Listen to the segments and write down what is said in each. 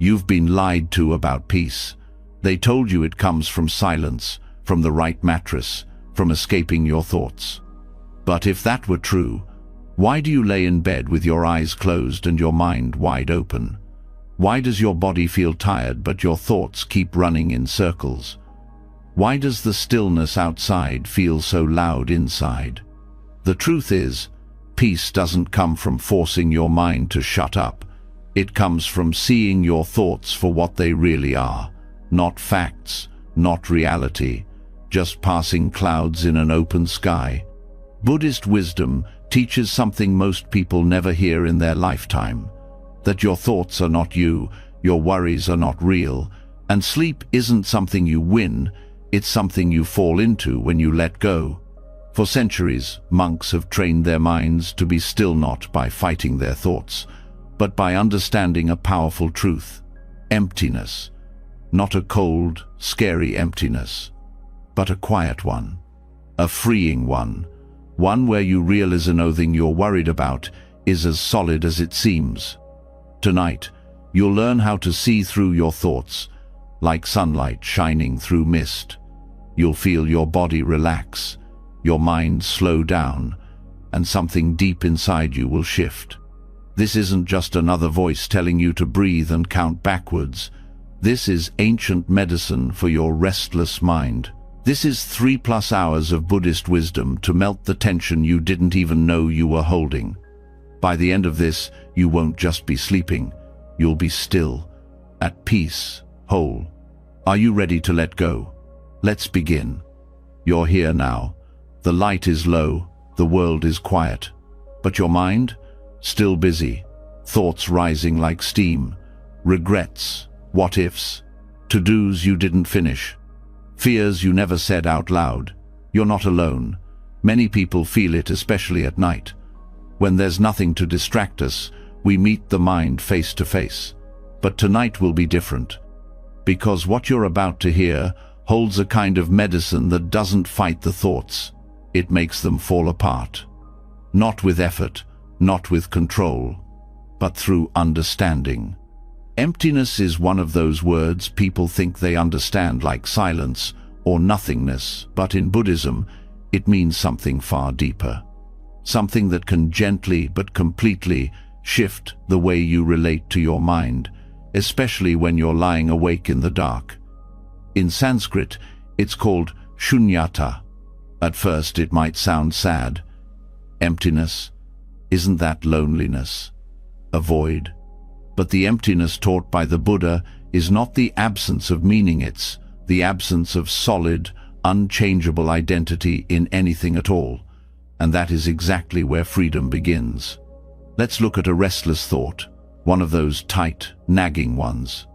You've been lied to about peace. They told you it comes from silence, from the right mattress, from escaping your thoughts. But if that were true, why do you lay in bed with your eyes closed and your mind wide open? Why does your body feel tired but your thoughts keep running in circles? Why does the stillness outside feel so loud inside? The truth is, peace doesn't come from forcing your mind to shut up. It comes from seeing your thoughts for what they really are. Not facts, not reality, just passing clouds in an open sky. Buddhist wisdom teaches something most people never hear in their lifetime. That your thoughts are not you, your worries are not real, and sleep isn't something you win, it's something you fall into when you let go. For centuries, monks have trained their minds to be still, not by fighting their thoughts, but by understanding a powerful truth: emptiness. Not a cold, scary emptiness, but a quiet one, a freeing one where you realize anything you're worried about is as solid as it seems. Tonight, you'll learn how to see through your thoughts, like sunlight shining through mist. You'll feel your body relax, your mind slow down, and something deep inside you will shift. This isn't just another voice telling you to breathe and count backwards. This is ancient medicine for your restless mind. This is 3+ hours of Buddhist wisdom to melt the tension you didn't even know you were holding. By the end of this, you won't just be sleeping, you'll be still, at peace, whole. Are you ready to let go? Let's begin. You're here now. The light is low, the world is quiet. But your mind? Still busy. Thoughts rising like steam. Regrets, what-ifs, to-dos you didn't finish. Fears you never said out loud. You're not alone. Many people feel it, especially at night. When there's nothing to distract us, we meet the mind face to face. But tonight will be different. Because what you're about to hear holds a kind of medicine that doesn't fight the thoughts. It makes them fall apart. Not with effort, not with control, but through understanding. Emptiness is one of those words people think they understand, like silence or nothingness, but in Buddhism, it means something far deeper. Something that can gently but completely shift the way you relate to your mind, especially when you're lying awake in the dark. In Sanskrit, it's called shunyata. At first, it might sound sad. Emptiness, isn't that loneliness? A void? But the emptiness taught by the Buddha is not the absence of meaning, it's the absence of solid, unchangeable identity in anything at all. And that is exactly where freedom begins. Let's look at a restless thought, one of those tight, nagging ones.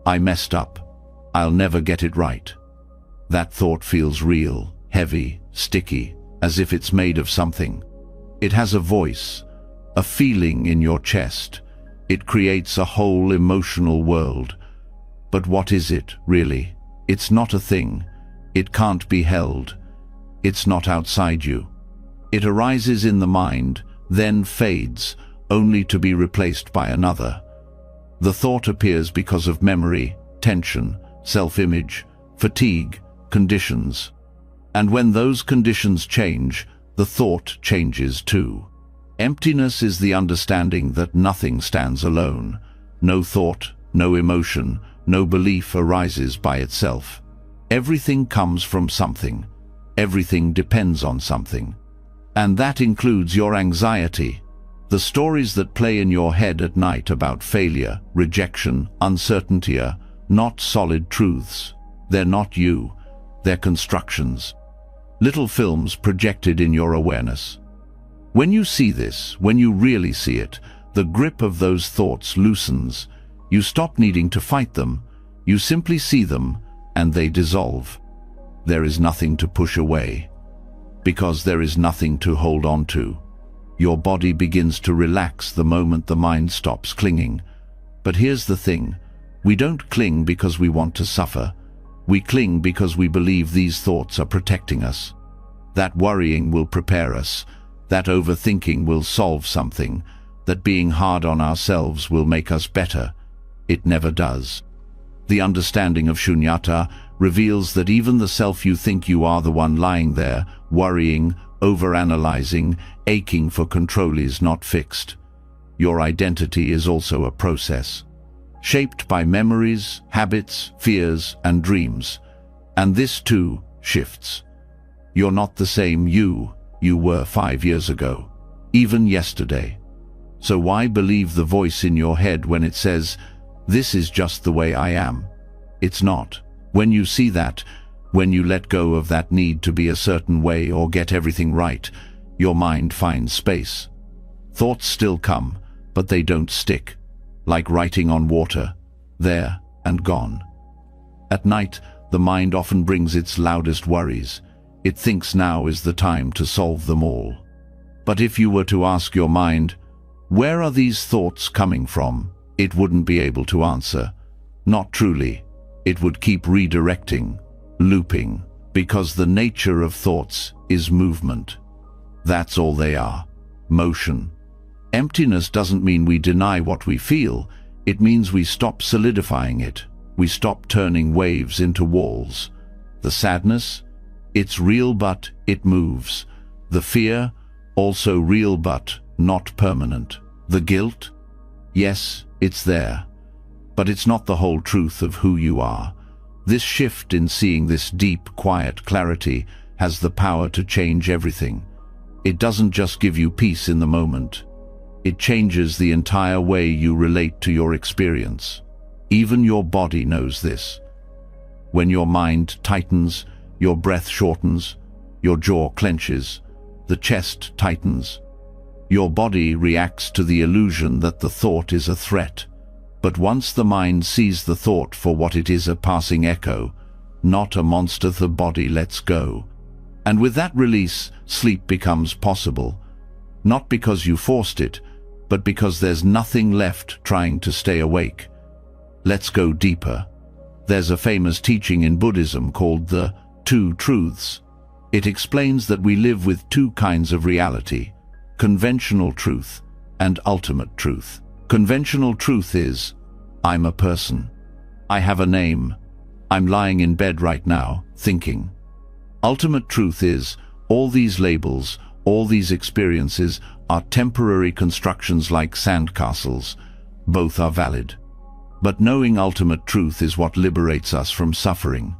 I messed up. I'll never get it right. That thought feels real, heavy, sticky, as if it's made of something. It has a voice, a feeling in your chest. It creates a whole emotional world. But what is it, really? It's not a thing. It can't be held. It's not outside you. It arises in the mind, then fades, only to be replaced by another. The thought appears because of memory, tension, self-image, fatigue, conditions. And when those conditions change, the thought changes too. Emptiness is the understanding that nothing stands alone. No thought, no emotion, no belief arises by itself. Everything comes from something. Everything depends on something. And that includes your anxiety. The stories that play in your head at night about failure, rejection, uncertainty are not solid truths. They're not you. They're constructions. Little films projected in your awareness. When you see this, when you really see it, the grip of those thoughts loosens. You stop needing to fight them. You simply see them, and they dissolve. There is nothing to push away, because there is nothing to hold on to. Your body begins to relax the moment the mind stops clinging. But here's the thing, we don't cling because we want to suffer. We cling because we believe these thoughts are protecting us. That worrying will prepare us, that overthinking will solve something, that being hard on ourselves will make us better. It never does. The understanding of shunyata reveals that even the self you think you are the one lying there, worrying, overanalyzing, aching for control is not fixed. Your identity is also a process, shaped by memories, habits, fears, and dreams. And this too shifts. You're not the same you were 5 years ago, even yesterday. So why believe the voice in your head when it says, "This is just the way I am"? It's not. When you see that, when you let go of that need to be a certain way or get everything right, your mind finds space. Thoughts still come, but they don't stick, like writing on water, there and gone. At night, the mind often brings its loudest worries. It thinks now is the time to solve them all. But if you were to ask your mind, "Where are these thoughts coming from?" it wouldn't be able to answer. Not truly. It would keep redirecting, looping, because the nature of thoughts is movement. That's all they are, motion. Emptiness doesn't mean we deny what we feel. It means we stop solidifying it. We stop turning waves into walls. The sadness? It's real, but it moves. The fear? Also real, but not permanent. The guilt? Yes, it's there. But it's not the whole truth of who you are. This shift in seeing this deep, quiet clarity has the power to change everything. It doesn't just give you peace in the moment. It changes the entire way you relate to your experience. Even your body knows this. When your mind tightens, your breath shortens, your jaw clenches, the chest tightens. Your body reacts to the illusion that the thought is a threat. But once the mind sees the thought for what it is, a passing echo, not a monster, the body lets go. And with that release, sleep becomes possible. Not because you forced it, but because there's nothing left trying to stay awake. Let's go deeper. There's a famous teaching in Buddhism called the Two Truths. It explains that we live with two kinds of reality: conventional truth and ultimate truth. Conventional truth is, I'm a person. I have a name. I'm lying in bed right now, thinking. Ultimate truth is, all these labels, all these experiences are temporary constructions like sandcastles. Both are valid. But knowing ultimate truth is what liberates us from suffering.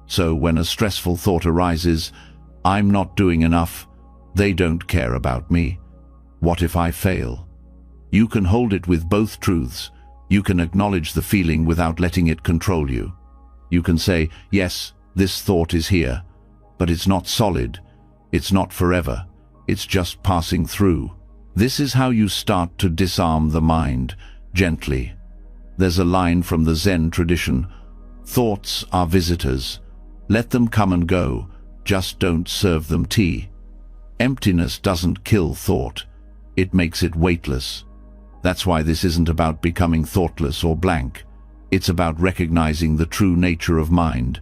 So when a stressful thought arises, I'm not doing enough, they don't care about me, what if I fail? You can hold it with both truths. You can acknowledge the feeling without letting it control you. You can say, yes, this thought is here, but it's not solid, it's not forever, it's just passing through. This is how you start to disarm the mind, gently. There's a line from the Zen tradition: thoughts are visitors. Let them come and go, just don't serve them tea. Emptiness doesn't kill thought, it makes it weightless. That's why this isn't about becoming thoughtless or blank. It's about recognizing the true nature of mind,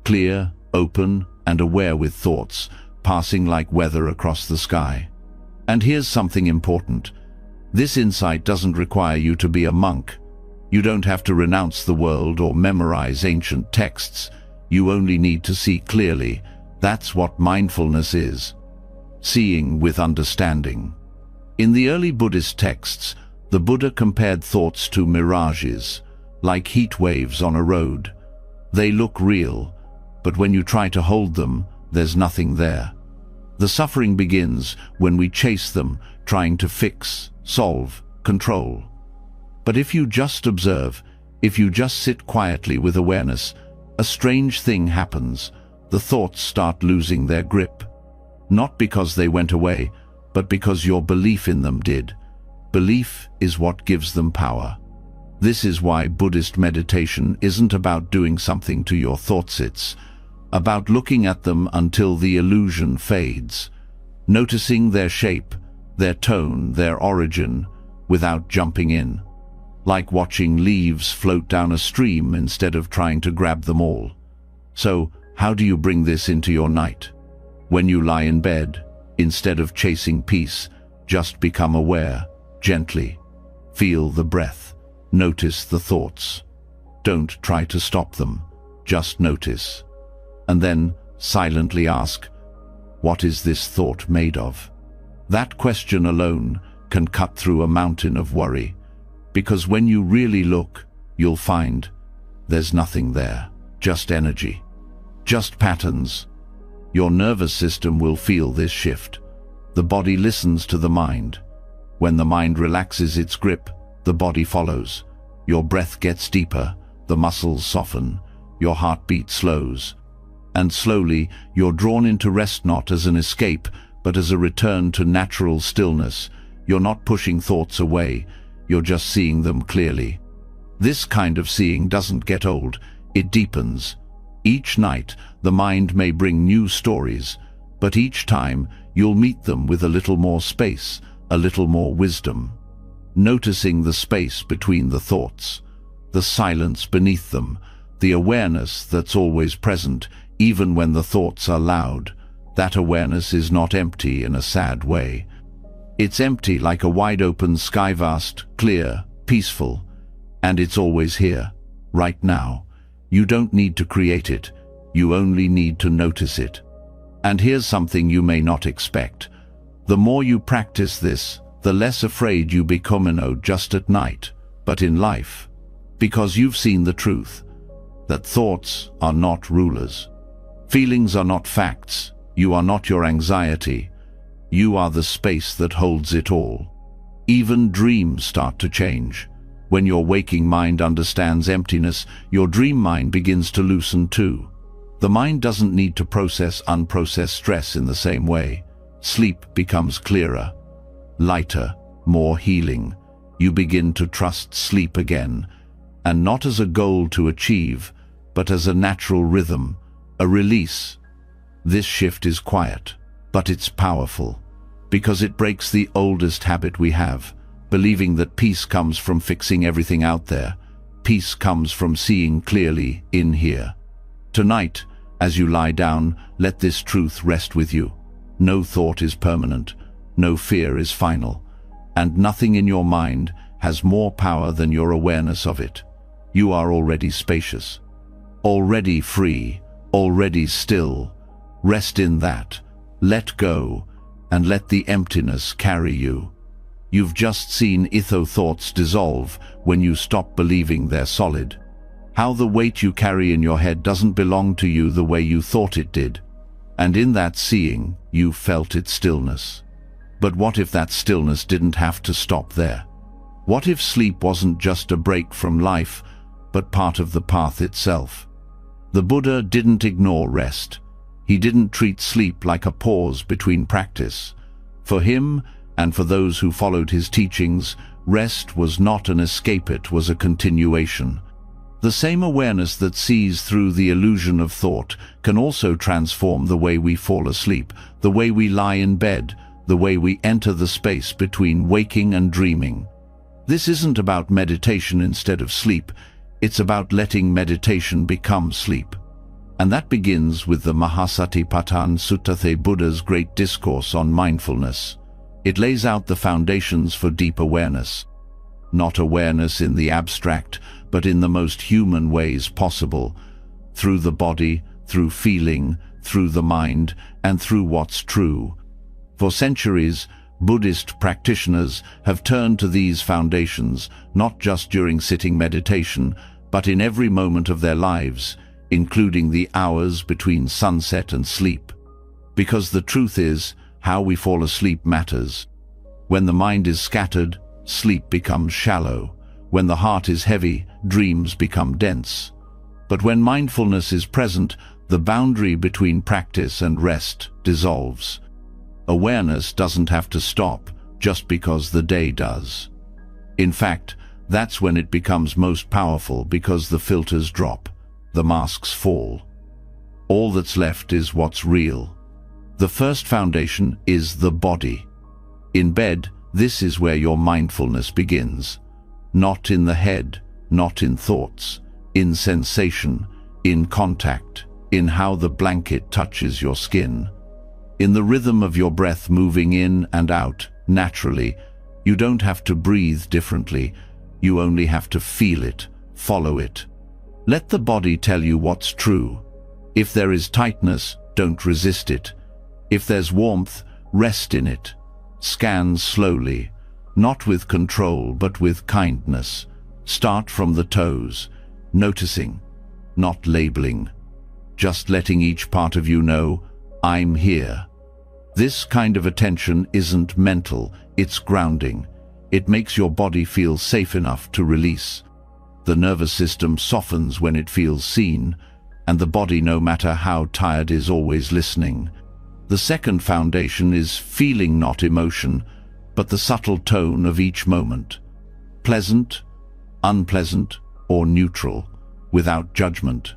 clear, open, and aware with thoughts, passing like weather across the sky. And here's something important. This insight doesn't require you to be a monk. You don't have to renounce the world or memorize ancient texts. You only need to see clearly. That's what mindfulness is. Seeing with understanding. In the early Buddhist texts, the Buddha compared thoughts to mirages, like heat waves on a road. They look real, but when you try to hold them, there's nothing there. The suffering begins when we chase them, trying to fix, solve, control. But if you just observe, if you just sit quietly with awareness, a strange thing happens. The thoughts start losing their grip. Not because they went away, but because your belief in them did. Belief is what gives them power. This is why Buddhist meditation isn't about doing something to your thoughts, it's about looking at them until the illusion fades, noticing their shape, their tone, their origin, without jumping in, like watching leaves float down a stream instead of trying to grab them all. So, how do you bring this into your night? When you lie in bed, instead of chasing peace, just become aware, gently. Feel the breath. Notice the thoughts. Don't try to stop them. Just notice. And then silently ask, what is this thought made of? That question alone can cut through a mountain of worry, because when you really look, you'll find there's nothing there, just energy, just patterns. Your nervous system will feel this shift. The body listens to the mind. When the mind relaxes its grip, the body follows. Your breath gets deeper, the muscles soften, your heartbeat slows, and slowly you're drawn into rest, not as an escape, but as a return to natural stillness. You're not pushing thoughts away, you're just seeing them clearly. This kind of seeing doesn't get old, it deepens. Each night, the mind may bring new stories, but each time you'll meet them with a little more space, a little more wisdom. Noticing the space between the thoughts, the silence beneath them, the awareness that's always present, even when the thoughts are loud. That awareness is not empty in a sad way. It's empty like a wide-open sky, vast, clear, peaceful, and it's always here, right now. You don't need to create it, you only need to notice it. And here's something you may not expect. The more you practice this, the less afraid you become, not just at night, but in life. Because you've seen the truth, that thoughts are not rulers. Feelings are not facts. You are not your anxiety. You are the space that holds it all. Even dreams start to change. When your waking mind understands emptiness, your dream mind begins to loosen too. The mind doesn't need to process unprocessed stress in the same way. Sleep becomes clearer, lighter, more healing. You begin to trust sleep again, and not as a goal to achieve, but as a natural rhythm, a release. This shift is quiet, but it's powerful, because it breaks the oldest habit we have, believing that peace comes from fixing everything out there. Peace comes from seeing clearly in here. Tonight, as you lie down, let this truth rest with you. No thought is permanent, no fear is final, and nothing in your mind has more power than your awareness of it. You are already spacious, already free, already still. Rest in that, let go, and let the emptiness carry you. You've just seen thoughts dissolve when you stop believing they're solid. How the weight you carry in your head doesn't belong to you the way you thought it did. And in that seeing, you felt its stillness. But what if that stillness didn't have to stop there? What if sleep wasn't just a break from life, but part of the path itself? The Buddha didn't ignore rest. He didn't treat sleep like a pause between practice. For him, and for those who followed his teachings, rest was not an escape, it was a continuation. The same awareness that sees through the illusion of thought can also transform the way we fall asleep, the way we lie in bed, the way we enter the space between waking and dreaming. This isn't about meditation instead of sleep, it's about letting meditation become sleep. And that begins with the Mahasatipatthana Sutta, the Buddha's great discourse on mindfulness. It lays out the foundations for deep awareness. Not awareness in the abstract, but in the most human ways possible, through the body, through feeling, through the mind, and through what's true. For centuries, Buddhist practitioners have turned to these foundations, not just during sitting meditation, but in every moment of their lives, including the hours between sunset and sleep. Because the truth is, how we fall asleep matters. When the mind is scattered, sleep becomes shallow. When the heart is heavy, dreams become dense. But when mindfulness is present, the boundary between practice and rest dissolves. Awareness doesn't have to stop just because the day does. In fact, that's when it becomes most powerful, because the filters drop, the masks fall. All that's left is what's real. The first foundation is the body. In bed, this is where your mindfulness begins. Not in the head, not in thoughts, in sensation, in contact, in how the blanket touches your skin. In the rhythm of your breath moving in and out, naturally. You don't have to breathe differently. You only have to feel it, follow it. Let the body tell you what's true. If there is tightness, don't resist it. If there's warmth, rest in it. Scan slowly, not with control but with kindness. Start from the toes, noticing, not labeling. Just letting each part of you know, I'm here. This kind of attention isn't mental, it's grounding. It makes your body feel safe enough to release. The nervous system softens when it feels seen, and the body, no matter how tired, is always listening. The second foundation is feeling, not emotion, but the subtle tone of each moment. Pleasant, unpleasant, or neutral, without judgment.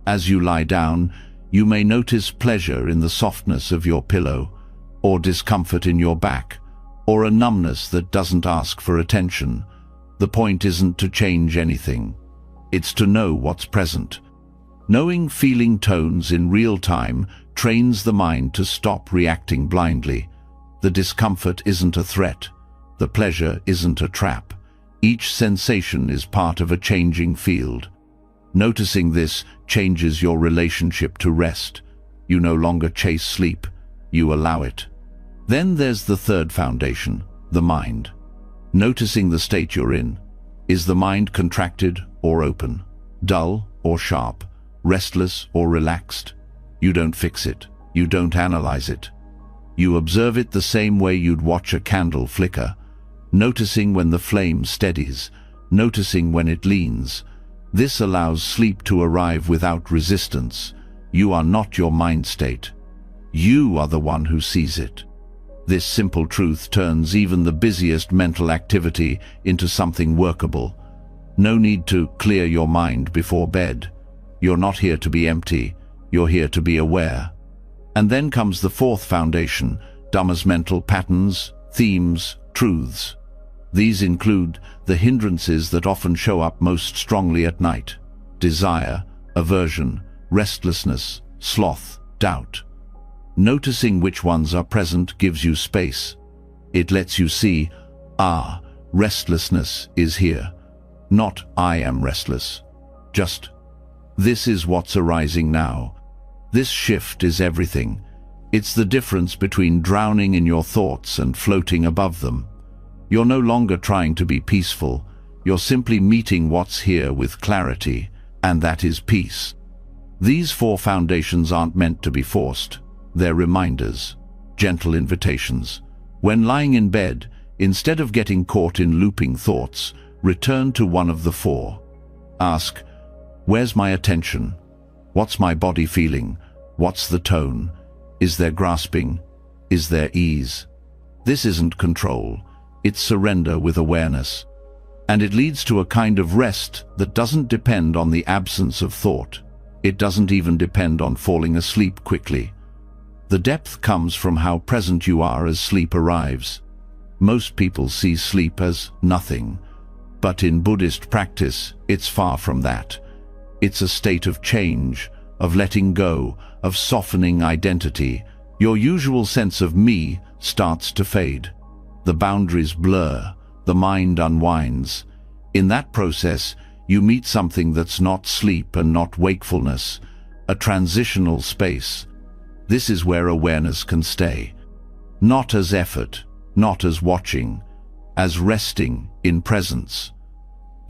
As you lie down, you may notice pleasure in the softness of your pillow, or discomfort in your back, or a numbness that doesn't ask for attention. The point isn't to change anything. It's to know what's present. Knowing feeling tones in real time trains the mind to stop reacting blindly. The discomfort isn't a threat. The pleasure isn't a trap. Each sensation is part of a changing field. Noticing this changes your relationship to rest. You no longer chase sleep, you allow it. Then there's the third foundation, the mind. Noticing the state you're in. Is the mind contracted or open? Dull or sharp? Restless or relaxed? You don't fix it. You don't analyze it. You observe it the same way you'd watch a candle flicker, noticing when the flame steadies, noticing when it leans. This allows sleep to arrive without resistance. You are not your mind state. You are the one who sees it. This simple truth turns even the busiest mental activity into something workable. No need to clear your mind before bed. You're not here to be empty. You're here to be aware. And then comes the fourth foundation, Dhamma's mental patterns, themes, truths. These include the hindrances that often show up most strongly at night: desire, aversion, restlessness, sloth, doubt. Noticing which ones are present gives you space. It lets you see, restlessness is here. Not I am restless. Just, this is what's arising now. This shift is everything. It's the difference between drowning in your thoughts and floating above them. You're no longer trying to be peaceful. You're simply meeting what's here with clarity, and that is peace. These four foundations aren't meant to be forced. They're reminders, gentle invitations. When lying in bed, instead of getting caught in looping thoughts, return to one of the four. Ask, where's my attention? What's my body feeling? What's the tone? Is there grasping? Is there ease? This isn't control. It's surrender with awareness. And it leads to a kind of rest that doesn't depend on the absence of thought. It doesn't even depend on falling asleep quickly. The depth comes from how present you are as sleep arrives. Most people see sleep as nothing, but in Buddhist practice, it's far from that. It's a state of change, of letting go, of softening identity. Your usual sense of me starts to fade. The boundaries blur, the mind unwinds. In that process, you meet something that's not sleep and not wakefulness, a transitional space. This is where awareness can stay. Not as effort, not as watching, as resting in presence.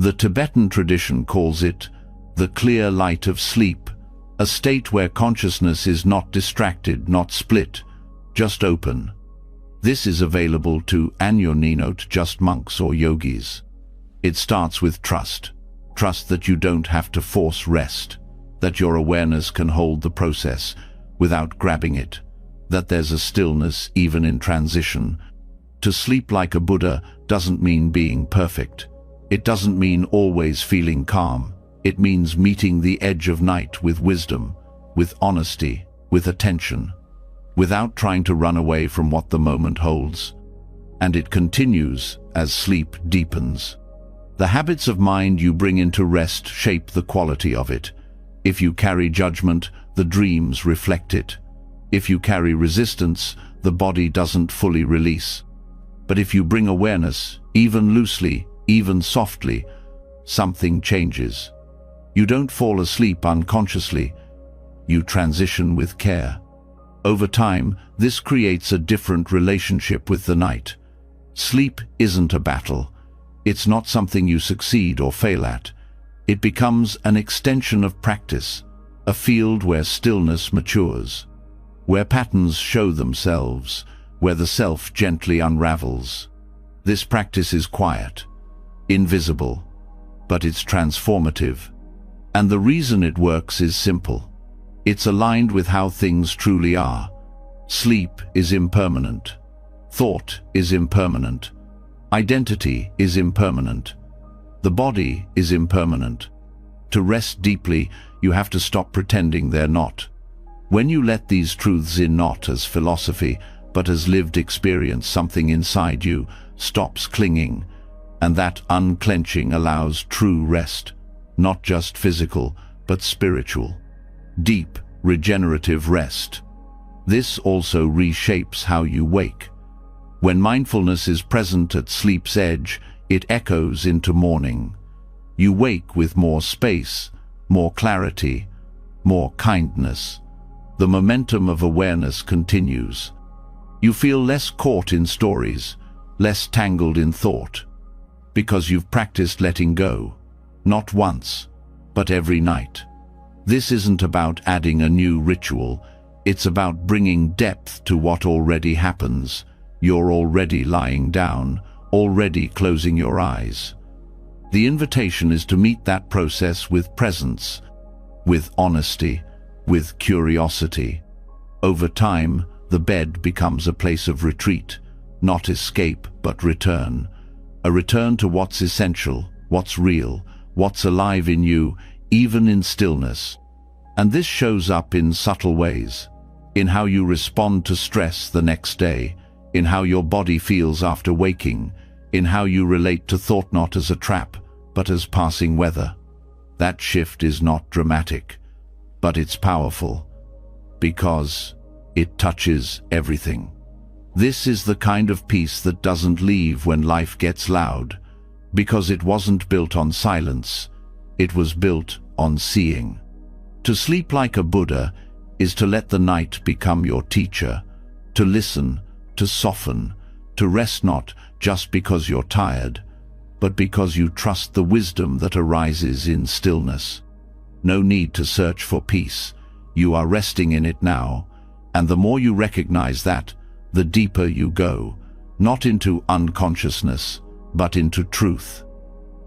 The Tibetan tradition calls it the clear light of sleep, a state where consciousness is not distracted, not split, just open. This is available to Anyoninot, just monks or yogis. It starts with trust. Trust that you don't have to force rest, that your awareness can hold the process without grabbing it, that there's a stillness even in transition. To sleep like a Buddha doesn't mean being perfect. It doesn't mean always feeling calm. It means meeting the edge of night with wisdom, with honesty, with attention, without trying to run away from what the moment holds. And it continues as sleep deepens. The habits of mind you bring into rest shape the quality of it. If you carry judgment, the dreams reflect it. If you carry resistance, the body doesn't fully release. But if you bring awareness, even loosely, even softly, something changes. You don't fall asleep unconsciously, you transition with care. Over time, this creates a different relationship with the night. Sleep isn't a battle. It's not something you succeed or fail at. It becomes an extension of practice, a field where stillness matures, where patterns show themselves, where the self gently unravels. This practice is quiet, invisible, but it's transformative. And the reason it works is simple. It's aligned with how things truly are. Sleep is impermanent. Thought is impermanent. Identity is impermanent. The body is impermanent. To rest deeply, you have to stop pretending they're not. When you let these truths in, not as philosophy, but as lived experience, something inside you stops clinging, and that unclenching allows true rest, not just physical, but spiritual. Deep, regenerative rest. This also reshapes how you wake. When mindfulness is present at sleep's edge, it echoes into morning. You wake with more space, more clarity, more kindness. The momentum of awareness continues. You feel less caught in stories, less tangled in thought, because you've practiced letting go, not once, but every night. This isn't about adding a new ritual, it's about bringing depth to what already happens. You're already lying down, already closing your eyes. The invitation is to meet that process with presence, with honesty, with curiosity. Over time, the bed becomes a place of retreat, not escape, but return. A return to what's essential, what's real, what's alive in you, even in stillness. And this shows up in subtle ways, in how you respond to stress the next day, in how your body feels after waking, in how you relate to thought not as a trap, but as passing weather. That shift is not dramatic, but it's powerful, because it touches everything. This is the kind of peace that doesn't leave when life gets loud, because it wasn't built on silence, it was built on seeing. To sleep like a Buddha is to let the night become your teacher, to listen, to soften, to rest not just because you're tired, but because you trust the wisdom that arises in stillness. No need to search for peace. You are resting in it now, and the more you recognize that, the deeper you go, not into unconsciousness, but into truth.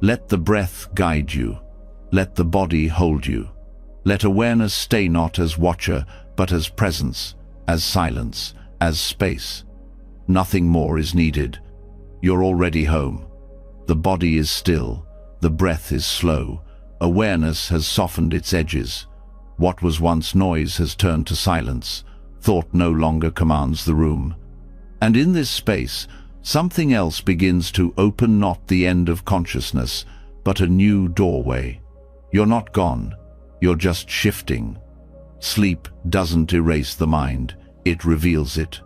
Let the breath guide you. Let the body hold you. Let awareness stay not as watcher, but as presence, as silence, as space. Nothing more is needed. You're already home. The body is still. The breath is slow. Awareness has softened its edges. What was once noise has turned to silence. Thought no longer commands the room. And in this space, something else begins to open, not the end of consciousness, but a new doorway. You're not gone. You're just shifting. Sleep doesn't erase the mind. It reveals it.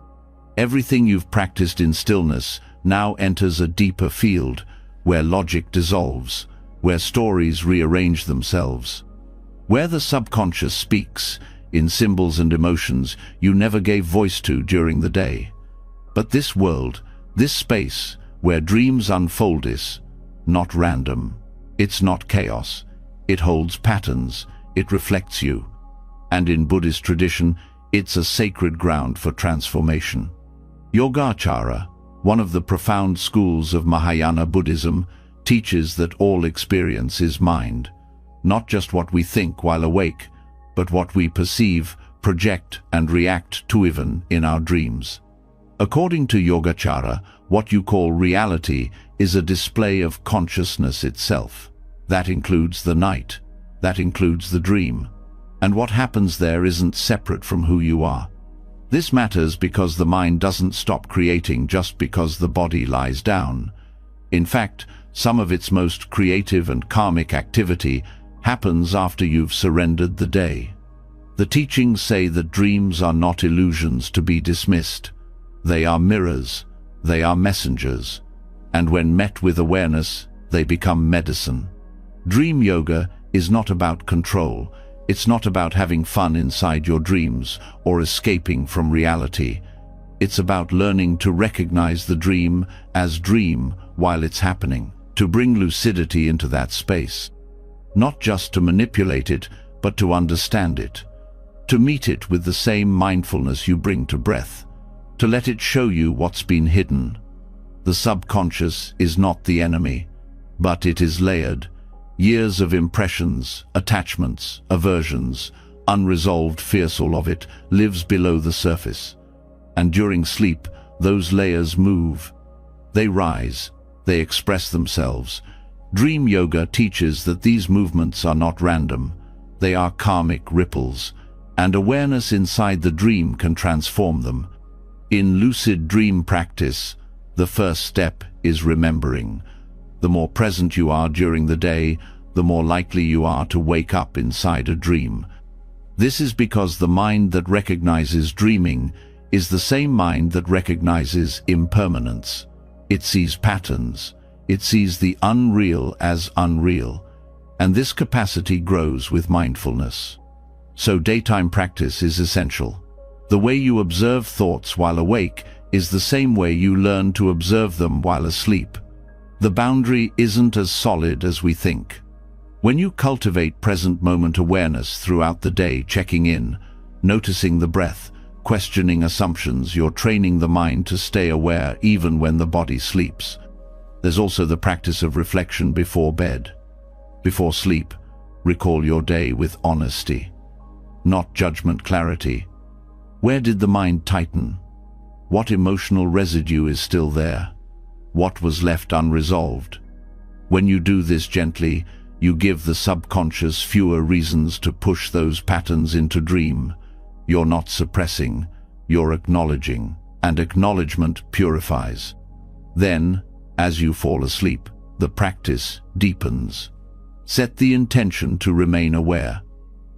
Everything you've practiced in stillness now enters a deeper field, where logic dissolves, where stories rearrange themselves, where the subconscious speaks in symbols and emotions you never gave voice to during the day. But this world, this space where dreams unfold, is not random. It's not chaos. It holds patterns. It reflects you. And in Buddhist tradition, it's a sacred ground for transformation. Yogacara, one of the profound schools of Mahayana Buddhism, teaches that all experience is mind, not just what we think while awake, but what we perceive, project, and react to even in our dreams. According to Yogacara, what you call reality is a display of consciousness itself. That includes the night. That includes the dream. And what happens there isn't separate from who you are. This matters because the mind doesn't stop creating just because the body lies down. In fact, some of its most creative and karmic activity happens after you've surrendered the day. The teachings say that dreams are not illusions to be dismissed. They are mirrors. They are messengers. And when met with awareness, they become medicine. Dream yoga is not about control. It's not about having fun inside your dreams or escaping from reality. It's about learning to recognize the dream as dream while it's happening, to bring lucidity into that space. Not just to manipulate it, but to understand it. To meet it with the same mindfulness you bring to breath. To let it show you what's been hidden. The subconscious is not the enemy, but it is layered. Years of impressions, attachments, aversions, unresolved fearsful of it lives below the surface. And during sleep, those layers move. They rise. They express themselves. Dream yoga teaches that these movements are not random. They are karmic ripples, and awareness inside the dream can transform them. In lucid dream practice, the first step is remembering. The more present you are during the day, the more likely you are to wake up inside a dream. This is because the mind that recognizes dreaming is the same mind that recognizes impermanence. It sees patterns. It sees the unreal as unreal. And this capacity grows with mindfulness. So daytime practice is essential. The way you observe thoughts while awake is the same way you learn to observe them while asleep. The boundary isn't as solid as we think. When you cultivate present moment awareness throughout the day, checking in, noticing the breath, questioning assumptions, you're training the mind to stay aware even when the body sleeps. There's also the practice of reflection before bed. Before sleep, recall your day with honesty, not judgment, clarity. Where did the mind tighten? What emotional residue is still there? What was left unresolved? When you do this gently, you give the subconscious fewer reasons to push those patterns into dream. You're not suppressing, you're acknowledging, and acknowledgement purifies. Then, as you fall asleep, the practice deepens. Set the intention to remain aware.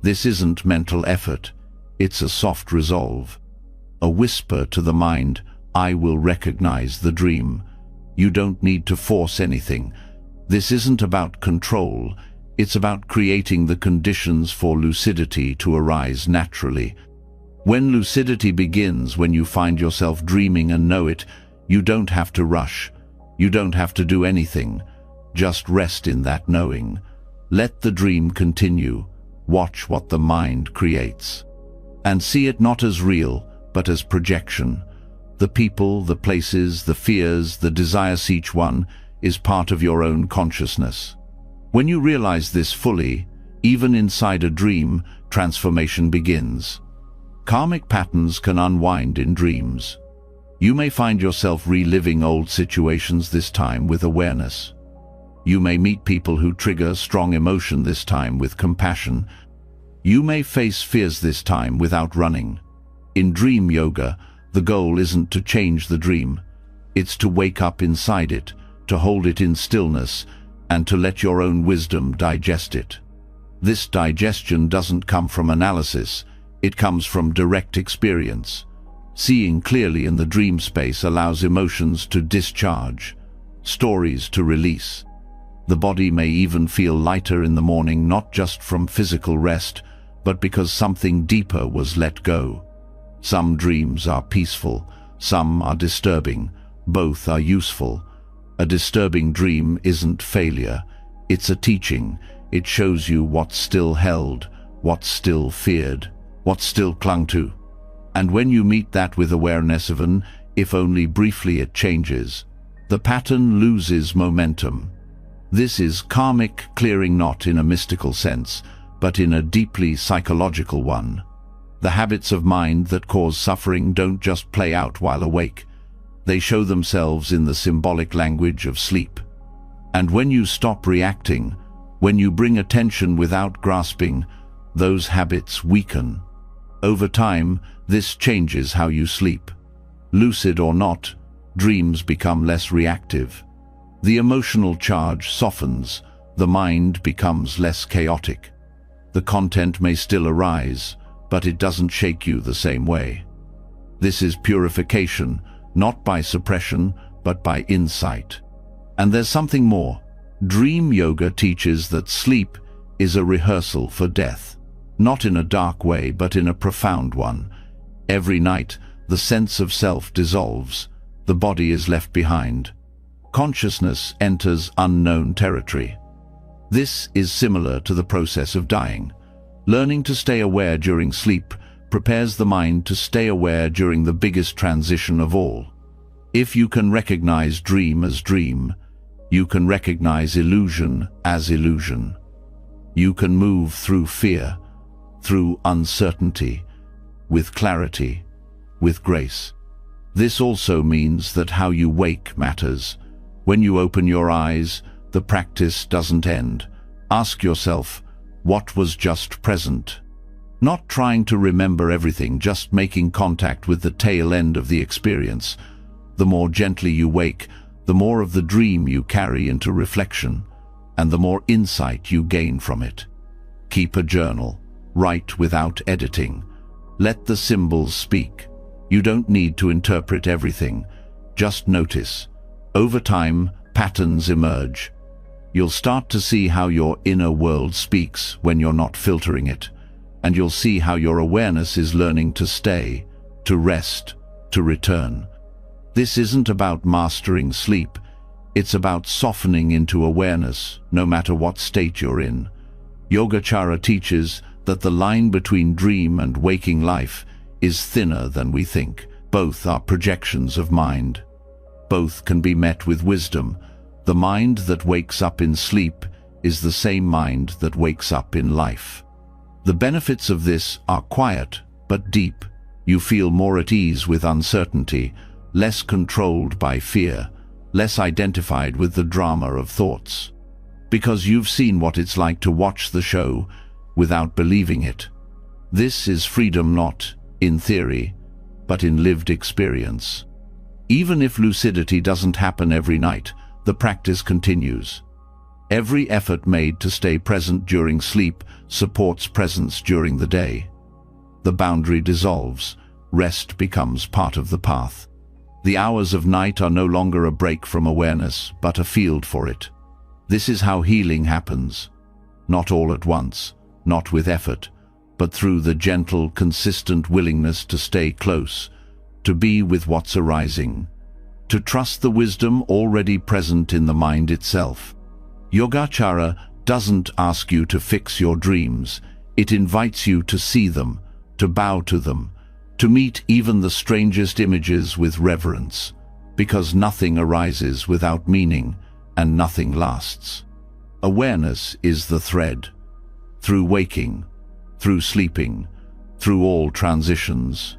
This isn't mental effort, it's a soft resolve. A whisper to the mind, I will recognize the dream. You don't need to force anything. This isn't about control, it's about creating the conditions for lucidity to arise naturally. When lucidity begins, when you find yourself dreaming and know it, you don't have to rush. You don't have to do anything. Just rest in that knowing. Let the dream continue. Watch what the mind creates. And see it not as real, but as projection. The people, the places, the fears, the desires, each one is part of your own consciousness. When you realize this fully, even inside a dream, transformation begins. Karmic patterns can unwind in dreams. You may find yourself reliving old situations, this time with awareness. You may meet people who trigger strong emotion, this time with compassion. You may face fears, this time without running. In dream yoga, the goal isn't to change the dream. It's to wake up inside it, to hold it in stillness, and to let your own wisdom digest it. This digestion doesn't come from analysis. It comes from direct experience. Seeing clearly in the dream space allows emotions to discharge, stories to release. The body may even feel lighter in the morning, not just from physical rest, but because something deeper was let go. Some dreams are peaceful, some are disturbing, both are useful. A disturbing dream isn't failure, it's a teaching. It shows you what's still held, what's still feared, what still clung to. And when you meet that with awareness, even if only briefly, it changes. The pattern loses momentum. This is karmic clearing, not in a mystical sense, but in a deeply psychological one. The habits of mind that cause suffering don't just play out while awake. They show themselves in the symbolic language of sleep. And when you stop reacting, when you bring attention without grasping, those habits weaken. Over time, this changes how you sleep. Lucid or not, dreams become less reactive. The emotional charge softens, the mind becomes less chaotic. The content may still arise, but it doesn't shake you the same way. This is purification, not by suppression, but by insight. And there's something more. Dream yoga teaches that sleep is a rehearsal for death, not in a dark way but in a profound one. Every night, the sense of self dissolves, the body is left behind. Consciousness enters unknown territory. This is similar to the process of dying. Learning to stay aware during sleep prepares the mind to stay aware during the biggest transition of all. If you can recognize dream as dream, you can recognize illusion as illusion. You can move through fear, through uncertainty, with clarity, with grace. This also means that how you wake matters. When you open your eyes, the practice doesn't end. Ask yourself, what was just present? Not trying to remember everything, just making contact with the tail end of the experience. The more gently you wake, the more of the dream you carry into reflection, and the more insight you gain from it. Keep a journal. Write without editing. Let the symbols speak. You don't need to interpret everything. Just notice. Over time, patterns emerge. You'll start to see how your inner world speaks when you're not filtering it, and you'll see how your awareness is learning to stay, to rest, to return. This isn't about mastering sleep. It's about softening into awareness, no matter what state you're in. Yogacara teaches that the line between dream and waking life is thinner than we think. Both are projections of mind. Both can be met with wisdom. The mind that wakes up in sleep is the same mind that wakes up in life. The benefits of this are quiet but deep. You feel more at ease with uncertainty, less controlled by fear, less identified with the drama of thoughts. Because you've seen what it's like to watch the show without believing it. This is freedom not in theory, but in lived experience. Even if lucidity doesn't happen every night, the practice continues. Every effort made to stay present during sleep supports presence during the day. The boundary dissolves. Rest becomes part of the path. The hours of night are no longer a break from awareness, but a field for it. This is how healing happens. Not all at once, not with effort, but through the gentle, consistent willingness to stay close, to be with what's arising, to trust the wisdom already present in the mind itself. Yogacara doesn't ask you to fix your dreams. It invites you to see them, to bow to them, to meet even the strangest images with reverence, because nothing arises without meaning and nothing lasts. Awareness is the thread. Through waking, through sleeping, through all transitions.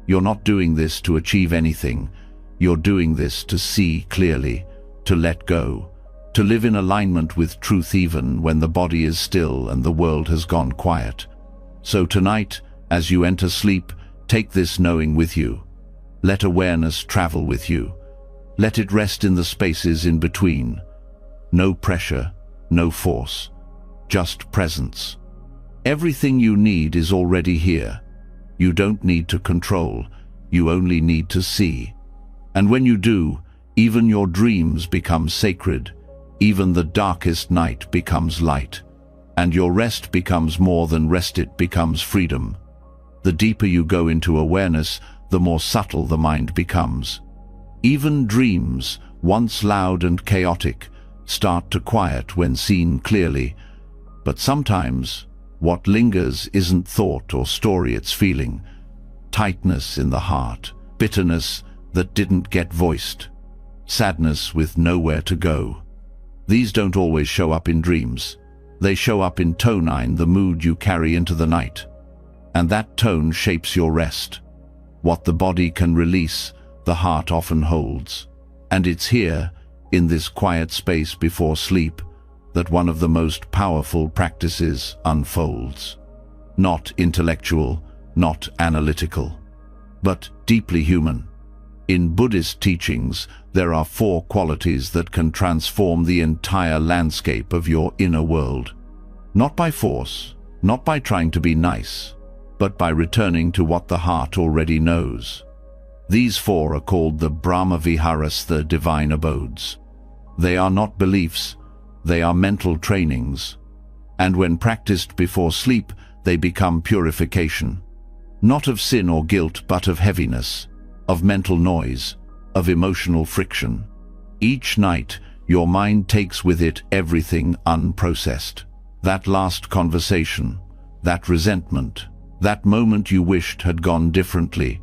You're not doing this to achieve anything. You're doing this to see clearly, to let go, to live in alignment with truth even when the body is still and the world has gone quiet. So tonight, as you enter sleep, take this knowing with you. Let awareness travel with you. Let it rest in the spaces in between. No pressure, no force, just presence. Everything you need is already here. You don't need to control, you only need to see. And when you do, even your dreams become sacred, even the darkest night becomes light, and your rest becomes more than rest, it becomes freedom. The deeper you go into awareness, the more subtle the mind becomes. Even dreams, once loud and chaotic, start to quiet when seen clearly, but sometimes what lingers isn't thought or story, it's feeling. Tightness in the heart, bitterness that didn't get voiced, sadness with nowhere to go. These don't always show up in dreams. They show up in tone, the mood you carry into the night. And that tone shapes your rest. What the body can release, the heart often holds. And it's here, in this quiet space before sleep, that one of the most powerful practices unfolds. Not intellectual, not analytical, but deeply human. In Buddhist teachings, there are 4 qualities that can transform the entire landscape of your inner world. Not by force, not by trying to be nice, but by returning to what the heart already knows. These 4 are called the Brahma Viharas, the divine abodes. They are not beliefs, They are mental trainings. And when practiced before sleep, they become purification. Not of sin or guilt, but of heaviness, of mental noise, of emotional friction. Each night, your mind takes with it everything unprocessed. That last conversation, that resentment, that moment you wished had gone differently.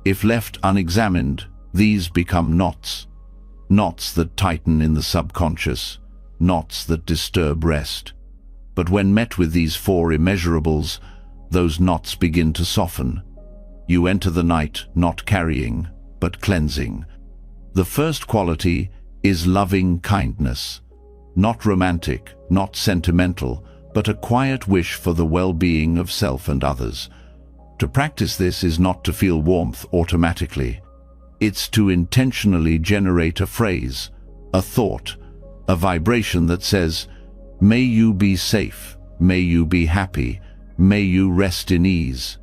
If left unexamined, these become knots. Knots that tighten in the subconscious, knots that disturb rest. But when met with these four immeasurables, those knots begin to soften. You enter the night not carrying, but cleansing. The first quality is loving kindness. Not romantic, not sentimental, but a quiet wish for the well-being of self and others. To practice this is not to feel warmth automatically. It's to intentionally generate a phrase, a thought, a vibration that says, "May you be safe, may you be happy, may you rest in ease."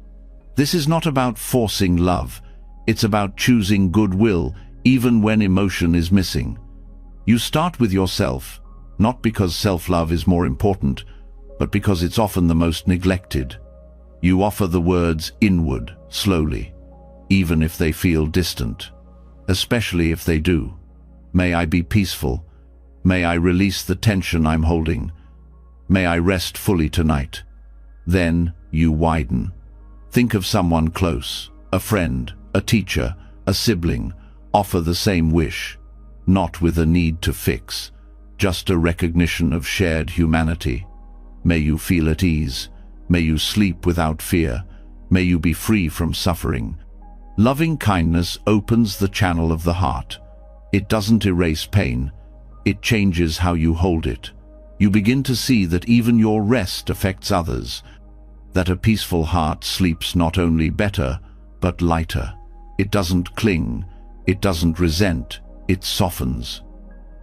This is not about forcing love. It's about choosing goodwill even when emotion is missing. You start with yourself, not because self-love is more important, but because it's often the most neglected. You offer the words inward, slowly, even if they feel distant, especially if they do. May I be peaceful. May I release the tension I'm holding. May I rest fully tonight. Then you widen. Think of someone close, a friend, a teacher, a sibling. Offer the same wish, not with a need to fix, just a recognition of shared humanity. May you feel at ease. May you sleep without fear. May you be free from suffering. Loving kindness opens the channel of the heart. It doesn't erase pain. It changes how you hold it. You begin to see that even your rest affects others, that a peaceful heart sleeps not only better, but lighter. It doesn't cling, it doesn't resent, it softens.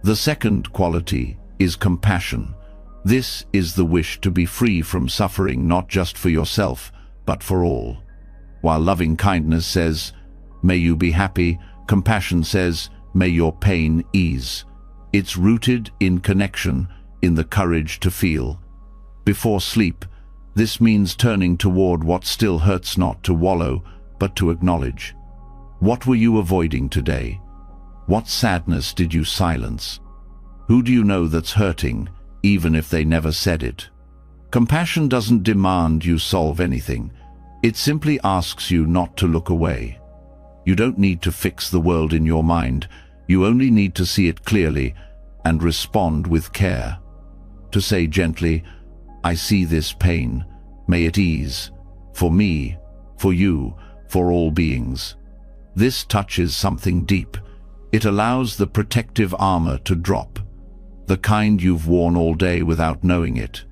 The second quality is compassion. This is the wish to be free from suffering, not just for yourself, but for all. While loving kindness says, "May you be happy," compassion says, "May your pain ease." It's rooted in connection, in the courage to feel. Before sleep, this means turning toward what still hurts, not to wallow, but to acknowledge. What were you avoiding today? What sadness did you silence? Who do you know that's hurting, even if they never said it? Compassion doesn't demand you solve anything. It simply asks you not to look away. You don't need to fix the world in your mind. You only need to see it clearly and respond with care. To say gently, "I see this pain. May it ease. For me, for you, for all beings." This touches something deep. It allows the protective armor to drop. The kind you've worn all day without knowing it.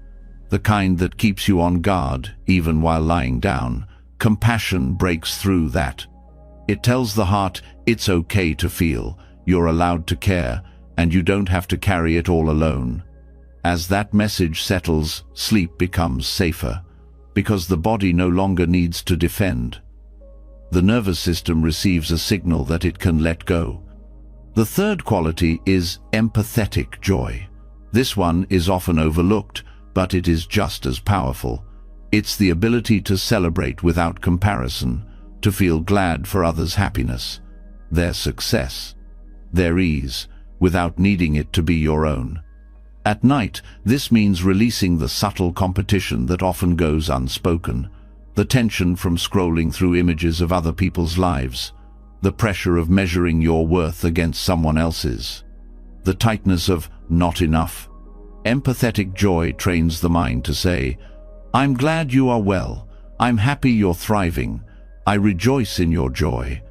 The kind that keeps you on guard, even while lying down. Compassion breaks through that. It tells the heart it's okay to feel, you're allowed to care, and you don't have to carry it all alone. As that message settles, sleep becomes safer, because the body no longer needs to defend. The nervous system receives a signal that it can let go. The third quality is empathetic joy. This one is often overlooked, but it is just as powerful. It's the ability to celebrate without comparison, to feel glad for others' happiness, their success, their ease, without needing it to be your own. At night, this means releasing the subtle competition that often goes unspoken, the tension from scrolling through images of other people's lives, the pressure of measuring your worth against someone else's, the tightness of not enough. Empathetic joy trains the mind to say, "I'm glad you are well. I'm happy you're thriving. I rejoice in your joy."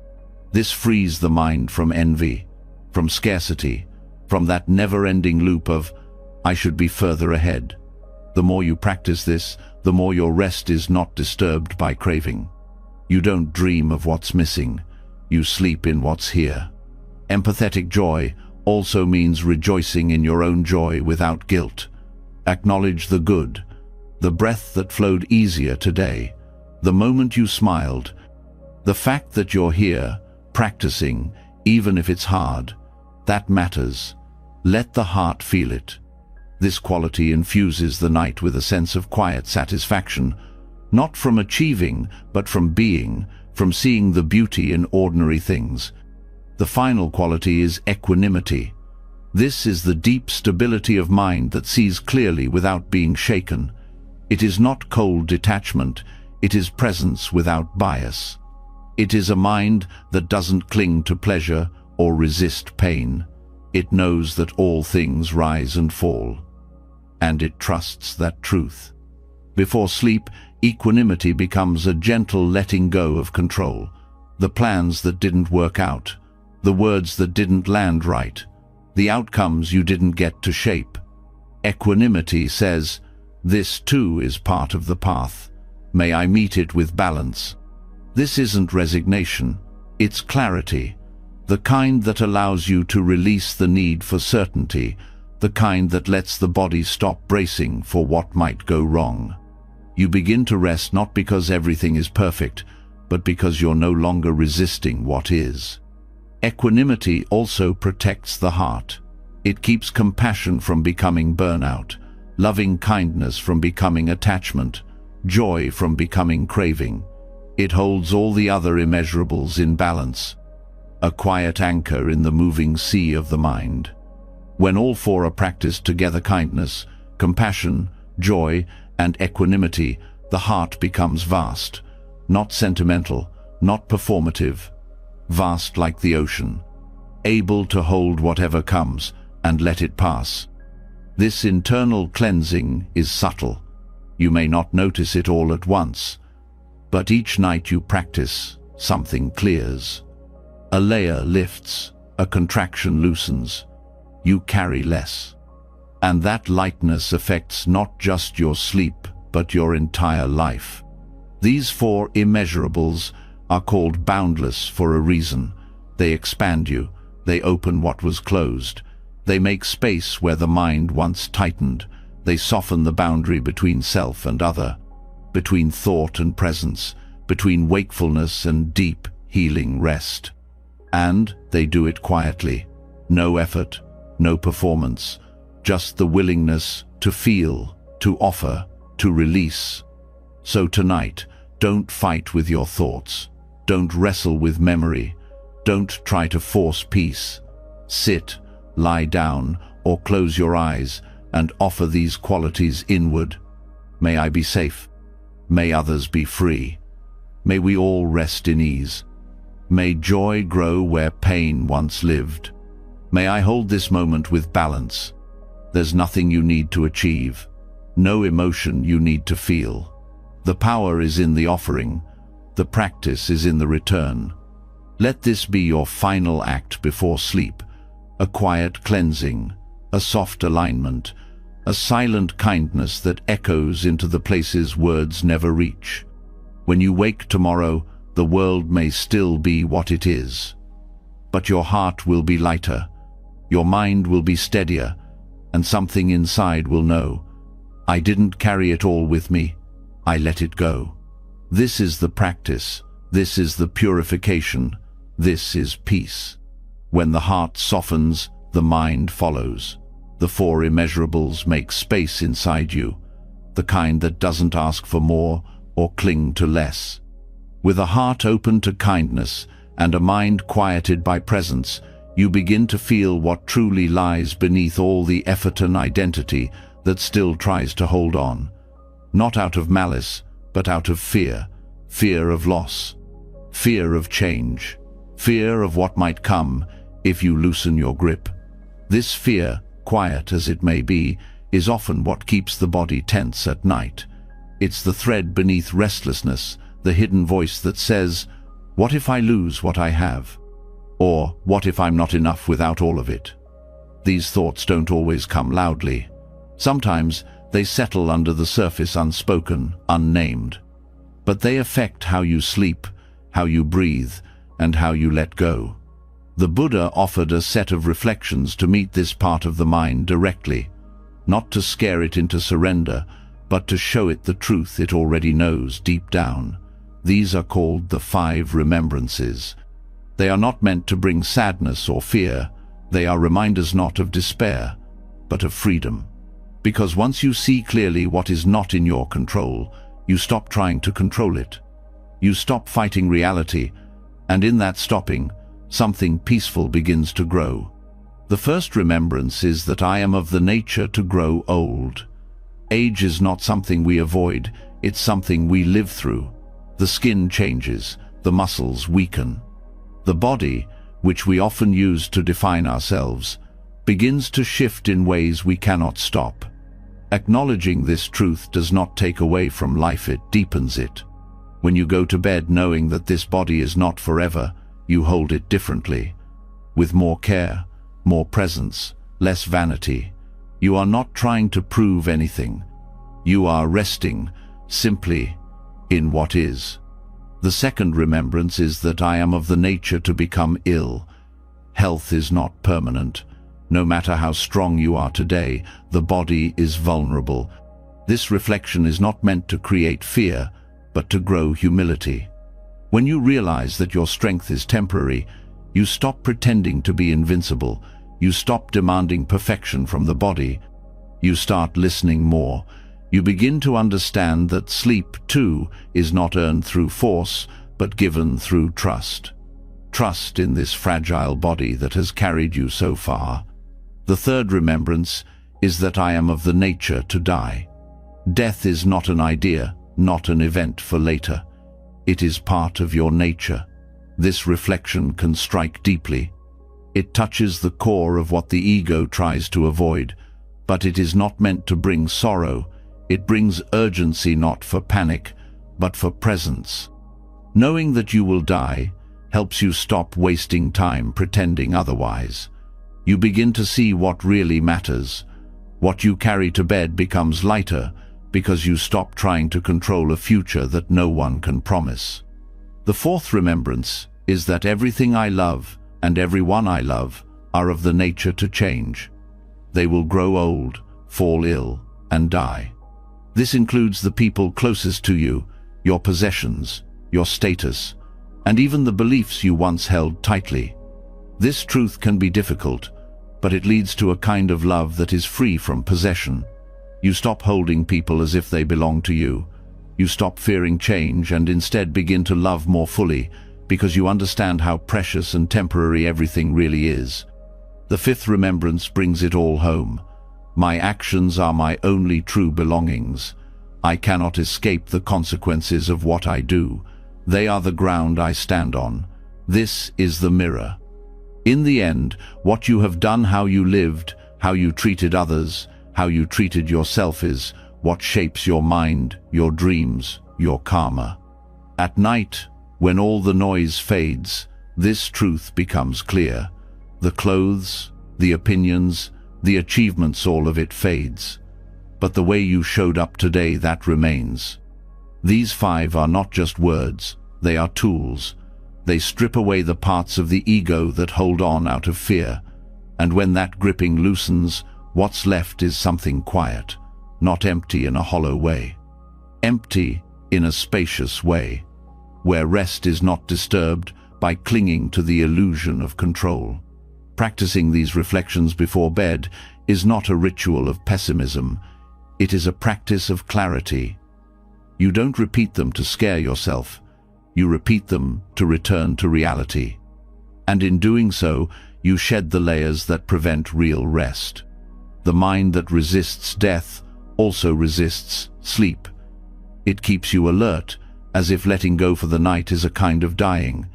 This frees the mind from envy, from scarcity, from that never-ending loop of, "I should be further ahead." The more you practice this, the more your rest is not disturbed by craving. You don't dream of what's missing. You sleep in what's here. Empathetic joy also means rejoicing in your own joy without guilt. Acknowledge the good, the breath that flowed easier today, the moment you smiled, the fact that you're here, practicing, even if it's hard. That matters. Let the heart feel it. This quality infuses the night with a sense of quiet satisfaction, not from achieving, but from being, from seeing the beauty in ordinary things. The final quality is equanimity. This is the deep stability of mind that sees clearly without being shaken. It is not cold detachment, it is presence without bias. It is a mind that doesn't cling to pleasure or resist pain. It knows that all things rise and fall, and it trusts that truth. Before sleep, equanimity becomes a gentle letting go of control. The plans that didn't work out, the words that didn't land right, the outcomes you didn't get to shape. Equanimity says, "This too is part of the path. May I meet it with balance." This isn't resignation, it's clarity, the kind that allows you to release the need for certainty, the kind that lets the body stop bracing for what might go wrong. You begin to rest not because everything is perfect, but because you're no longer resisting what is. Equanimity also protects the heart. It keeps compassion from becoming burnout, loving kindness from becoming attachment, joy from becoming craving. It holds all the other immeasurables in balance, a quiet anchor in the moving sea of the mind. When all four are practiced together, kindness, compassion, joy, and equanimity, the heart becomes vast, not sentimental, not performative, vast like the ocean, able to hold whatever comes and let it pass. This internal cleansing is subtle. You may not notice it all at once, but each night you practice, something clears. A layer lifts, a contraction loosens. You carry less. And that lightness affects not just your sleep, but your entire life. These four immeasurables are called boundless for a reason. They expand you, they open what was closed, they make space where the mind once tightened, they soften the boundary between self and other, between thought and presence, between wakefulness and deep, healing rest. And they do it quietly. No effort, no performance, just the willingness to feel, to offer, to release. So tonight, don't fight with your thoughts. Don't wrestle with memory. Don't try to force peace. Sit, lie down, or close your eyes and offer these qualities inward. May I be safe. May others be free. May we all rest in ease. May joy grow where pain once lived. May I hold this moment with balance. There's nothing you need to achieve, no emotion you need to feel. The power is in the offering. The practice is in the return. Let this be your final act before sleep, a quiet cleansing, a soft alignment, a silent kindness that echoes into the places words never reach. When you wake tomorrow, the world may still be what it is, but your heart will be lighter, your mind will be steadier, and something inside will know, I didn't carry it all with me, I let it go. This is the practice, this is the purification, this is peace. When the heart softens, the mind follows. The four immeasurables make space inside you, the kind that doesn't ask for more or cling to less. With a heart open to kindness and a mind quieted by presence, you begin to feel what truly lies beneath all the effort and identity that still tries to hold on. Not out of malice, but out of fear. Fear of loss, fear of change, fear of what might come if you loosen your grip. This fear, quiet as it may be, is often what keeps the body tense at night. It's the thread beneath restlessness, the hidden voice that says, what if I lose what I have? Or what if I'm not enough without all of it? These thoughts don't always come loudly. Sometimes they settle under the surface unspoken, unnamed. But they affect how you sleep, how you breathe, and how you let go. The Buddha offered a set of reflections to meet this part of the mind directly, not to scare it into surrender, but to show it the truth it already knows deep down. These are called the 5 remembrances. They are not meant to bring sadness or fear. They are reminders not of despair, but of freedom. Because once you see clearly what is not in your control, you stop trying to control it. You stop fighting reality, and in that stopping, something peaceful begins to grow. The first remembrance is that I am of the nature to grow old. Age is not something we avoid, it's something we live through. The skin changes, the muscles weaken. The body, which we often use to define ourselves, begins to shift in ways we cannot stop. Acknowledging this truth does not take away from life, it deepens it. When you go to bed knowing that this body is not forever, you hold it differently. With more care, more presence, less vanity. You are not trying to prove anything. You are resting, simply, in what is. The second remembrance is that I am of the nature to become ill. Health is not permanent. No matter how strong you are today, the body is vulnerable. This reflection is not meant to create fear, but to grow humility. When you realize that your strength is temporary, you stop pretending to be invincible. You stop demanding perfection from the body. You start listening more. You begin to understand that sleep, too, is not earned through force, but given through trust. Trust in this fragile body that has carried you so far. The third remembrance is that I am of the nature to die. Death is not an idea, not an event for later. It is part of your nature. This reflection can strike deeply. It touches the core of what the ego tries to avoid, but it is not meant to bring sorrow. It brings urgency, not for panic, but for presence. Knowing that you will die helps you stop wasting time pretending otherwise. You begin to see what really matters. What you carry to bed becomes lighter because you stop trying to control a future that no one can promise. The fourth remembrance is that everything I love and everyone I love are of the nature to change. They will grow old, fall ill, and die. This includes the people closest to you, your possessions, your status, and even the beliefs you once held tightly. This truth can be difficult, but it leads to a kind of love that is free from possession. You stop holding people as if they belong to you. You stop fearing change and instead begin to love more fully because you understand how precious and temporary everything really is. The fifth remembrance brings it all home. My actions are my only true belongings. I cannot escape the consequences of what I do. They are the ground I stand on. This is the mirror. In the end, what you have done, how you lived, how you treated others, how you treated yourself is what shapes your mind, your dreams, your karma. At night, when all the noise fades, this truth becomes clear. The clothes, the opinions, the achievements, all of it fades. But the way you showed up today, that remains. These 5 are not just words, they are tools. They strip away the parts of the ego that hold on out of fear. And when that gripping loosens, what's left is something quiet, not empty in a hollow way. Empty in a spacious way, where rest is not disturbed by clinging to the illusion of control. Practicing these reflections before bed is not a ritual of pessimism. It is a practice of clarity. You don't repeat them to scare yourself. You repeat them to return to reality. And in doing so, you shed the layers that prevent real rest. The mind that resists death also resists sleep. It keeps you alert, as if letting go for the night is a kind of dying.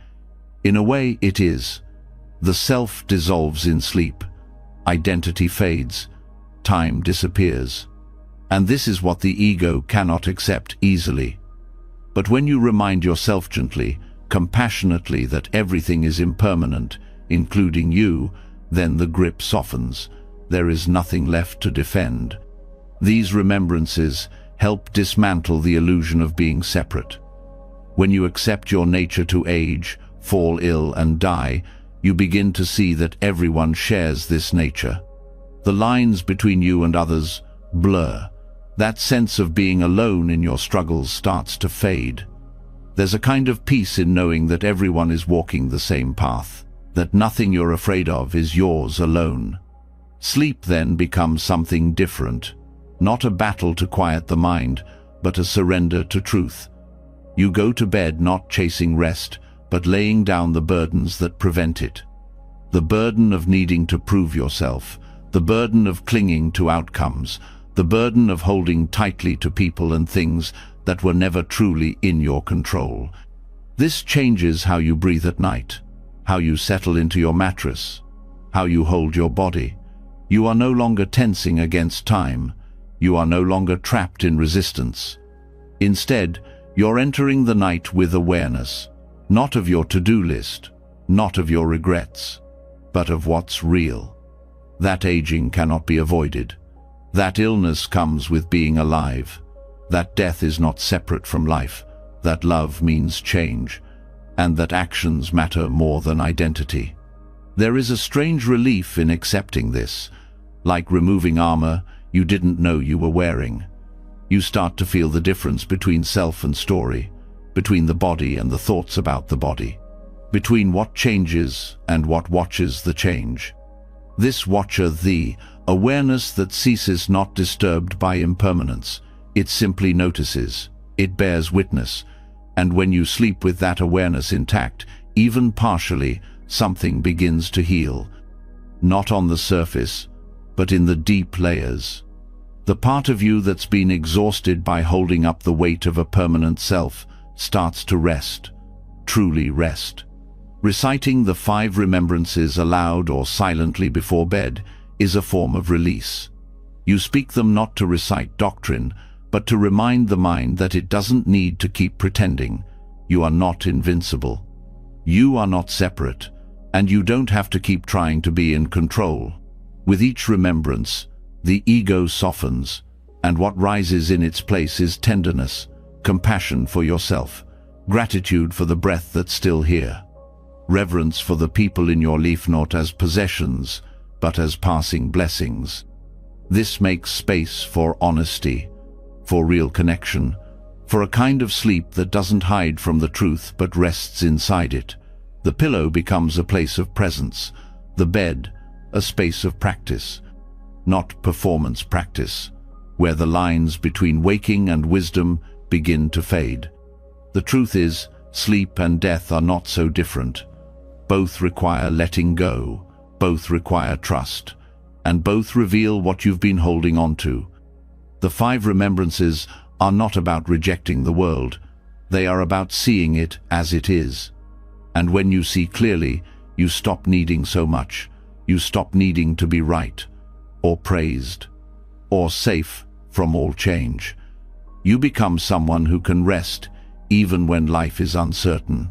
In a way, it is. The self dissolves in sleep. Identity fades. Time disappears. And this is what the ego cannot accept easily. But when you remind yourself gently, compassionately, that everything is impermanent, including you, then the grip softens. There is nothing left to defend. These remembrances help dismantle the illusion of being separate. When you accept your nature to age, fall ill, and die, you begin to see that everyone shares this nature. The lines between you and others blur. That sense of being alone in your struggles starts to fade. There's a kind of peace in knowing that everyone is walking the same path, that nothing you're afraid of is yours alone. Sleep then becomes something different. not a battle to quiet the mind, but a surrender to truth. You go to bed not chasing rest, but laying down the burdens that prevent it. The burden of needing to prove yourself, the burden of clinging to outcomes, the burden of holding tightly to people and things that were never truly in your control. This changes how you breathe at night, how you settle into your mattress, how you hold your body. You are no longer tensing against time. You are no longer trapped in resistance. Instead, you're entering the night with awareness, not of your to-do list, not of your regrets, but of what's real. That aging cannot be avoided. That illness comes with being alive. That death is not separate from life. That love means change, and that actions matter more than identity. There is a strange relief in accepting this, like removing armor you didn't know you were wearing. You start to feel the difference between self and story, between the body and the thoughts about the body, between what changes and what watches the change. This watcher, the awareness that ceases, not disturbed by impermanence. It simply notices, it bears witness, and when you sleep with that awareness intact, even partially, something begins to heal. Not on the surface, but in the deep layers. The part of you that's been exhausted by holding up the weight of a permanent self starts to rest, truly rest. Reciting the 5 remembrances aloud or silently before bed is a form of release. You speak them not to recite doctrine, but to remind the mind that it doesn't need to keep pretending. You are not invincible. You are not separate, and you don't have to keep trying to be in control. With each remembrance, the ego softens, and what rises in its place is tenderness, compassion for yourself, gratitude for the breath that's still here, reverence for the people in your life not as possessions, but as passing blessings. This makes space for honesty, for real connection, for a kind of sleep that doesn't hide from the truth but rests inside it. The pillow becomes a place of presence, the bed a space of practice, not performance practice, where the lines between waking and wisdom begin to fade. The truth is, sleep and death are not so different. Both require letting go, both require trust, and both reveal what you've been holding on to. The 5 remembrances are not about rejecting the world. They are about seeing it as it is. And when you see clearly, you stop needing so much. You stop needing to be right, or praised, or safe from all change. You become someone who can rest even when life is uncertain.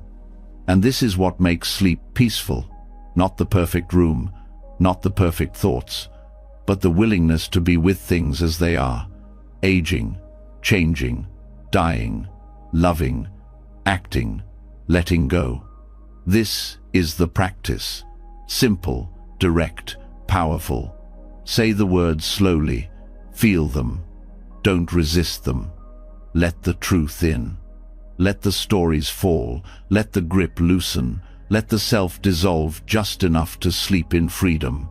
And this is what makes sleep peaceful. Not the perfect room, not the perfect thoughts, but the willingness to be with things as they are, aging, changing, dying, loving, acting, letting go. This is the practice. Simple, direct, powerful. Say the words slowly. Feel them. Don't resist them. Let the truth in. Let the stories fall. Let the grip loosen. Let the self dissolve just enough to sleep in freedom.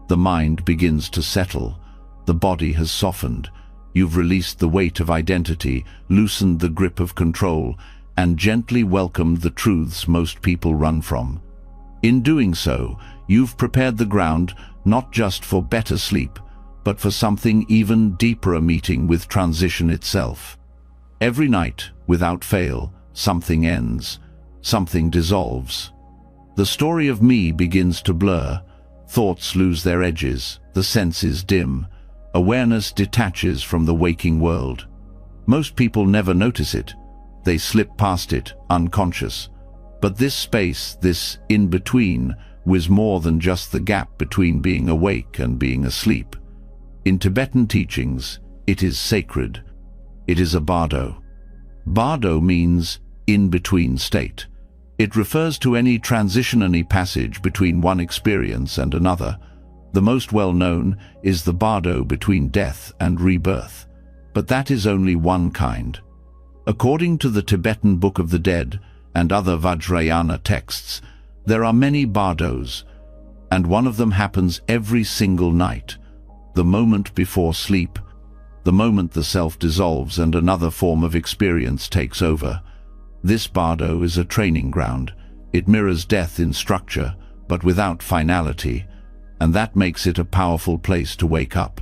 The mind begins to settle. The body has softened. You've released the weight of identity, loosened the grip of control, and gently welcomed the truths most people run from. In doing so, you've prepared the ground not just for better sleep, but for something even deeper, a meeting with transition itself. Every night, without fail, something ends, something dissolves. The story of me begins to blur, thoughts lose their edges, the senses dim, awareness detaches from the waking world. Most people never notice it. They slip past it, unconscious. But this space, this in-between, was more than just the gap between being awake and being asleep. In Tibetan teachings, it is sacred. It is a bardo. Bardo means in-between state. It refers to any transitionary passage between one experience and another. The most well-known is the bardo between death and rebirth. But that is only one kind. According to the Tibetan Book of the Dead and other Vajrayana texts, there are many bardos, and one of them happens every single night, the moment before sleep. the moment the self dissolves and another form of experience takes over. This bardo is a training ground. It mirrors death in structure, but without finality, and that makes it a powerful place to wake up.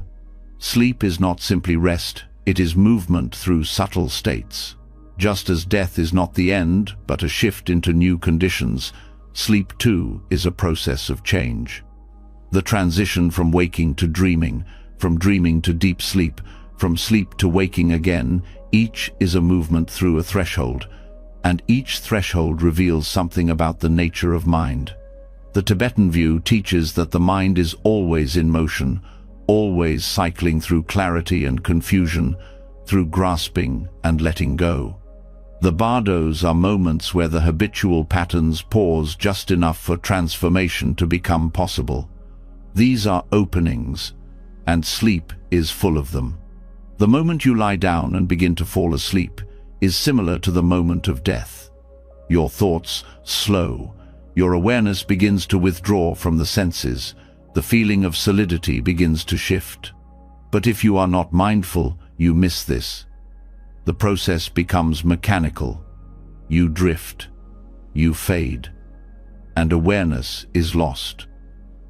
Sleep is not simply rest, it is movement through subtle states. Just as death is not the end, but a shift into new conditions, sleep too is a process of change. The transition from waking to dreaming, from dreaming to deep sleep, from sleep to waking again, each is a movement through a threshold, and each threshold reveals something about the nature of mind. The Tibetan view teaches that the mind is always in motion, always cycling through clarity and confusion, through grasping and letting go. The bardos are moments where the habitual patterns pause just enough for transformation to become possible. These are openings, and sleep is full of them. The moment you lie down and begin to fall asleep is similar to the moment of death. Your thoughts slow, your awareness begins to withdraw from the senses, the feeling of solidity begins to shift. But if you are not mindful, you miss this. The process becomes mechanical. You drift, you fade, and awareness is lost.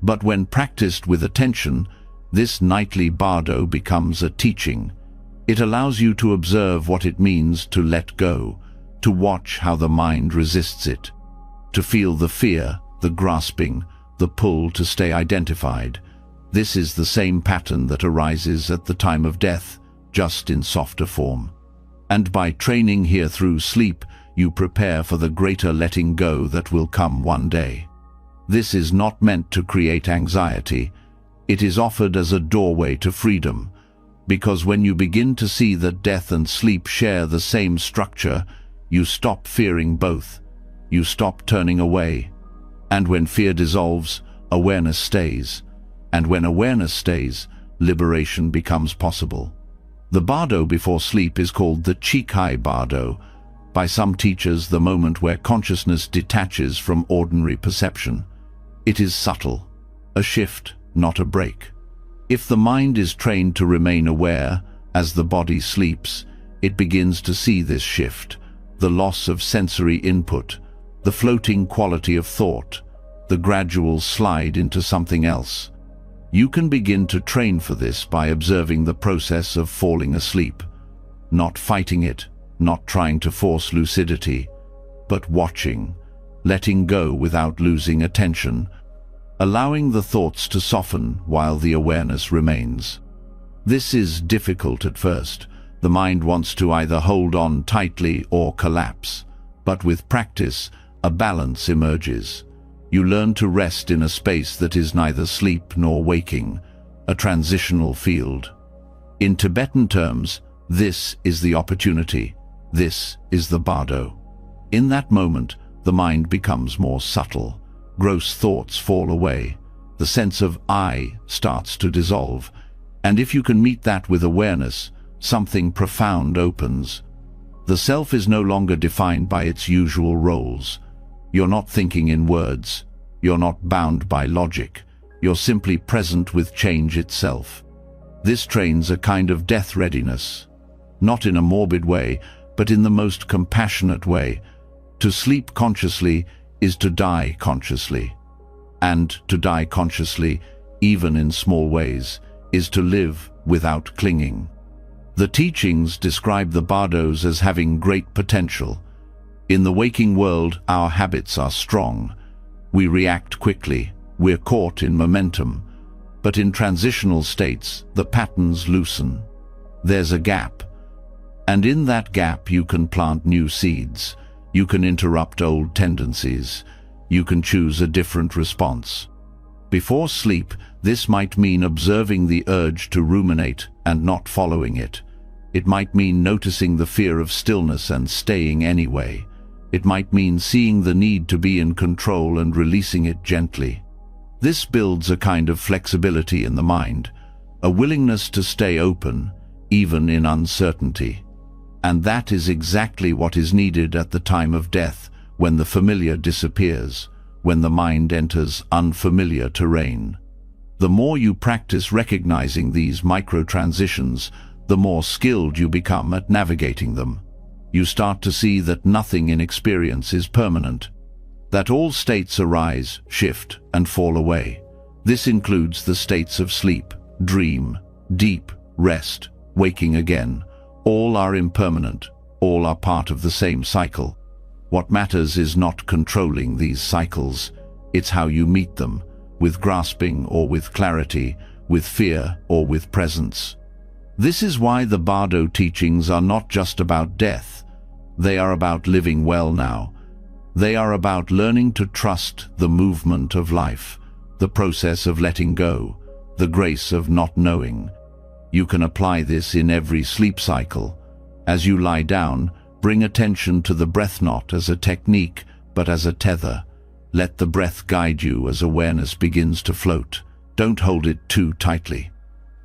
But when practiced with attention, this nightly bardo becomes a teaching. It allows you to observe what it means to let go, to watch how the mind resists it, to feel the fear, the grasping, the pull to stay identified. This is the same pattern that arises at the time of death, just in softer form. And by training here through sleep, you prepare for the greater letting go that will come one day. This is not meant to create anxiety. It is offered as a doorway to freedom, because when you begin to see that death and sleep share the same structure, you stop fearing both. You stop turning away. And when fear dissolves, awareness stays. And when awareness stays, liberation becomes possible. The bardo before sleep is called the Chikai bardo, by some teachers the moment where consciousness detaches from ordinary perception. It is subtle, a shift, not a break. If the mind is trained to remain aware as the body sleeps, it begins to see this shift, the loss of sensory input, the floating quality of thought, the gradual slide into something else. You can begin to train for this by observing the process of falling asleep, not fighting it, not trying to force lucidity, but watching, letting go without losing attention, allowing the thoughts to soften while the awareness remains. This is difficult at first. The mind wants to either hold on tightly or collapse, but with practice, a balance emerges. You learn to rest in a space that is neither sleep nor waking, a transitional field. In Tibetan terms, this is the opportunity. This is the bardo. In that moment, the mind becomes more subtle. Gross thoughts fall away. The sense of I starts to dissolve. And if you can meet that with awareness, something profound opens. The self is no longer defined by its usual roles. You're not thinking in words. You're not bound by logic. You're simply present with change itself. This trains a kind of death readiness. Not in a morbid way, but in the most compassionate way. To sleep consciously is to die consciously. And to die consciously, even in small ways, is to live without clinging. The teachings describe the bardos as having great potential. In the waking world, our habits are strong. We react quickly, we're caught in momentum. But in transitional states, the patterns loosen. There's a gap. And in that gap you can plant new seeds. You can interrupt old tendencies. You can choose a different response. Before sleep, this might mean observing the urge to ruminate and not following it. It might mean noticing the fear of stillness and staying anyway. It might mean seeing the need to be in control and releasing it gently. This builds a kind of flexibility in the mind, a willingness to stay open, even in uncertainty. And that is exactly what is needed at the time of death, when the familiar disappears, when the mind enters unfamiliar terrain. The more you practice recognizing these micro-transitions, the more skilled you become at navigating them. You start to see that nothing in experience is permanent, that all states arise, shift, and fall away. This includes the states of sleep, dream, deep, rest, waking again. All are impermanent, all are part of the same cycle. What matters is not controlling these cycles, it's how you meet them, with grasping or with clarity, with fear or with presence. This is why the Bardo teachings are not just about death. They are about living well now. They are about learning to trust the movement of life, the process of letting go, the grace of not knowing. You can apply this in every sleep cycle. As you lie down, bring attention to the breath not as a technique, but as a tether. Let the breath guide you as awareness begins to float. Don't hold it too tightly.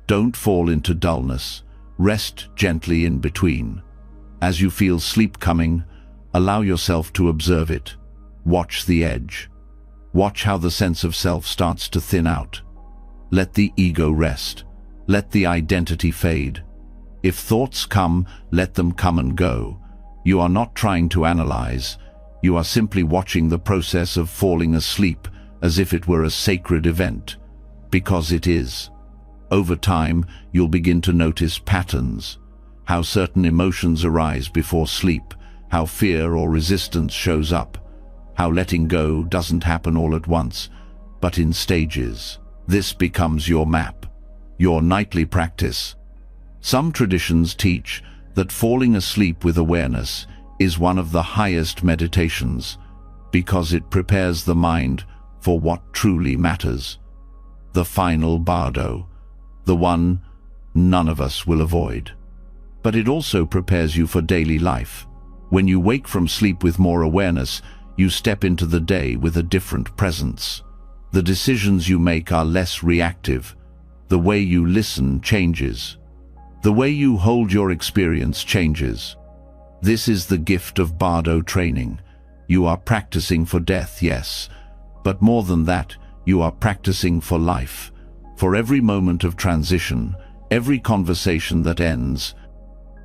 Don't fall into dullness. Rest gently in between. As you feel sleep coming, allow yourself to observe it. Watch the edge. Watch how the sense of self starts to thin out. Let the ego rest. Let the identity fade. If thoughts come, let them come and go. You are not trying to analyze. You are simply watching the process of falling asleep as if it were a sacred event, because it is. Over time, you'll begin to notice patterns, how certain emotions arise before sleep, how fear or resistance shows up, how letting go doesn't happen all at once, but in stages. This becomes your map, your nightly practice. Some traditions teach that falling asleep with awareness is one of the highest meditations because it prepares the mind for what truly matters. The final bardo, the one none of us will avoid. But it also prepares you for daily life. When you wake from sleep with more awareness, you step into the day with a different presence. The decisions you make are less reactive. The way you listen changes. The way you hold your experience changes. This is the gift of Bardo training. You are practicing for death, yes, but more than that, you are practicing for life. For every moment of transition, every conversation that ends,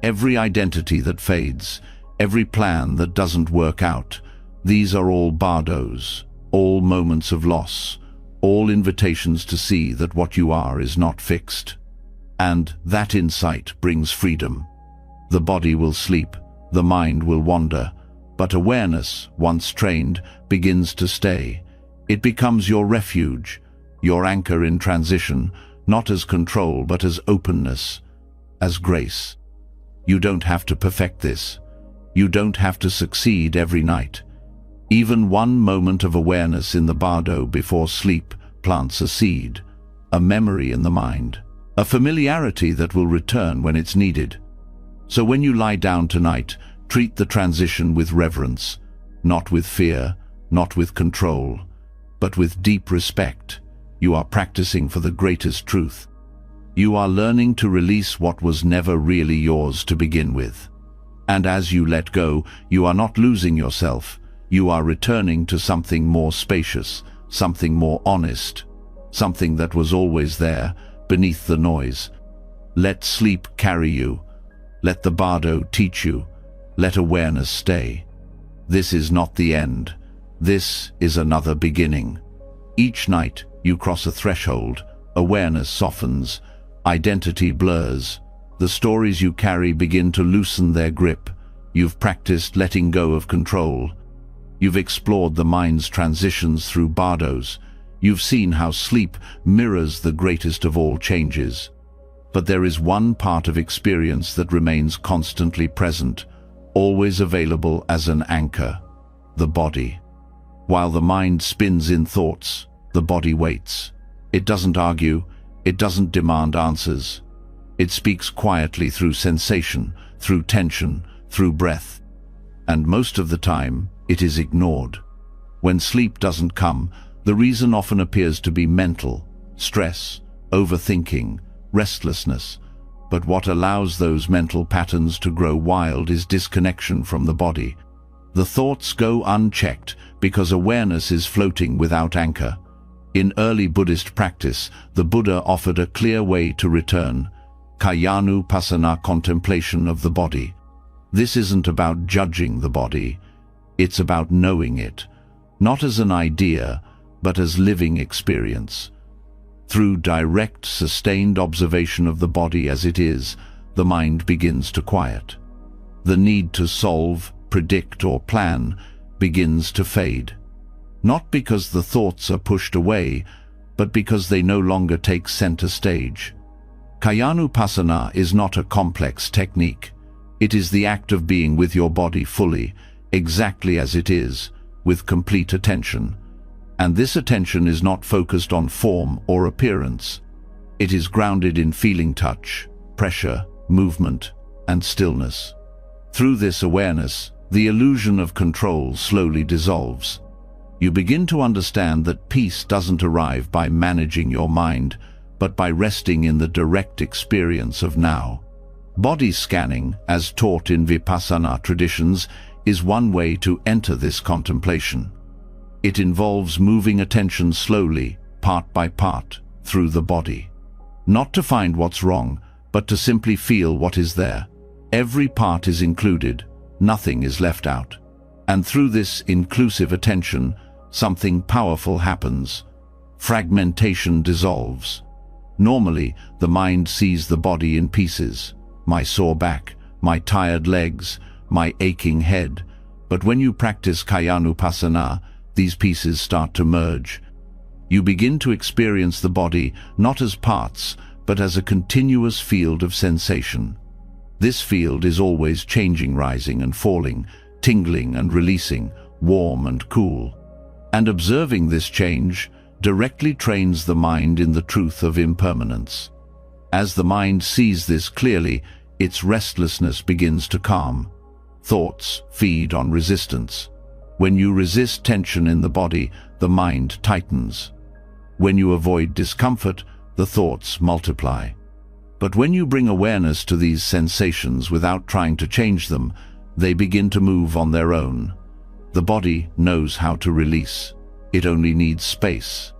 every identity that fades, every plan that doesn't work out, these are all bardos, all moments of loss, all invitations to see that what you are is not fixed. And that insight brings freedom. The body will sleep, the mind will wander, but awareness, once trained, begins to stay. It becomes your refuge, your anchor in transition, not as control but as openness, as grace. You don't have to perfect this. You don't have to succeed every night. Even one moment of awareness in the bardo before sleep plants a seed, a memory in the mind, a familiarity that will return when it's needed. So when you lie down tonight, treat the transition with reverence, not with fear, not with control, but with deep respect. You are practicing for the greatest truth. You are learning to release what was never really yours to begin with. And as you let go, you are not losing yourself. You are returning to something more spacious, something more honest, something that was always there, beneath the noise. Let sleep carry you. Let the bardo teach you. Let awareness stay. This is not the end. This is another beginning. Each night you cross a threshold, awareness softens, identity blurs. The stories you carry begin to loosen their grip. You've practiced letting go of control. You've explored the mind's transitions through bardos. You've seen how sleep mirrors the greatest of all changes. But there is one part of experience that remains constantly present, always available as an anchor: the body. While the mind spins in thoughts, the body waits. It doesn't argue, it doesn't demand answers. It speaks quietly through sensation, through tension, through breath. And most of the time, it is ignored. When sleep doesn't come, the reason often appears to be mental: stress, overthinking, restlessness. But what allows those mental patterns to grow wild is disconnection from the body. The thoughts go unchecked because awareness is floating without anchor. In early Buddhist practice, the Buddha offered a clear way to return. Kayanupassana, contemplation of the body. This isn't about judging the body. It's about knowing it, not as an idea, but as living experience. Through direct, sustained observation of the body as it is, the mind begins to quiet. The need to solve, predict, or plan begins to fade. Not because the thoughts are pushed away, but because they no longer take center stage. Kayanupassana is not a complex technique. It is the act of being with your body fully, exactly as it is, with complete attention. And this attention is not focused on form or appearance. It is grounded in feeling touch, pressure, movement, and stillness. Through this awareness, the illusion of control slowly dissolves. You begin to understand that peace doesn't arrive by managing your mind, but by resting in the direct experience of now. Body scanning, as taught in Vipassana traditions, is one way to enter this contemplation. It involves moving attention slowly, part by part, through the body. Not to find what's wrong, but to simply feel what is there. Every part is included, nothing is left out. And through this inclusive attention, something powerful happens. Fragmentation dissolves. Normally, the mind sees the body in pieces. My sore back, my tired legs, my aching head. But when you practice Kayanupassana, these pieces start to merge. You begin to experience the body not as parts, but as a continuous field of sensation. This field is always changing, rising and falling, tingling and releasing, warm and cool. And observing this change directly trains the mind in the truth of impermanence. As the mind sees this clearly, its restlessness begins to calm. Thoughts feed on resistance. When you resist tension in the body, the mind tightens. When you avoid discomfort, the thoughts multiply. But when you bring awareness to these sensations without trying to change them, they begin to move on their own. The body knows how to release. It only needs space.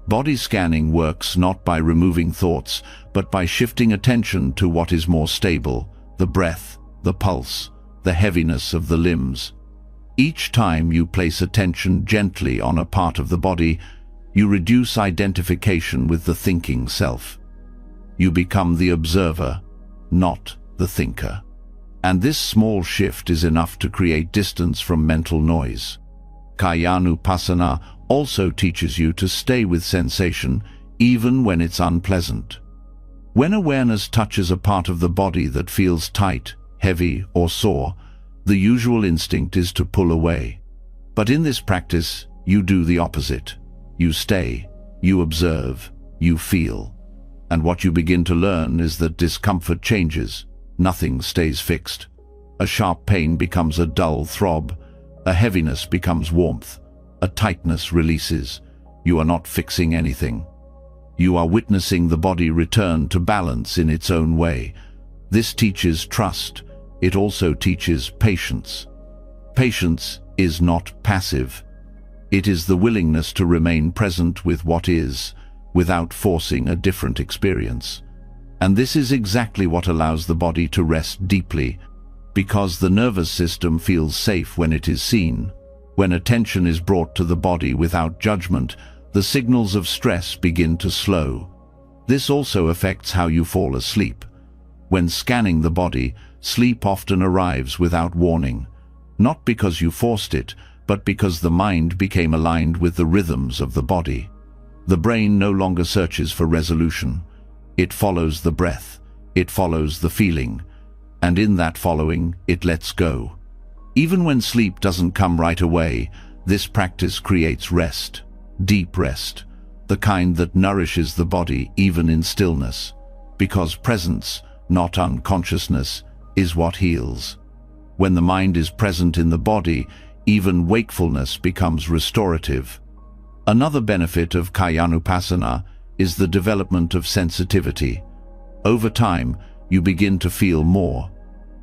Body scanning works not by removing thoughts, but by shifting attention to what is more stable: the breath, the pulse, the heaviness of the limbs. Each time you place attention gently on a part of the body, you reduce identification with the thinking self. You become the observer, not the thinker. And this small shift is enough to create distance from mental noise. Kayanupassana also teaches you to stay with sensation, even when it's unpleasant. When awareness touches a part of the body that feels tight, heavy, or sore, the usual instinct is to pull away. But in this practice, you do the opposite. You stay, you observe, you feel. And what you begin to learn is that discomfort changes. Nothing stays fixed. A sharp pain becomes a dull throb. A heaviness becomes warmth. A tightness releases. You are not fixing anything. You are witnessing the body return to balance in its own way. This teaches trust. It also teaches patience. Patience is not passive. It is the willingness to remain present with what is, without forcing a different experience. And this is exactly what allows the body to rest deeply, because the nervous system feels safe when it is seen. When attention is brought to the body without judgment, the signals of stress begin to slow. This also affects how you fall asleep. When scanning the body, sleep often arrives without warning, not because you forced it, but because the mind became aligned with the rhythms of the body. The brain no longer searches for resolution. It follows the breath, it follows the feeling, and in that following, it lets go. Even when sleep doesn't come right away, this practice creates rest, deep rest, the kind that nourishes the body even in stillness, because presence, not unconsciousness, is what heals. When the mind is present in the body, even wakefulness becomes restorative. Another benefit of Kayanupassana is the development of sensitivity. Over time, you begin to feel more,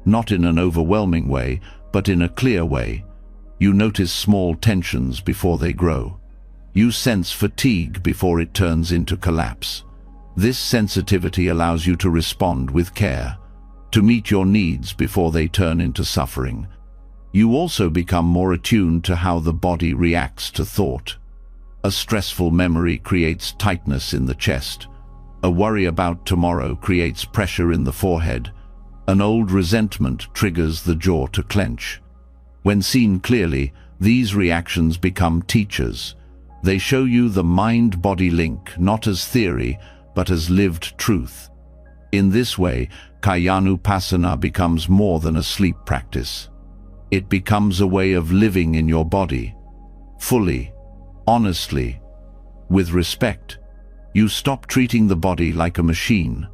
not in an overwhelming way, but in a clear way. You notice small tensions before they grow. You sense fatigue before it turns into collapse. This sensitivity allows you to respond with care, to meet your needs before they turn into suffering. You also become more attuned to how the body reacts to thought. A stressful memory creates tightness in the chest. A worry about tomorrow creates pressure in the forehead. An old resentment triggers the jaw to clench. When seen clearly, these reactions become teachers. They show you the mind-body link, not as theory, but as lived truth. In this way, Kayanupassana becomes more than a sleep practice. It becomes a way of living in your body, fully, honestly, with respect. You stop treating the body like a machine.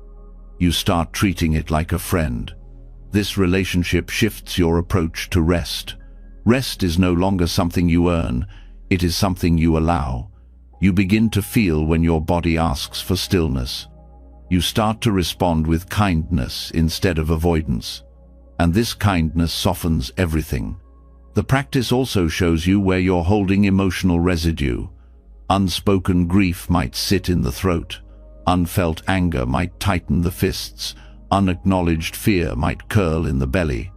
You start treating it like a friend. This relationship shifts your approach to rest. Rest is no longer something you earn, it is something you allow. You begin to feel when your body asks for stillness. You start to respond with kindness instead of avoidance. And this kindness softens everything. The practice also shows you where you're holding emotional residue. Unspoken grief might sit in the throat. Unfelt anger might tighten the fists. Unacknowledged fear might curl in the belly.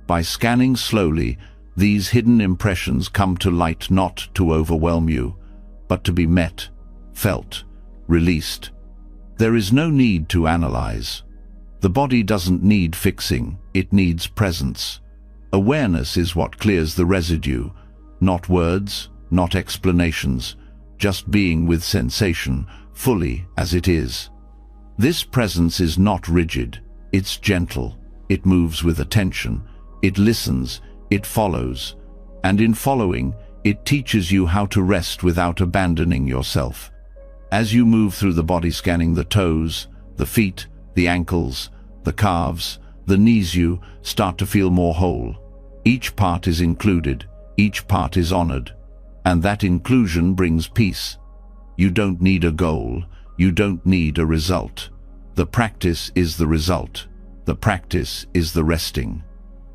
By scanning slowly, these hidden impressions come to light, not to overwhelm you, but to be met, felt, released. There is no need to analyze. The body doesn't need fixing, it needs presence. Awareness is what clears the residue, not words, not explanations, just being with sensation, fully as it is. This presence is not rigid, it's gentle, it moves with attention, it listens, it follows, and in following, it teaches you how to rest without abandoning yourself. As you move through the body, scanning the toes, the feet, the ankles, the calves, the knees, you start to feel more whole. Each part is included, each part is honored, and that inclusion brings peace. You don't need a goal, you don't need a result. The practice is the result. The practice is the resting.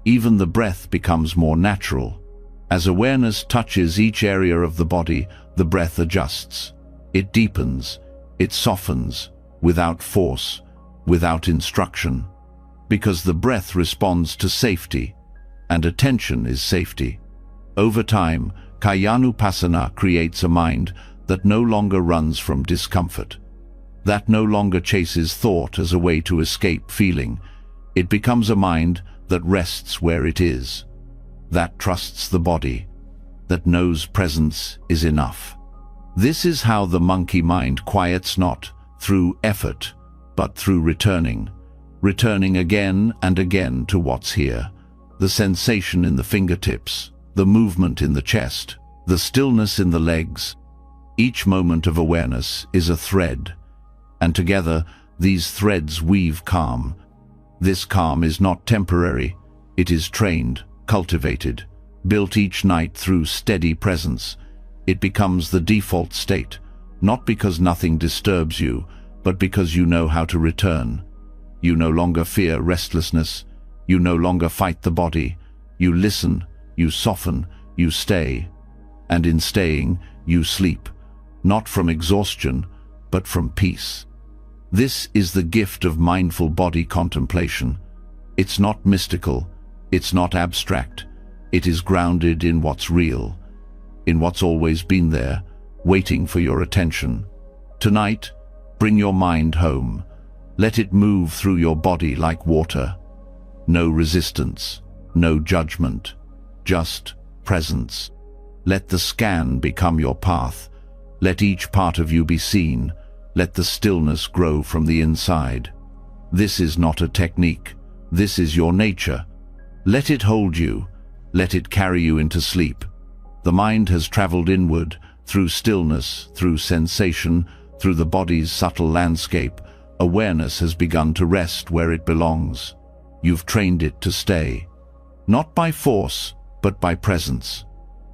Even the breath becomes more natural. As awareness touches each area of the body, the breath adjusts. It deepens, it softens, without force, without instruction. Because the breath responds to safety, and attention is safety. Over time, Kayanupassana creates a mind that no longer runs from discomfort, that no longer chases thought as a way to escape feeling. It becomes a mind that rests where it is, that trusts the body, that knows presence is enough. This is how the monkey mind quiets, not through effort, but through returning again and again to what's here. The sensation in the fingertips, the movement in the chest, the stillness in the legs. Each moment of awareness is a thread, and together these threads weave calm. This calm is not temporary, it is trained, cultivated, built each night through steady presence. It becomes the default state, not because nothing disturbs you, but because you know how to return. You no longer fear restlessness, you no longer fight the body, you listen, you soften, you stay. And in staying, you sleep, not from exhaustion, but from peace. This is the gift of mindful body contemplation. It's not mystical, it's not abstract, it is grounded in what's real, in what's always been there, waiting for your attention. Tonight, bring your mind home. Let it move through your body like water. No resistance, no judgment, just presence. Let the scan become your path. Let each part of you be seen. Let the stillness grow from the inside. This is not a technique. This is your nature. Let it hold you. Let it carry you into sleep. The mind has traveled inward, through stillness, through sensation, through the body's subtle landscape. Awareness has begun to rest where it belongs. You've trained it to stay. Not by force, but by presence.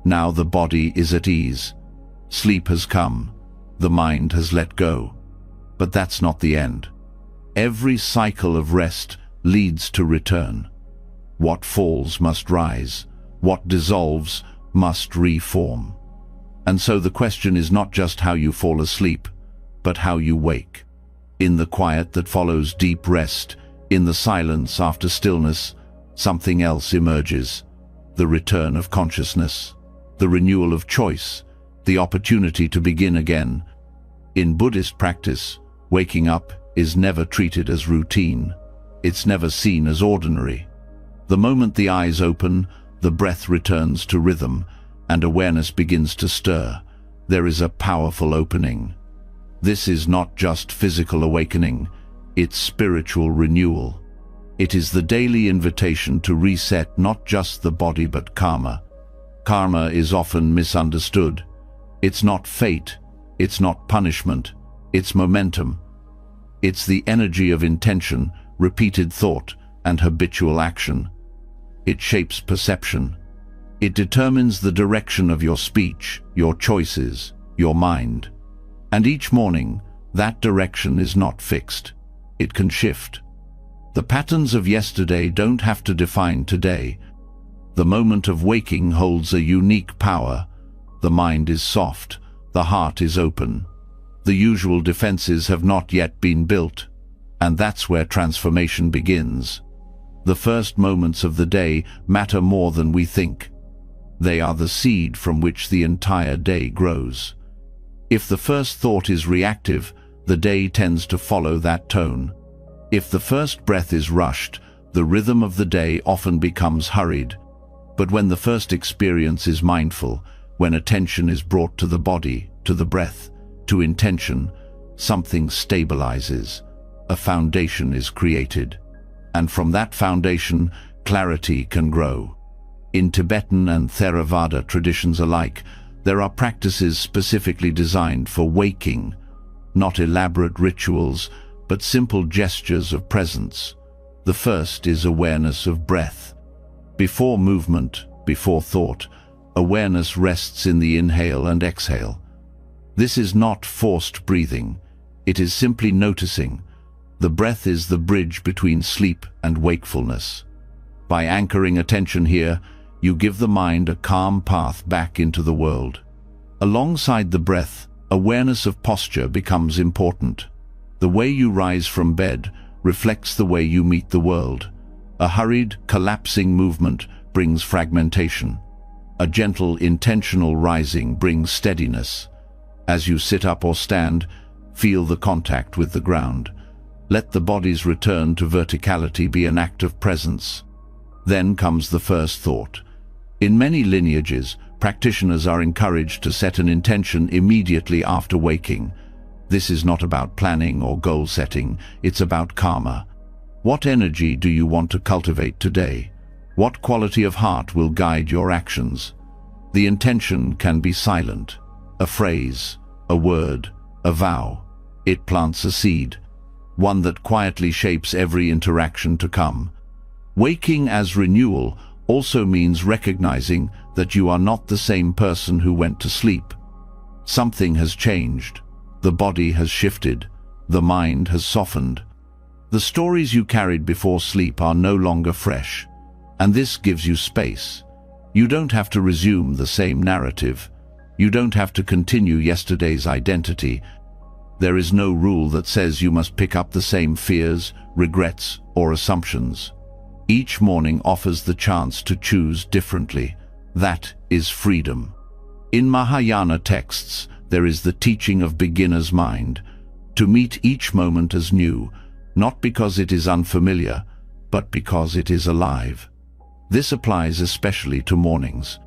Now the body is at ease. Sleep has come. The mind has let go. But that's not the end. Every cycle of rest leads to return. What falls must rise. What dissolves must reform. And so the question is not just how you fall asleep, but how you wake. In the quiet that follows deep rest, in the silence after stillness, something else emerges. The return of consciousness, the renewal of choice, the opportunity to begin again. In Buddhist practice, waking up is never treated as routine. It's never seen as ordinary. The moment the eyes open, the breath returns to rhythm, and awareness begins to stir. There is a powerful opening. This is not just physical awakening, it's spiritual renewal. It is the daily invitation to reset not just the body but karma. Karma is often misunderstood. It's not fate, it's not punishment, it's momentum. It's the energy of intention, repeated thought, and habitual action. It shapes perception. It determines the direction of your speech, your choices, your mind. And each morning, that direction is not fixed. It can shift. The patterns of yesterday don't have to define today. The moment of waking holds a unique power. The mind is soft, the heart is open. The usual defenses have not yet been built, and that's where transformation begins. The first moments of the day matter more than we think. They are the seed from which the entire day grows. If the first thought is reactive, the day tends to follow that tone. If the first breath is rushed, the rhythm of the day often becomes hurried. But when the first experience is mindful, when attention is brought to the body, to the breath, to intention, something stabilizes. A foundation is created. And from that foundation, clarity can grow. In Tibetan and Theravada traditions alike, there are practices specifically designed for waking, not elaborate rituals, but simple gestures of presence. The first is awareness of breath. Before movement, before thought, awareness rests in the inhale and exhale. This is not forced breathing. It is simply noticing. The breath is the bridge between sleep and wakefulness. By anchoring attention here, you give the mind a calm path back into the world. Alongside the breath, awareness of posture becomes important. The way you rise from bed reflects the way you meet the world. A hurried, collapsing movement brings fragmentation. A gentle, intentional rising brings steadiness. As you sit up or stand, feel the contact with the ground. Let the body's return to verticality be an act of presence. Then comes the first thought. In many lineages, practitioners are encouraged to set an intention immediately after waking. This is not about planning or goal setting, it's about karma. What energy do you want to cultivate today? What quality of heart will guide your actions? The intention can be silent. A phrase, a word, a vow. It plants a seed, one that quietly shapes every interaction to come. Waking as renewal also means recognizing that you are not the same person who went to sleep. Something has changed. The body has shifted. The mind has softened. The stories you carried before sleep are no longer fresh, and this gives you space. You don't have to resume the same narrative. You don't have to continue yesterday's identity. There is no rule that says you must pick up the same fears, regrets, or assumptions. Each morning offers the chance to choose differently. That is freedom. In Mahayana texts, there is the teaching of beginner's mind, to meet each moment as new, not because it is unfamiliar, but because it is alive. This applies especially to mornings.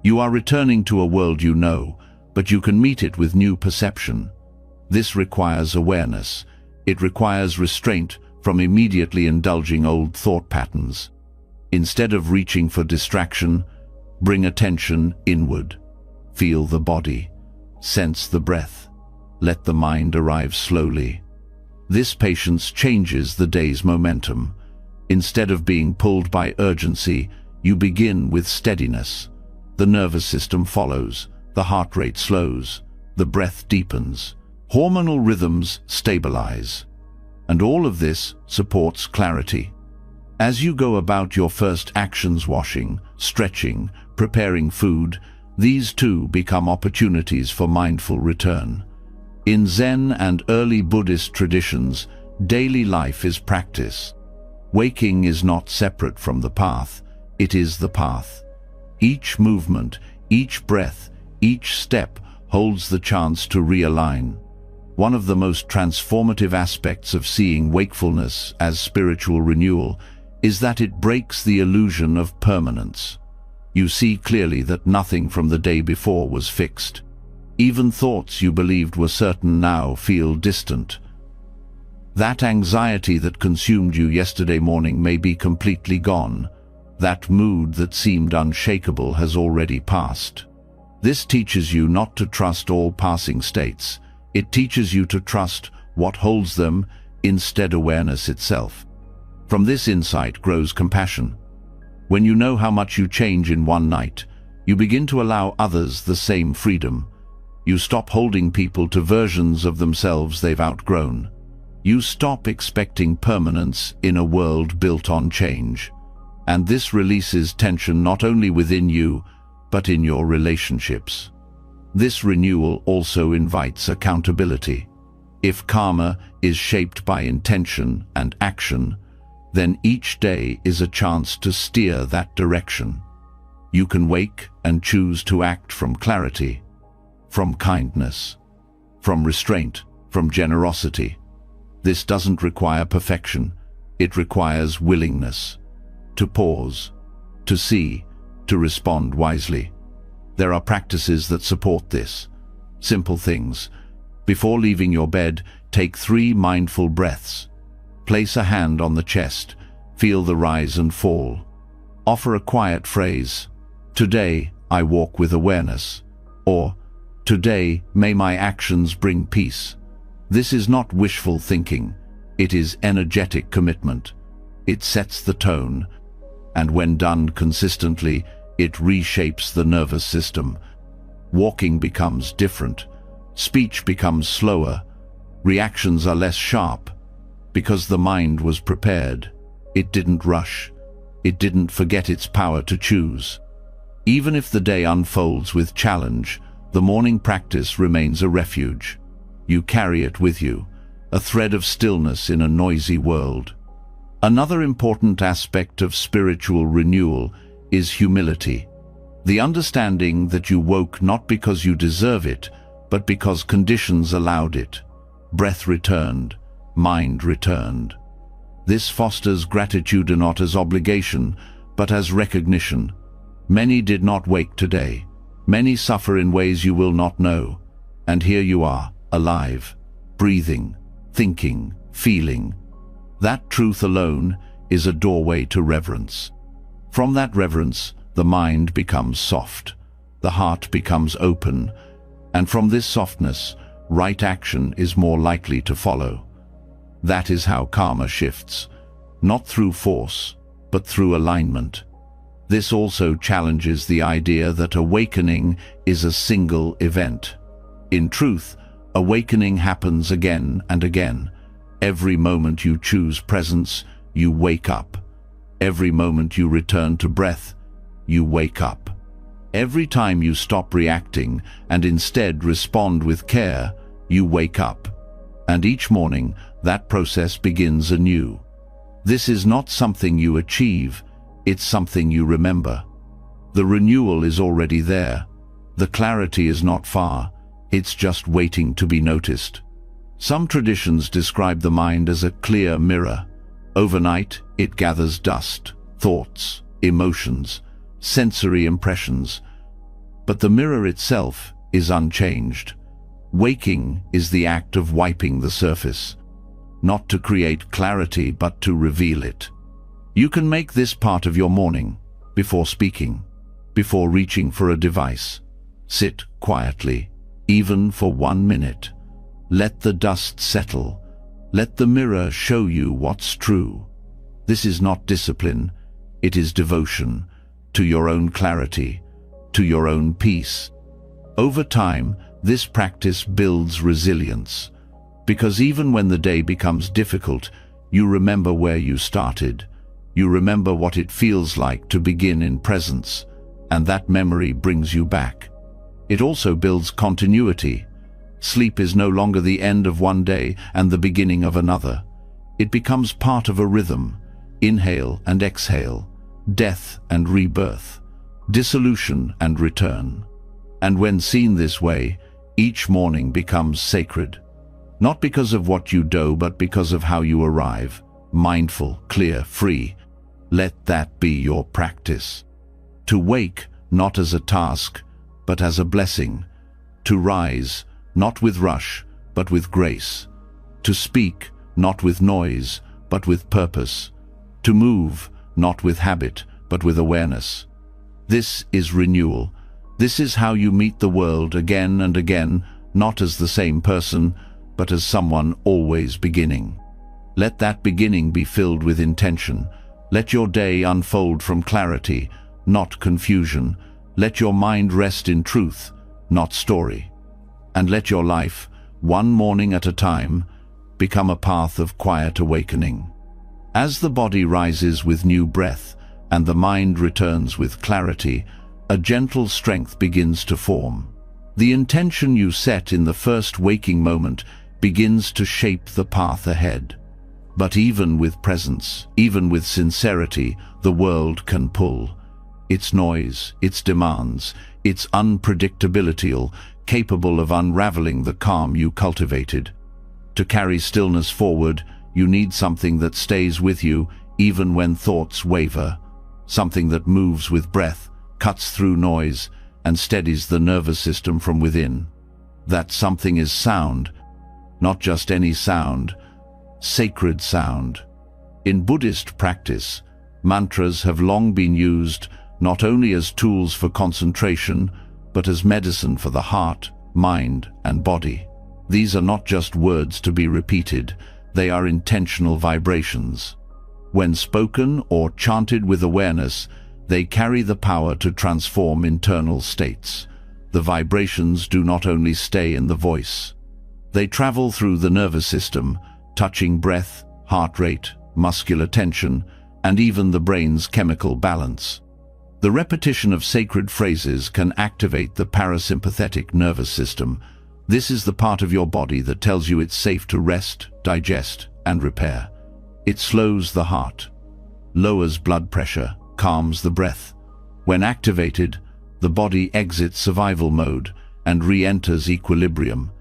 You are returning to a world you know, but you can meet it with new perception. This requires awareness. It requires restraint from immediately indulging old thought patterns. Instead of reaching for distraction, bring attention inward. Feel the body. Sense the breath. Let the mind arrive slowly. This patience changes the day's momentum. Instead of being pulled by urgency, you begin with steadiness. The nervous system follows. The heart rate slows. The breath deepens. Hormonal rhythms stabilize. And all of this supports clarity. As you go about your first actions, washing, stretching, preparing food, these too become opportunities for mindful return. In Zen and early Buddhist traditions, daily life is practice. Waking is not separate from the path, it is the path. Each movement, each breath, each step holds the chance to realign. One of the most transformative aspects of seeing wakefulness as spiritual renewal is that it breaks the illusion of permanence. You see clearly that nothing from the day before was fixed. Even thoughts you believed were certain now feel distant. That anxiety that consumed you yesterday morning may be completely gone. That mood that seemed unshakable has already passed. This teaches you not to trust all passing states. It teaches you to trust what holds them, instead awareness itself. From this insight grows compassion. When you know how much you change in one night, you begin to allow others the same freedom. You stop holding people to versions of themselves they've outgrown. You stop expecting permanence in a world built on change. And this releases tension not only within you, but in your relationships. This renewal also invites accountability. If karma is shaped by intention and action, then each day is a chance to steer that direction. You can wake and choose to act from clarity, from kindness, from restraint, from generosity. This doesn't require perfection. It requires willingness to pause, to see, to respond wisely. There are practices that support this. Simple things. Before leaving your bed, take 3 mindful breaths. Place a hand on the chest. Feel the rise and fall. Offer a quiet phrase. Today, I walk with awareness. Or, today, may my actions bring peace. This is not wishful thinking. It is energetic commitment. It sets the tone, and when done consistently, it reshapes the nervous system. Walking becomes different. Speech becomes slower. Reactions are less sharp. Because the mind was prepared. It didn't rush. It didn't forget its power to choose. Even if the day unfolds with challenge, the morning practice remains a refuge. You carry it with you, a thread of stillness in a noisy world. Another important aspect of spiritual renewal is humility. The understanding that you woke not because you deserve it, but because conditions allowed it. Breath returned, mind returned. This fosters gratitude not as obligation, but as recognition. Many did not wake today. Many suffer in ways you will not know. And here you are, alive, breathing, thinking, feeling. That truth alone is a doorway to reverence. From that reverence, the mind becomes soft, the heart becomes open, and from this softness, right action is more likely to follow. That is how karma shifts, not through force, but through alignment. This also challenges the idea that awakening is a single event. In truth, awakening happens again and again. Every moment you choose presence, you wake up. Every moment you return to breath, you wake up. Every time you stop reacting and instead respond with care, you wake up. And each morning, that process begins anew. This is not something you achieve, it's something you remember. The renewal is already there. The clarity is not far, it's just waiting to be noticed. Some traditions describe the mind as a clear mirror. Overnight, it gathers dust, thoughts, emotions, sensory impressions. But the mirror itself is unchanged. Waking is the act of wiping the surface, not to create clarity but to reveal it. You can make this part of your morning, before speaking, before reaching for a device. Sit quietly, even for 1 minute. Let the dust settle. Let the mirror show you what's true. This is not discipline, it is devotion to your own clarity, to your own peace. Over time, this practice builds resilience, because even when the day becomes difficult, you remember where you started. You remember what it feels like to begin in presence, and that memory brings you back. It also builds continuity. Sleep is no longer the end of one day and the beginning of another. It becomes part of a rhythm: inhale and exhale, death and rebirth, dissolution and return. And when seen this way, each morning becomes sacred. Not because of what you do, but because of how you arrive: mindful, clear, free. Let that be your practice. To wake, not as a task, but as a blessing. To rise, not with rush, but with grace. To speak, not with noise, but with purpose. To move, not with habit, but with awareness. This is renewal. This is how you meet the world again and again, not as the same person, but as someone always beginning. Let that beginning be filled with intention. Let your day unfold from clarity, not confusion. Let your mind rest in truth, not story. And let your life, one morning at a time, become a path of quiet awakening. As the body rises with new breath and the mind returns with clarity, a gentle strength begins to form. The intention you set in the first waking moment begins to shape the path ahead. But even with presence, even with sincerity, the world can pull. Its noise, its demands, its unpredictability, capable of unraveling the calm you cultivated. To carry stillness forward, you need something that stays with you even when thoughts waver, something that moves with breath, cuts through noise, and steadies the nervous system from within. That something is sound, not just any sound, sacred sound. In Buddhist practice, mantras have long been used not only as tools for concentration, but as medicine for the heart, mind, and body. These are not just words to be repeated, they are intentional vibrations. When spoken or chanted with awareness, they carry the power to transform internal states. The vibrations do not only stay in the voice. They travel through the nervous system, touching breath, heart rate, muscular tension, and even the brain's chemical balance. The repetition of sacred phrases can activate the parasympathetic nervous system. This is the part of your body that tells you it's safe to rest, digest, and repair. It slows the heart, lowers blood pressure, calms the breath. When activated, the body exits survival mode and re-enters equilibrium.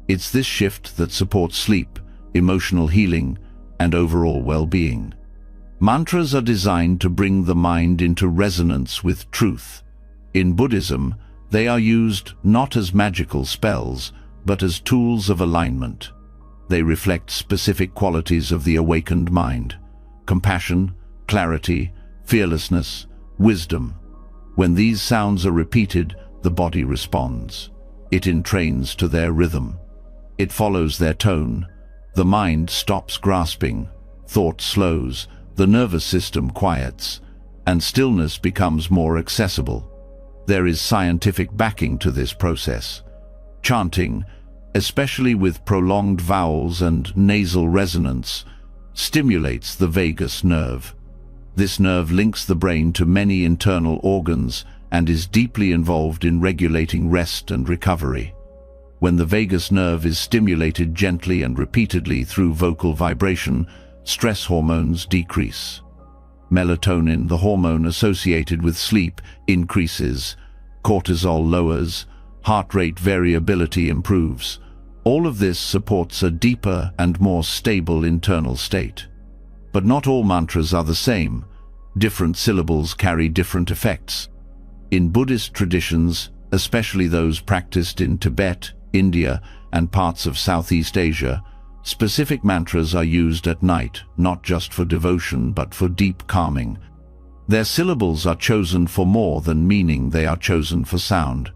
It's this shift that supports sleep, emotional healing, and overall well-being. Mantras are designed to bring the mind into resonance with truth. In Buddhism, they are used not as magical spells, but as tools of alignment. They reflect specific qualities of the awakened mind: compassion, clarity, fearlessness, wisdom. When these sounds are repeated, the body responds. It entrains to their rhythm. It follows their tone. The mind stops grasping, thought slows, the nervous system quiets, and stillness becomes more accessible. There is scientific backing to this process. Chanting, especially with prolonged vowels and nasal resonance, stimulates the vagus nerve. This nerve links the brain to many internal organs and is deeply involved in regulating rest and recovery. When the vagus nerve is stimulated gently and repeatedly through vocal vibration, stress hormones decrease. Melatonin, the hormone associated with sleep, increases. Cortisol lowers. Heart rate variability improves. All of this supports a deeper and more stable internal state. But not all mantras are the same. Different syllables carry different effects. In Buddhist traditions, especially those practiced in Tibet, India, and parts of Southeast Asia, specific mantras are used at night, not just for devotion but for deep calming. Their syllables are chosen for more than meaning, they are chosen for sound.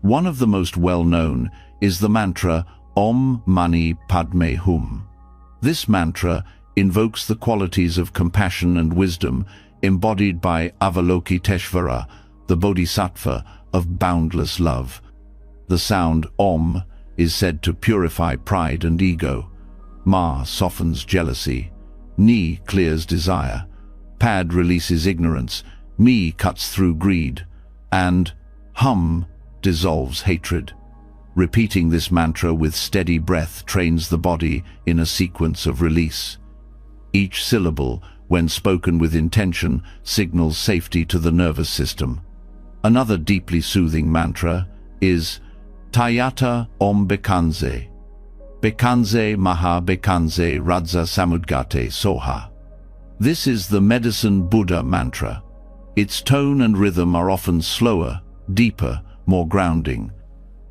One of the most well-known is the mantra Om Mani Padme Hum. This mantra invokes the qualities of compassion and wisdom embodied by Avalokiteshvara, the bodhisattva of boundless love. The sound Om is said to purify pride and ego. Ma softens jealousy. Ni clears desire. Pad releases ignorance. Mi cuts through greed. And Hum dissolves hatred. Repeating this mantra with steady breath trains the body in a sequence of release. Each syllable, when spoken with intention, signals safety to the nervous system. Another deeply soothing mantra is Tayata Om Bekanze. Bekanze Maha Bekanze Radza Samudgate Soha. This is the medicine Buddha mantra. Its tone and rhythm are often slower, deeper, more grounding.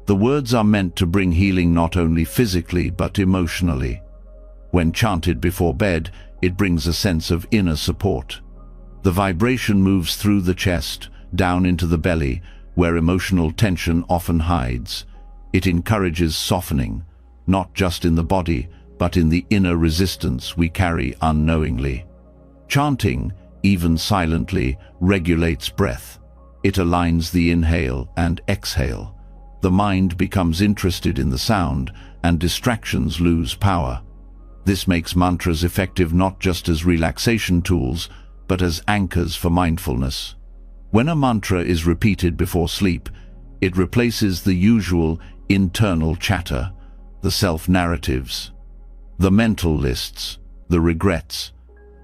The words are meant to bring healing not only physically but emotionally. When chanted before bed, it brings a sense of inner support. The vibration moves through the chest, down into the belly, where emotional tension often hides. It encourages softening, not just in the body, but in the inner resistance we carry unknowingly. Chanting, even silently, regulates breath. It aligns the inhale and exhale. The mind becomes interested in the sound, and distractions lose power. This makes mantras effective not just as relaxation tools, but as anchors for mindfulness. When a mantra is repeated before sleep, it replaces the usual internal chatter, the self-narratives, the mental lists, the regrets.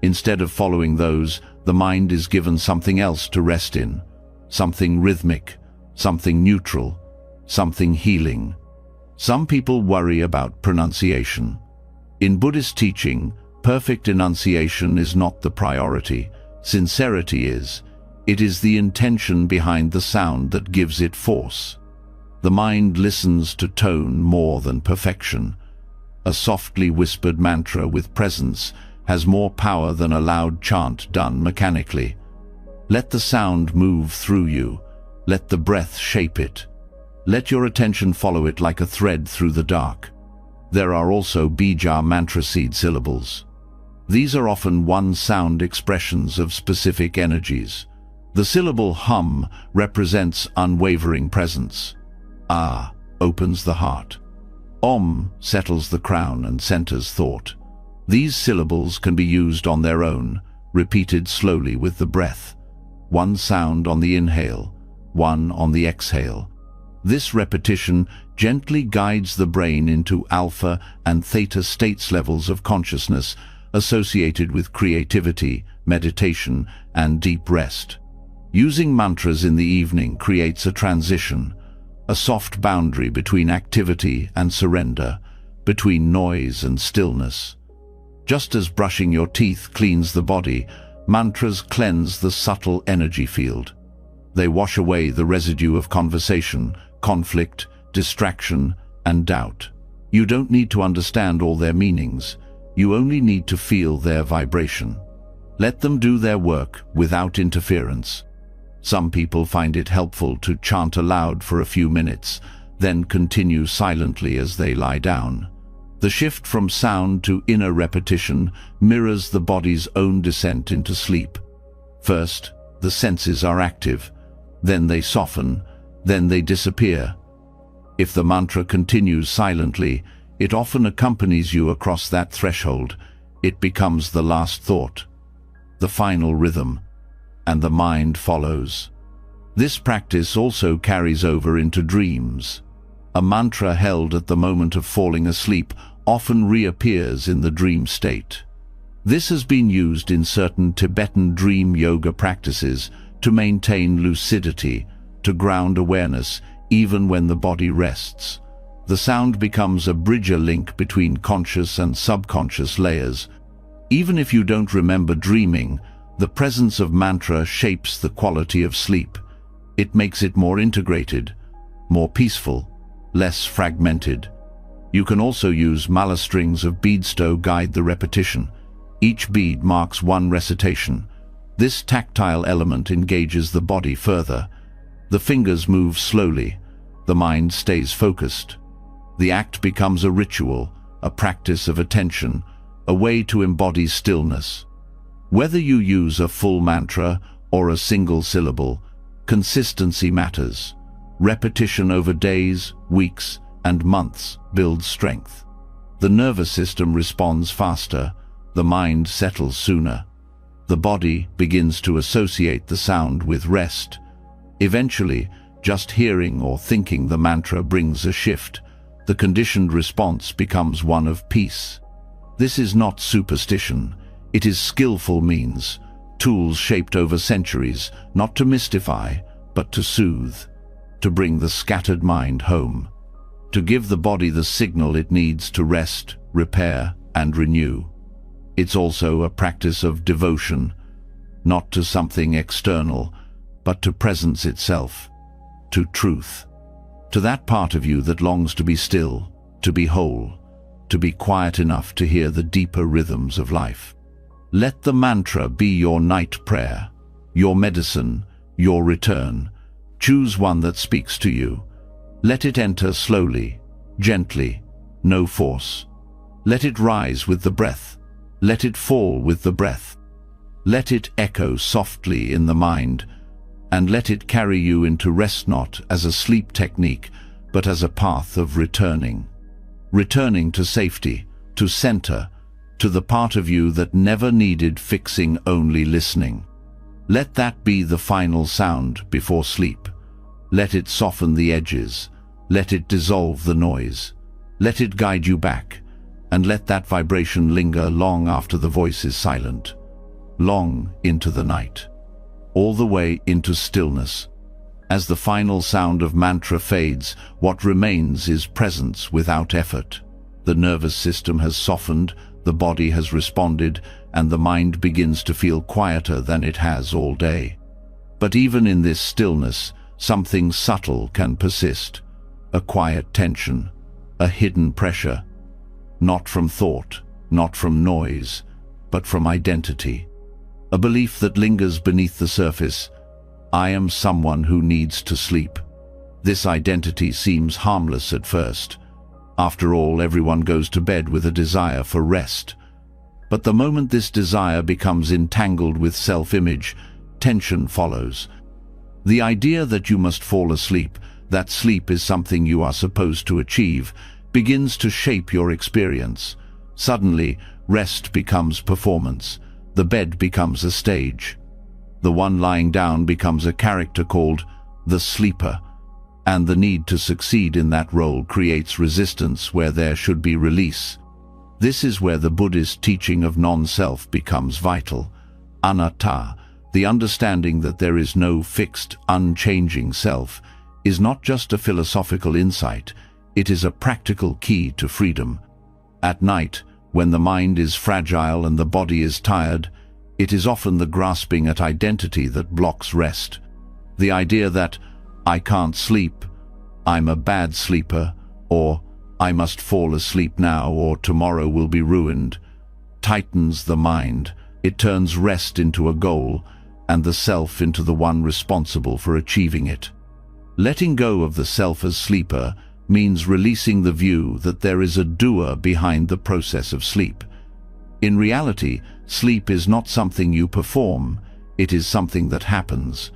Instead of following those, the mind is given something else to rest in, something rhythmic, something neutral, something healing. Some people worry about pronunciation. In Buddhist teaching, perfect enunciation is not the priority. Sincerity is. It is the intention behind the sound that gives it force. The mind listens to tone more than perfection. A softly whispered mantra with presence has more power than a loud chant done mechanically. Let the sound move through you. Let the breath shape it. Let your attention follow it like a thread through the dark. There are also bija mantra seed syllables. These are often one-sound expressions of specific energies. The syllable hum represents unwavering presence. Ah opens the heart. Om settles the crown and centers thought. These syllables can be used on their own, repeated slowly with the breath. One sound on the inhale, one on the exhale. This repetition gently guides the brain into alpha and theta states levels of consciousness associated with creativity, meditation, and deep rest. Using mantras in the evening creates a transition, a soft boundary between activity and surrender, between noise and stillness. Just as brushing your teeth cleans the body, mantras cleanse the subtle energy field. They wash away the residue of conversation, conflict, distraction, and doubt. You don't need to understand all their meanings. You only need to feel their vibration. Let them do their work without interference. Some people find it helpful to chant aloud for a few minutes, then continue silently as they lie down. The shift from sound to inner repetition mirrors the body's own descent into sleep. First, the senses are active, then they soften, then they disappear. If the mantra continues silently, it often accompanies you across that threshold. It becomes the last thought, the final rhythm, and the mind follows. This practice also carries over into dreams. A mantra held at the moment of falling asleep often reappears in the dream state. This has been used in certain Tibetan dream yoga practices to maintain lucidity, to ground awareness even when the body rests. The sound becomes a bridger link between conscious and subconscious layers. Even if you don't remember dreaming, the presence of mantra shapes the quality of sleep. It makes it more integrated, more peaceful, less fragmented. You can also use mala strings of beads to guide the repetition. Each bead marks one recitation. This tactile element engages the body further. The fingers move slowly. The mind stays focused. The act becomes a ritual, a practice of attention, a way to embody stillness. Whether you use a full mantra or a single syllable, consistency matters. Repetition over days, weeks, and months builds strength. The nervous system responds faster, the mind settles sooner. The body begins to associate the sound with rest. Eventually, Just hearing or thinking the mantra brings a shift. The conditioned response becomes one of peace. This is not superstition. It is skillful means, tools shaped over centuries, not to mystify, but to soothe, to bring the scattered mind home, to give the body the signal it needs to rest, repair, and renew. It's also a practice of devotion, not to something external, but to presence itself, to truth, to that part of you that longs to be still, to be whole, to be quiet enough to hear the deeper rhythms of life. Let the mantra be your night prayer, your medicine, your return. Choose one that speaks to you. Let it enter slowly, gently, no force. Let it rise with the breath. Let it fall with the breath. Let it echo softly in the mind, and let it carry you into rest, not as a sleep technique, but as a path of returning. Returning to safety, to center, to the part of you that never needed fixing, only listening. Let that be the final sound before sleep. Let it soften the edges. Let it dissolve the noise. Let it guide you back, and let that vibration linger long after the voice is silent, long into the night, all the way into stillness. As the final sound of mantra fades, what remains is presence without effort. The nervous system has softened, the body has responded, and the mind begins to feel quieter than it has all day. But even in this stillness, something subtle can persist. A quiet tension, a hidden pressure, not from thought, not from noise, but from identity. A belief that lingers beneath the surface. I am someone who needs to sleep. This identity seems harmless at first. After all, everyone goes to bed with a desire for rest. But the moment this desire becomes entangled with self-image, tension follows. The idea that you must fall asleep, that sleep is something you are supposed to achieve, begins to shape your experience. Suddenly, rest becomes performance. The bed becomes a stage. The one lying down becomes a character called the sleeper, and the need to succeed in that role creates resistance where there should be release. This is where the Buddhist teaching of non-self becomes vital. Anatta, the understanding that there is no fixed, unchanging self, is not just a philosophical insight, it is a practical key to freedom. At night, when the mind is fragile and the body is tired, it is often the grasping at identity that blocks rest. The idea that, I can't sleep, I'm a bad sleeper, or I must fall asleep now or tomorrow will be ruined, tightens the mind. It turns rest into a goal, and the self into the one responsible for achieving it. Letting go of the self as sleeper means releasing the view that there is a doer behind the process of sleep. In reality, sleep is not something you perform, it is something that happens.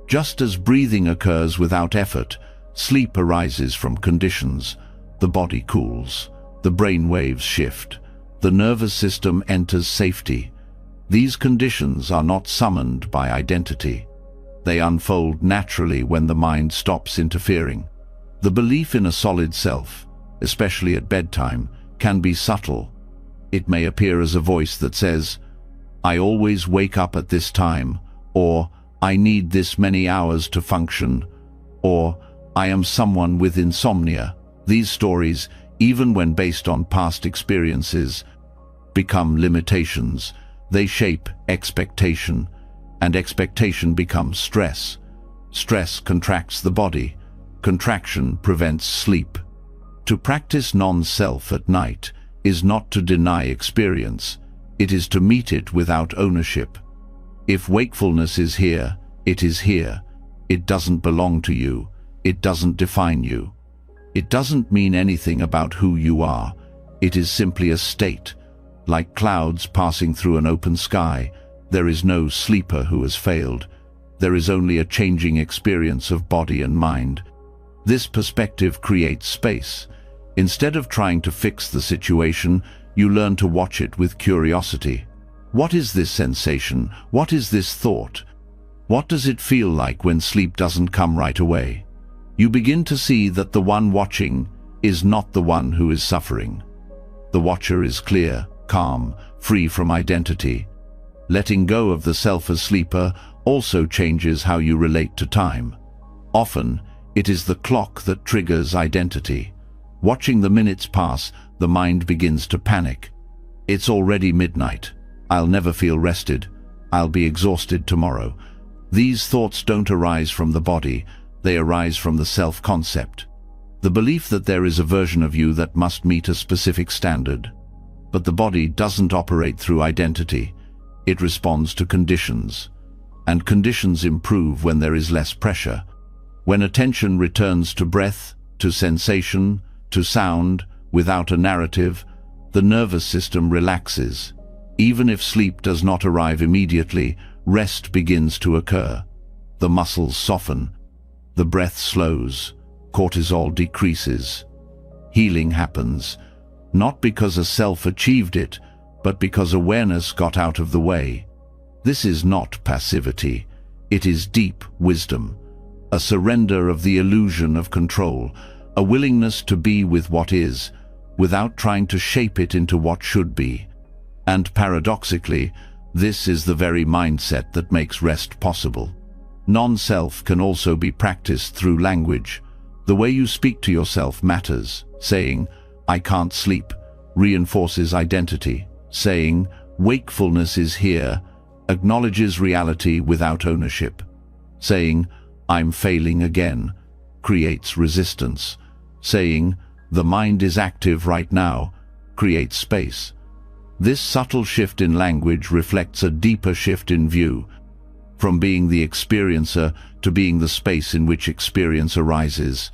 Just as breathing occurs without effort, sleep arises from conditions. The body cools, the brain waves shift, the nervous system enters safety. These conditions are not summoned by identity. They unfold naturally when the mind stops interfering. The belief in a solid self, especially at bedtime, can be subtle. It may appear as a voice that says, I always wake up at this time, or I need this many hours to function, or I am someone with insomnia. These stories, even when based on past experiences, become limitations. They shape expectation, and expectation becomes stress. Stress contracts the body. Contraction prevents sleep. To practice non-self at night is not to deny experience, it is to meet it without ownership. If wakefulness is here, it is here. It doesn't belong to you. It doesn't define you. It doesn't mean anything about who you are. It is simply a state. Like clouds passing through an open sky, there is no sleeper who has failed. There is only a changing experience of body and mind. This perspective creates space. Instead of trying to fix the situation, you learn to watch it with curiosity. What is this sensation? What is this thought? What does it feel like when sleep doesn't come right away? You begin to see that the one watching is not the one who is suffering. The watcher is clear, calm, free from identity. Letting go of the self as sleeper also changes how you relate to time. Often, it is the clock that triggers identity. Watching the minutes pass, the mind begins to panic. It's already midnight. I'll never feel rested. I'll be exhausted tomorrow. These thoughts don't arise from the body, they arise from the self-concept. The belief that there is a version of you that must meet a specific standard. But the body doesn't operate through identity. It responds to conditions. And conditions improve when there is less pressure. When attention returns to breath, to sensation, to sound, without a narrative, the nervous system relaxes. Even if sleep does not arrive immediately, rest begins to occur. The muscles soften. The breath slows. Cortisol decreases. Healing happens, not because a self achieved it, but because awareness got out of the way. This is not passivity. It is deep wisdom. A surrender of the illusion of control, a willingness to be with what is, without trying to shape it into what should be. And paradoxically, this is the very mindset that makes rest possible. Non-self can also be practiced through language. The way you speak to yourself matters. Saying, "I can't sleep," reinforces identity. Saying, "Wakefulness is here," acknowledges reality without ownership. Saying, "I'm failing again," creates resistance. Saying, "The mind is active right now," creates space. This subtle shift in language reflects a deeper shift in view, from being the experiencer to being the space in which experience arises.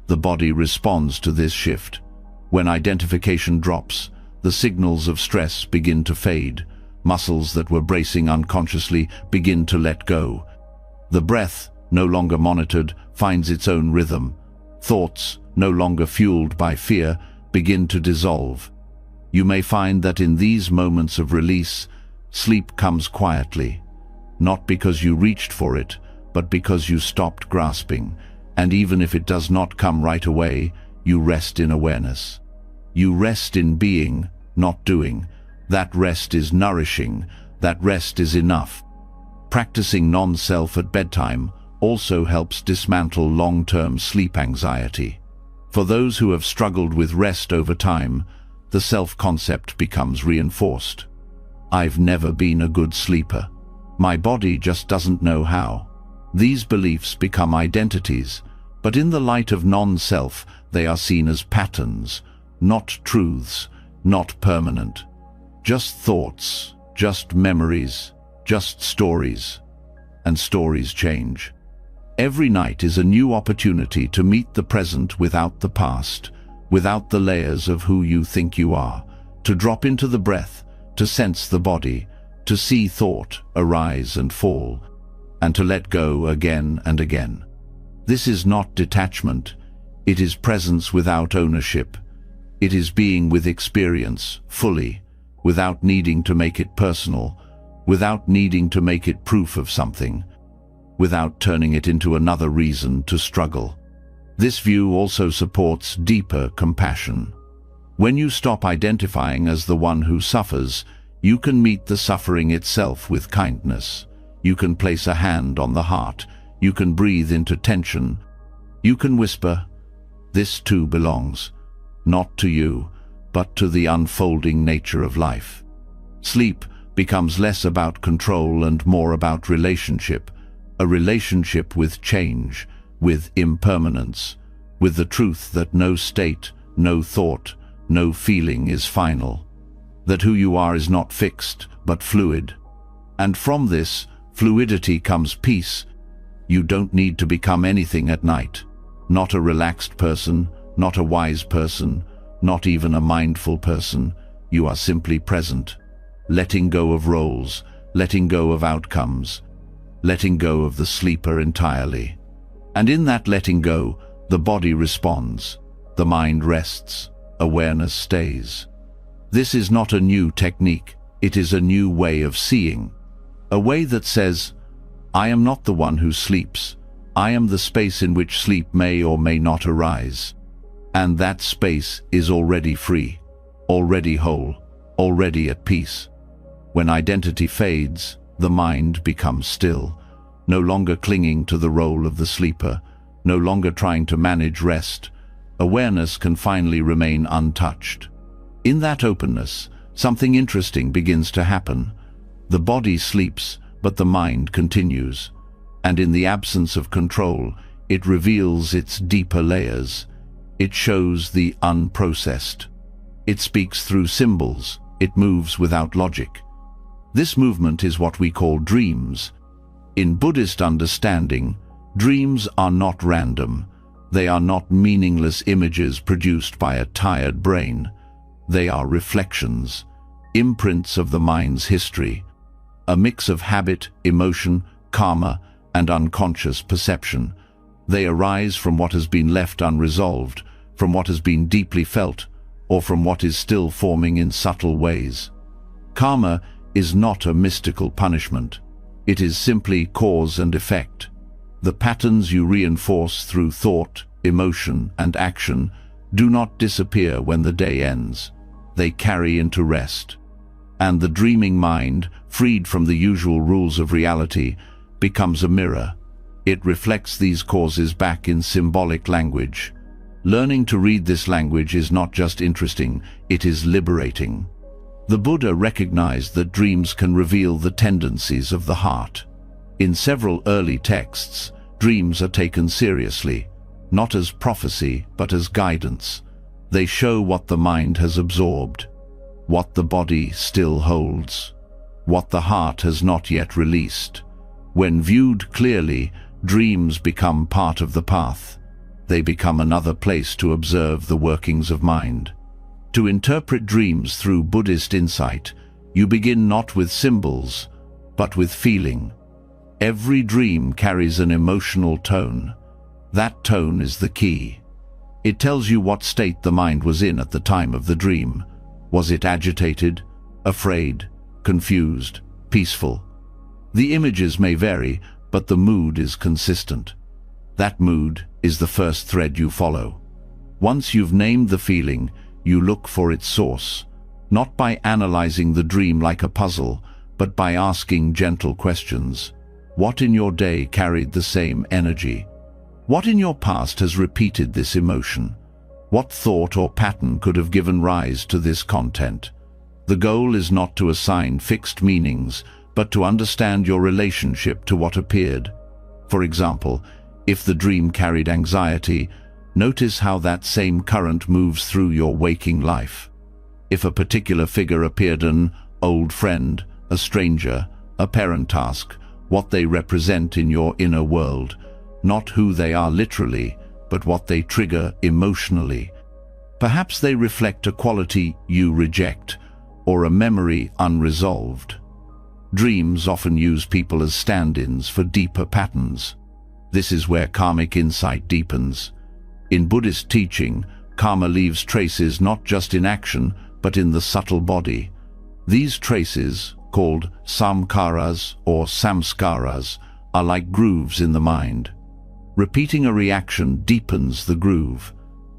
The body responds to this shift. When identification drops, the signals of stress begin to fade. Muscles that were bracing unconsciously begin to let go. The breath, no longer monitored, finds its own rhythm. Thoughts, no longer fueled by fear, begin to dissolve. You may find that in these moments of release, sleep comes quietly, not because you reached for it, but because you stopped grasping. And even if it does not come right away, you rest in awareness. You rest in being, not doing. That rest is nourishing. That rest is enough. Practicing non-self at bedtime also helps dismantle long-term sleep anxiety. For those who have struggled with rest over time, the self-concept becomes reinforced. I've never been a good sleeper. My body just doesn't know how. These beliefs become identities, but in the light of non-self, they are seen as patterns, not truths, not permanent. Just thoughts, just memories, just stories. And stories change. Every night is a new opportunity to meet the present without the past, without the layers of who you think you are, to drop into the breath, to sense the body, to see thought arise and fall, and to let go again and again. This is not detachment. It is presence without ownership. It is being with experience, fully, without needing to make it personal, without needing to make it proof of something, without turning it into another reason to struggle. This view also supports deeper compassion. When you stop identifying as the one who suffers, you can meet the suffering itself with kindness. You can place a hand on the heart. You can breathe into tension. You can whisper, "This too belongs, not to you, but to the unfolding nature of life." Sleep becomes less about control and more about relationship, a relationship with change, with impermanence, with the truth that no state, no thought, no feeling is final, that who you are is not fixed, but fluid. And from this fluidity comes peace. You don't need to become anything at night. Not a relaxed person, not a wise person, not even a mindful person. You are simply present, letting go of roles, letting go of outcomes, letting go of the sleeper entirely. And in that letting go, the body responds, the mind rests, awareness stays. This is not a new technique, it is a new way of seeing. A way that says, I am not the one who sleeps. I am the space in which sleep may or may not arise. And that space is already free, already whole, already at peace. When identity fades, the mind becomes still, no longer clinging to the role of the sleeper, no longer trying to manage rest. Awareness can finally remain untouched. In that openness, something interesting begins to happen. The body sleeps, but the mind continues. And in the absence of control, it reveals its deeper layers. It shows the unprocessed. It speaks through symbols. It moves without logic. This movement is what we call dreams. In Buddhist understanding, dreams are not random. They are not meaningless images produced by a tired brain. They are reflections, imprints of the mind's history, a mix of habit, emotion, karma, and unconscious perception. They arise from what has been left unresolved, from what has been deeply felt, or from what is still forming in subtle ways. Karma is not a mystical punishment. It is simply cause and effect. The patterns you reinforce through thought, emotion, and action do not disappear when the day ends. They carry into rest. And the dreaming mind, freed from the usual rules of reality, becomes a mirror. It reflects these causes back in symbolic language. Learning to read this language is not just interesting, it is liberating. The Buddha recognized that dreams can reveal the tendencies of the heart. In several early texts, dreams are taken seriously, not as prophecy but as guidance. They show what the mind has absorbed, what the body still holds, what the heart has not yet released. When viewed clearly, dreams become part of the path. They become another place to observe the workings of mind. To interpret dreams through Buddhist insight, you begin not with symbols, but with feeling. Every dream carries an emotional tone. That tone is the key. It tells you what state the mind was in at the time of the dream. Was it agitated, afraid, confused, peaceful? The images may vary, but the mood is consistent. That mood is the first thread you follow. Once you've named the feeling, you look for its source, not by analyzing the dream like a puzzle, but by asking gentle questions. What in your day carried the same energy? What in your past has repeated this emotion? What thought or pattern could have given rise to this content? The goal is not to assign fixed meanings, but to understand your relationship to what appeared. For example, if the dream carried anxiety, notice how that same current moves through your waking life. If a particular figure appeared, an old friend, a stranger, a parent task, what they represent in your inner world, not who they are literally, but what they trigger emotionally. Perhaps they reflect a quality you reject, or a memory unresolved. Dreams often use people as stand-ins for deeper patterns. This is where karmic insight deepens. In Buddhist teaching, karma leaves traces not just in action, but in the subtle body. These traces, called samkaras or samskaras, are like grooves in the mind. Repeating a reaction deepens the groove.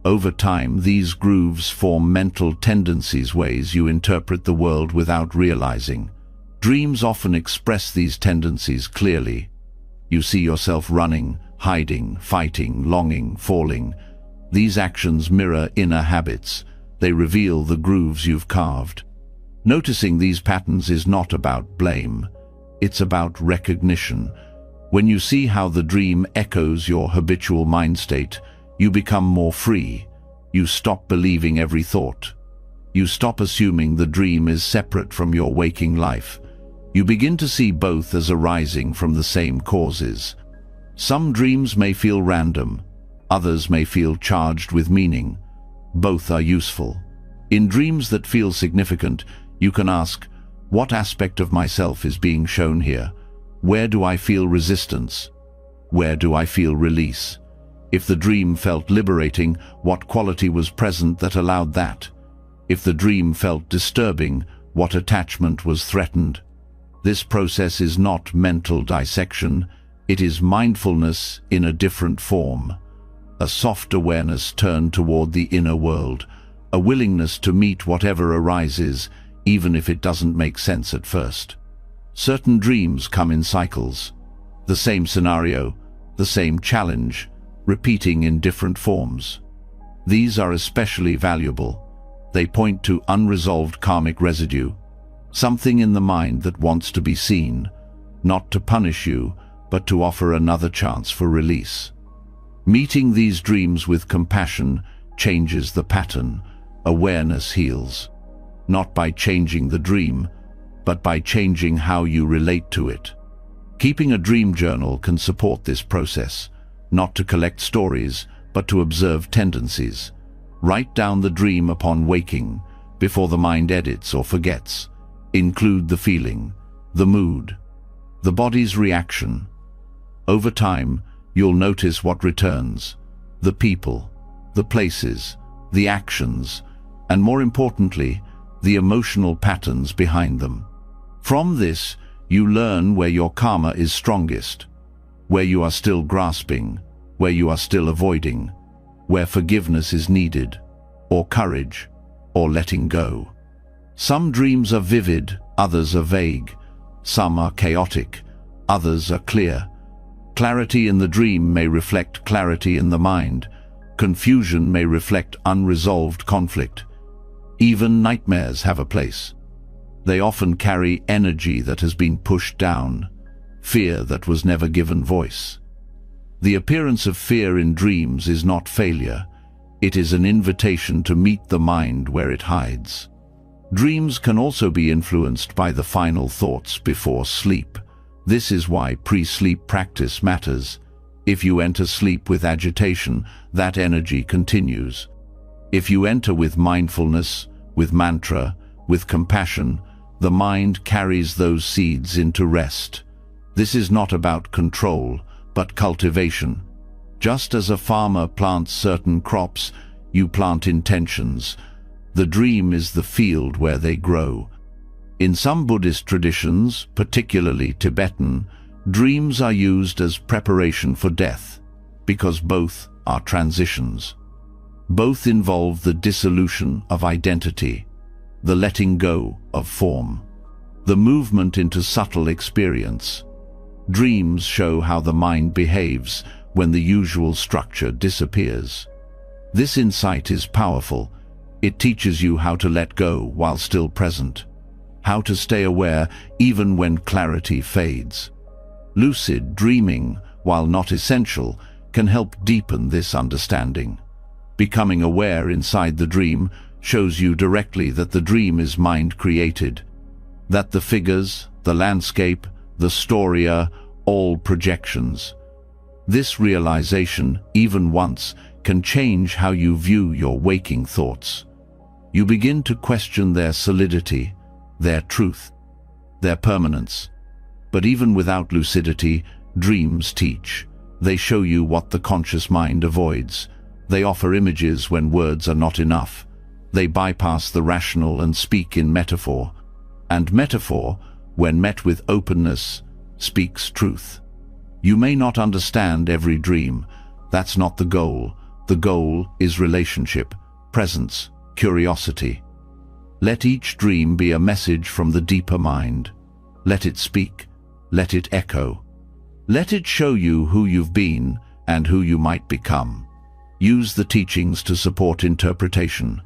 Over time, these grooves form mental tendencies, ways you interpret the world without realizing. Dreams often express these tendencies clearly. You see yourself running, hiding, fighting, longing, falling. These actions mirror inner habits. They reveal the grooves you've carved. Noticing these patterns is not about blame. It's about recognition. When you see how the dream echoes your habitual mind state, you become more free. You stop believing every thought. You stop assuming the dream is separate from your waking life. You begin to see both as arising from the same causes. Some dreams may feel random. Others may feel charged with meaning. Both are useful. In dreams that feel significant, you can ask, what aspect of myself is being shown here? Where do I feel resistance? Where do I feel release? If the dream felt liberating, what quality was present that allowed that? If the dream felt disturbing, what attachment was threatened? This process is not mental dissection, it is mindfulness in a different form. A soft awareness turned toward the inner world, a willingness to meet whatever arises, even if it doesn't make sense at first. Certain dreams come in cycles. The same scenario, the same challenge, repeating in different forms. These are especially valuable. They point to unresolved karmic residue, something in the mind that wants to be seen, not to punish you, but to offer another chance for release. Meeting these dreams with compassion changes the pattern. Awareness heals, not by changing the dream, but by changing how you relate to it. Keeping a dream journal can support this process, not to collect stories, but to observe tendencies. Write down the dream upon waking, before the mind edits or forgets. Include the feeling, the mood, the body's reaction. Over time, you'll notice what returns: the people, the places, the actions, and more importantly, the emotional patterns behind them. From this, you learn where your karma is strongest, where you are still grasping, where you are still avoiding, where forgiveness is needed, or courage, or letting go. Some dreams are vivid, others are vague. Some are chaotic, others are clear. Clarity in the dream may reflect clarity in the mind. Confusion may reflect unresolved conflict. Even nightmares have a place. They often carry energy that has been pushed down, fear that was never given voice. The appearance of fear in dreams is not failure. It is an invitation to meet the mind where it hides. Dreams can also be influenced by the final thoughts before sleep. This is why pre-sleep practice matters. If you enter sleep with agitation, that energy continues. If you enter with mindfulness, with mantra, with compassion, the mind carries those seeds into rest. This is not about control, but cultivation. Just as a farmer plants certain crops, you plant intentions. The dream is the field where they grow. In some Buddhist traditions, particularly Tibetan, dreams are used as preparation for death, because both are transitions. Both involve the dissolution of identity, the letting go of form, the movement into subtle experience. Dreams show how the mind behaves when the usual structure disappears. This insight is powerful. It teaches you how to let go while still present, how to stay aware even when clarity fades. Lucid dreaming, while not essential, can help deepen this understanding. Becoming aware inside the dream shows you directly that the dream is mind-created, that the figures, the landscape, the story are all projections. This realization, even once, can change how you view your waking thoughts. You begin to question their solidity, their truth, their permanence. But even without lucidity, dreams teach. They show you what the conscious mind avoids. They offer images when words are not enough. They bypass the rational and speak in metaphor. And metaphor, when met with openness, speaks truth. You may not understand every dream. That's not the goal. The goal is relationship, presence, curiosity. Let each dream be a message from the deeper mind. Let it speak. Let it echo. Let it show you who you've been and who you might become. Use the teachings to support interpretation.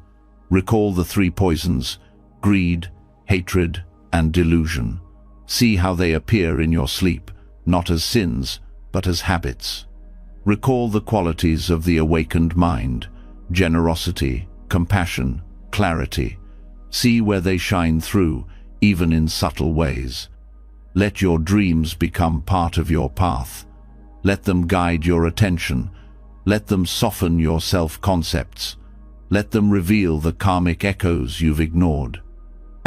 Recall the three poisons: greed, hatred, and delusion. See how they appear in your sleep, not as sins, but as habits. Recall the qualities of the awakened mind: generosity, compassion, clarity. See where they shine through, even in subtle ways. Let your dreams become part of your path. Let them guide your attention. Let them soften your self-concepts. Let them reveal the karmic echoes you've ignored.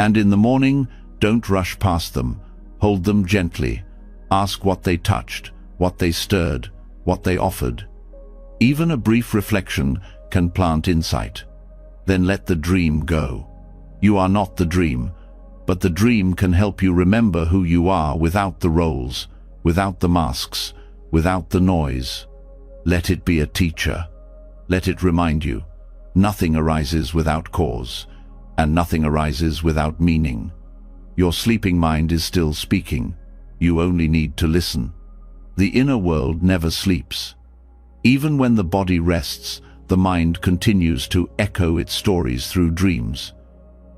And in the morning, don't rush past them. Hold them gently. Ask what they touched, what they stirred, what they offered. Even a brief reflection can plant insight. Then let the dream go. You are not the dream. But the dream can help you remember who you are without the roles, without the masks, without the noise. Let it be a teacher. Let it remind you, nothing arises without cause, and nothing arises without meaning. Your sleeping mind is still speaking. You only need to listen. The inner world never sleeps. Even when the body rests, the mind continues to echo its stories through dreams.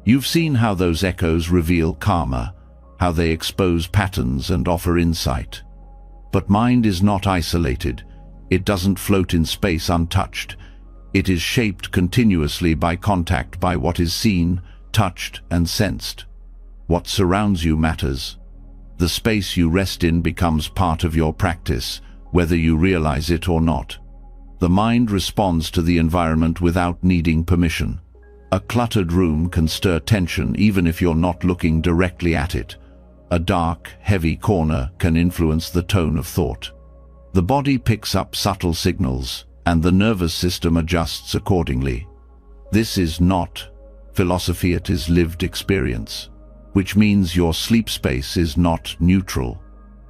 You've seen how those echoes reveal karma, how they expose patterns and offer insight. But mind is not isolated. It doesn't float in space untouched. It is shaped continuously by contact, by what is seen, touched, and sensed. What surrounds you matters. The space you rest in becomes part of your practice, whether you realize it or not. The mind responds to the environment without needing permission. A cluttered room can stir tension even if you're not looking directly at it. A dark, heavy corner can influence the tone of thought. The body picks up subtle signals, and the nervous system adjusts accordingly. This is not philosophy, it is lived experience, which means your sleep space is not neutral.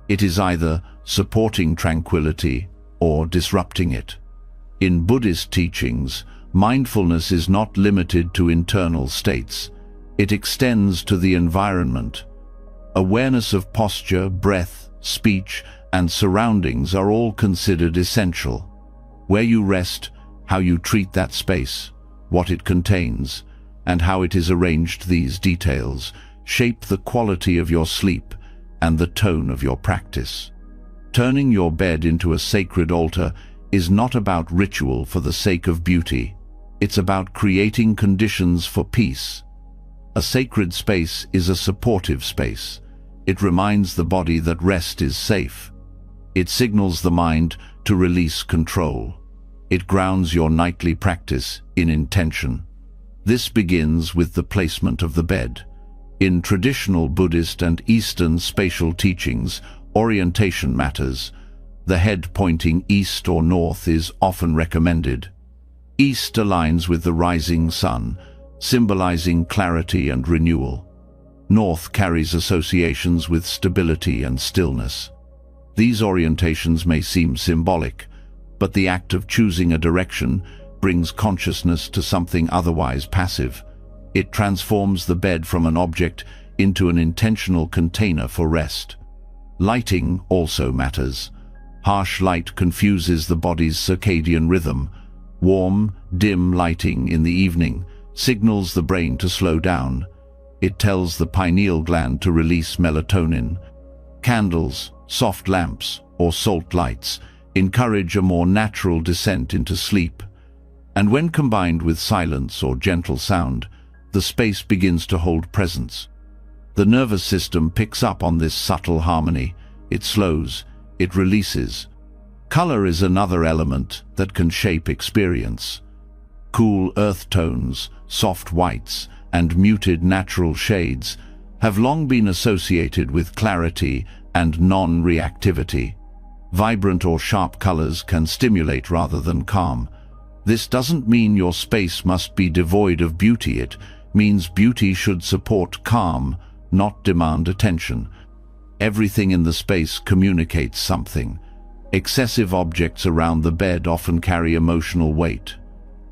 It is either supporting tranquility or disrupting it. In Buddhist teachings, mindfulness is not limited to internal states. It extends to the environment. Awareness of posture, breath, speech, and surroundings are all considered essential. Where you rest, how you treat that space, what it contains, and how it is arranged, these details shape the quality of your sleep and the tone of your practice. Turning your bed into a sacred altar is not about ritual for the sake of beauty. It's about creating conditions for peace. A sacred space is a supportive space. It reminds the body that rest is safe. It signals the mind to release control. It grounds your nightly practice in intention. This begins with the placement of the bed. In traditional Buddhist and Eastern spatial teachings, orientation matters. The head pointing east or north is often recommended. East aligns with the rising sun, symbolizing clarity and renewal. North carries associations with stability and stillness. These orientations may seem symbolic, but the act of choosing a direction brings consciousness to something otherwise passive. It transforms the bed from an object into an intentional container for rest. Lighting also matters. Harsh light confuses the body's circadian rhythm. Warm, dim lighting in the evening signals the brain to slow down. It tells the pineal gland to release melatonin. Candles, soft lamps, or salt lights encourage a more natural descent into sleep. And when combined with silence or gentle sound, the space begins to hold presence. The nervous system picks up on this subtle harmony. It slows, it releases. Color is another element that can shape experience. Cool earth tones, soft whites, and muted natural shades have long been associated with clarity and non-reactivity. Vibrant or sharp colors can stimulate rather than calm. This doesn't mean your space must be devoid of beauty. It means beauty should support calm, not demand attention. Everything in the space communicates something. Excessive objects around the bed often carry emotional weight.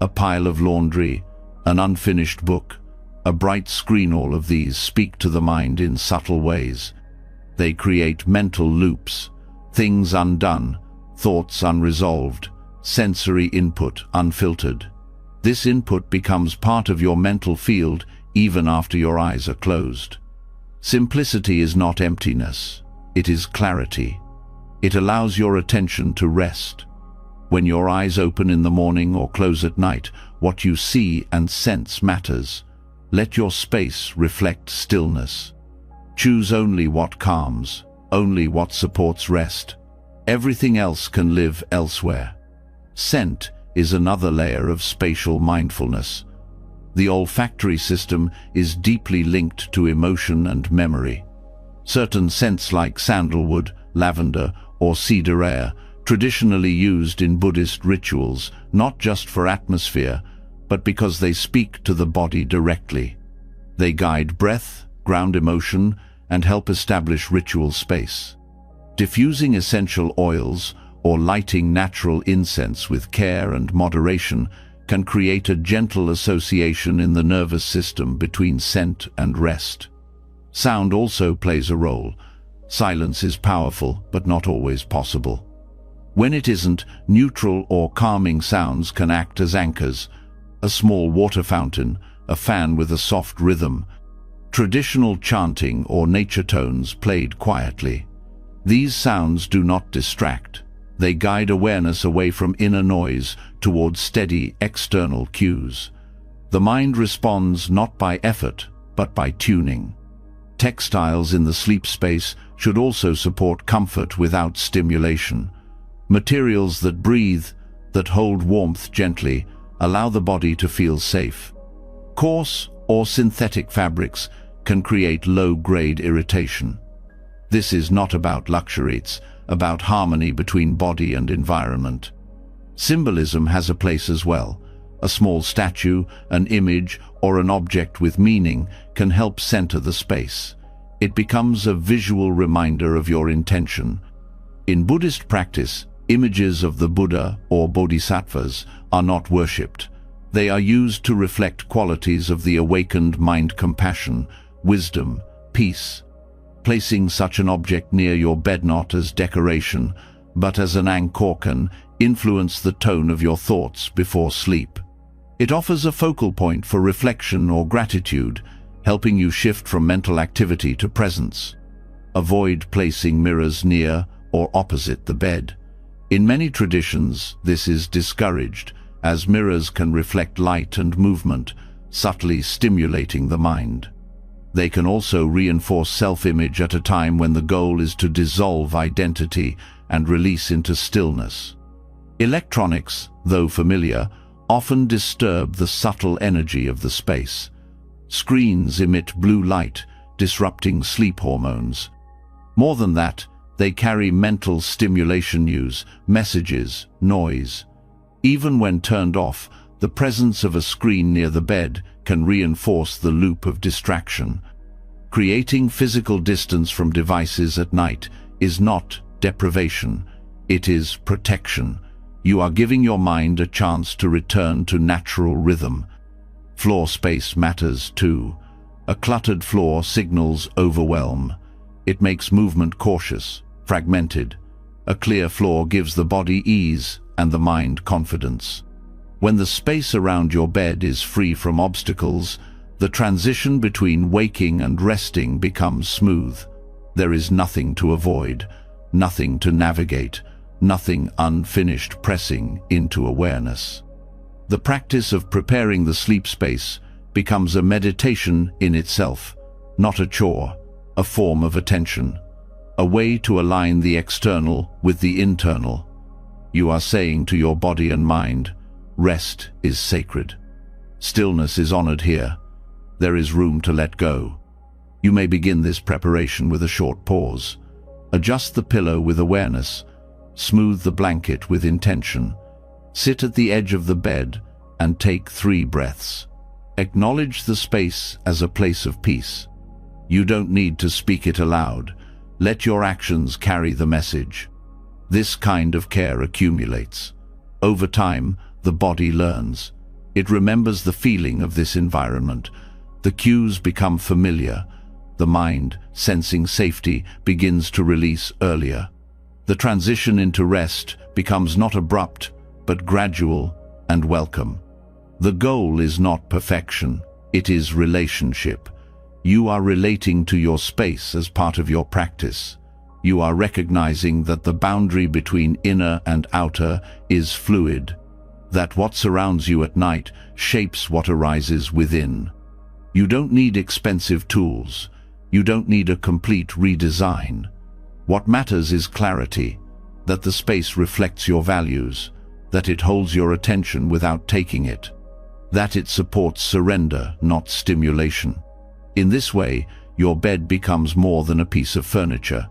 A pile of laundry, an unfinished book, a bright screen, all of these speak to the mind in subtle ways. They create mental loops, things undone, thoughts unresolved, sensory input unfiltered. This input becomes part of your mental field even after your eyes are closed. Simplicity is not emptiness, it is clarity. It allows your attention to rest. When your eyes open in the morning or close at night, what you see and sense matters. Let your space reflect stillness. Choose only what calms, only what supports rest. Everything else can live elsewhere. Scent is another layer of spatial mindfulness. The olfactory system is deeply linked to emotion and memory. Certain scents like sandalwood, lavender, or cedar air, traditionally used in Buddhist rituals, not just for atmosphere, but because they speak to the body directly. They guide breath, ground emotion, and help establish ritual space. Diffusing essential oils or lighting natural incense with care and moderation can create a gentle association in the nervous system between scent and rest. Sound also plays a role. Silence is powerful, but not always possible. When it isn't, neutral or calming sounds can act as anchors. A small water fountain, a fan with a soft rhythm, traditional chanting or nature tones played quietly. These sounds do not distract. They guide awareness away from inner noise towards steady external cues. The mind responds not by effort, but by tuning. Textiles in the sleep space should also support comfort without stimulation. Materials that breathe, that hold warmth gently, allow the body to feel safe. Coarse or synthetic fabrics can create low-grade irritation. This is not about luxury, it's about harmony between body and environment. Symbolism has a place as well. A small statue, an image, or an object with meaning can help center the space. It becomes a visual reminder of your intention. In Buddhist practice, images of the Buddha or Bodhisattvas are not worshipped. They are used to reflect qualities of the awakened mind: compassion, wisdom, peace. Placing such an object near your bed not as decoration, but as an anchor can influence the tone of your thoughts before sleep. It offers a focal point for reflection or gratitude, helping you shift from mental activity to presence. Avoid placing mirrors near or opposite the bed. In many traditions, this is discouraged, as mirrors can reflect light and movement, subtly stimulating the mind. They can also reinforce self-image at a time when the goal is to dissolve identity and release into stillness. Electronics, though familiar, often disturb the subtle energy of the space. Screens emit blue light, disrupting sleep hormones. More than that, they carry mental stimulation news, messages, noise. Even when turned off, the presence of a screen near the bed can reinforce the loop of distraction. Creating physical distance from devices at night is not deprivation, it is protection. You are giving your mind a chance to return to natural rhythm. Floor space matters too. A cluttered floor signals overwhelm. It makes movement cautious, fragmented. A clear floor gives the body ease and the mind confidence. When the space around your bed is free from obstacles, the transition between waking and resting becomes smooth. There is nothing to avoid, nothing to navigate, nothing unfinished pressing into awareness. The practice of preparing the sleep space becomes a meditation in itself, not a chore, a form of attention, a way to align the external with the internal. You are saying to your body and mind, rest is sacred. Stillness is honored here. There is room to let go. You may begin this preparation with a short pause. Adjust the pillow with awareness. Smooth the blanket with intention. Sit at the edge of the bed and take 3 breaths. Acknowledge the space as a place of peace. You don't need to speak it aloud. Let your actions carry the message. This kind of care accumulates. Over time, the body learns. It remembers the feeling of this environment. The cues become familiar. The mind, sensing safety, begins to release earlier. The transition into rest becomes not abrupt, but gradual and welcome. The goal is not perfection, it is relationship. You are relating to your space as part of your practice. You are recognizing that the boundary between inner and outer is fluid, that what surrounds you at night shapes what arises within. You don't need expensive tools. You don't need a complete redesign. What matters is clarity, that the space reflects your values, that it holds your attention without taking it, that it supports surrender, not stimulation. In this way, your bed becomes more than a piece of furniture.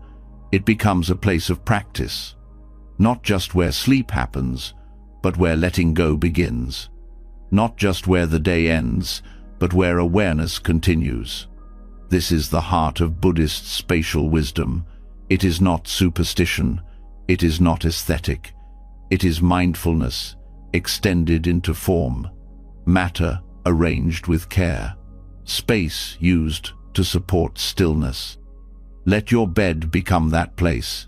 It becomes a place of practice, not just where sleep happens, but where letting go begins, not just where the day ends, but where awareness continues. This is the heart of Buddhist spatial wisdom. It is not superstition. It is not aesthetic. It is mindfulness, extended into form. Matter arranged with care. Space used to support stillness. Let your bed become that place.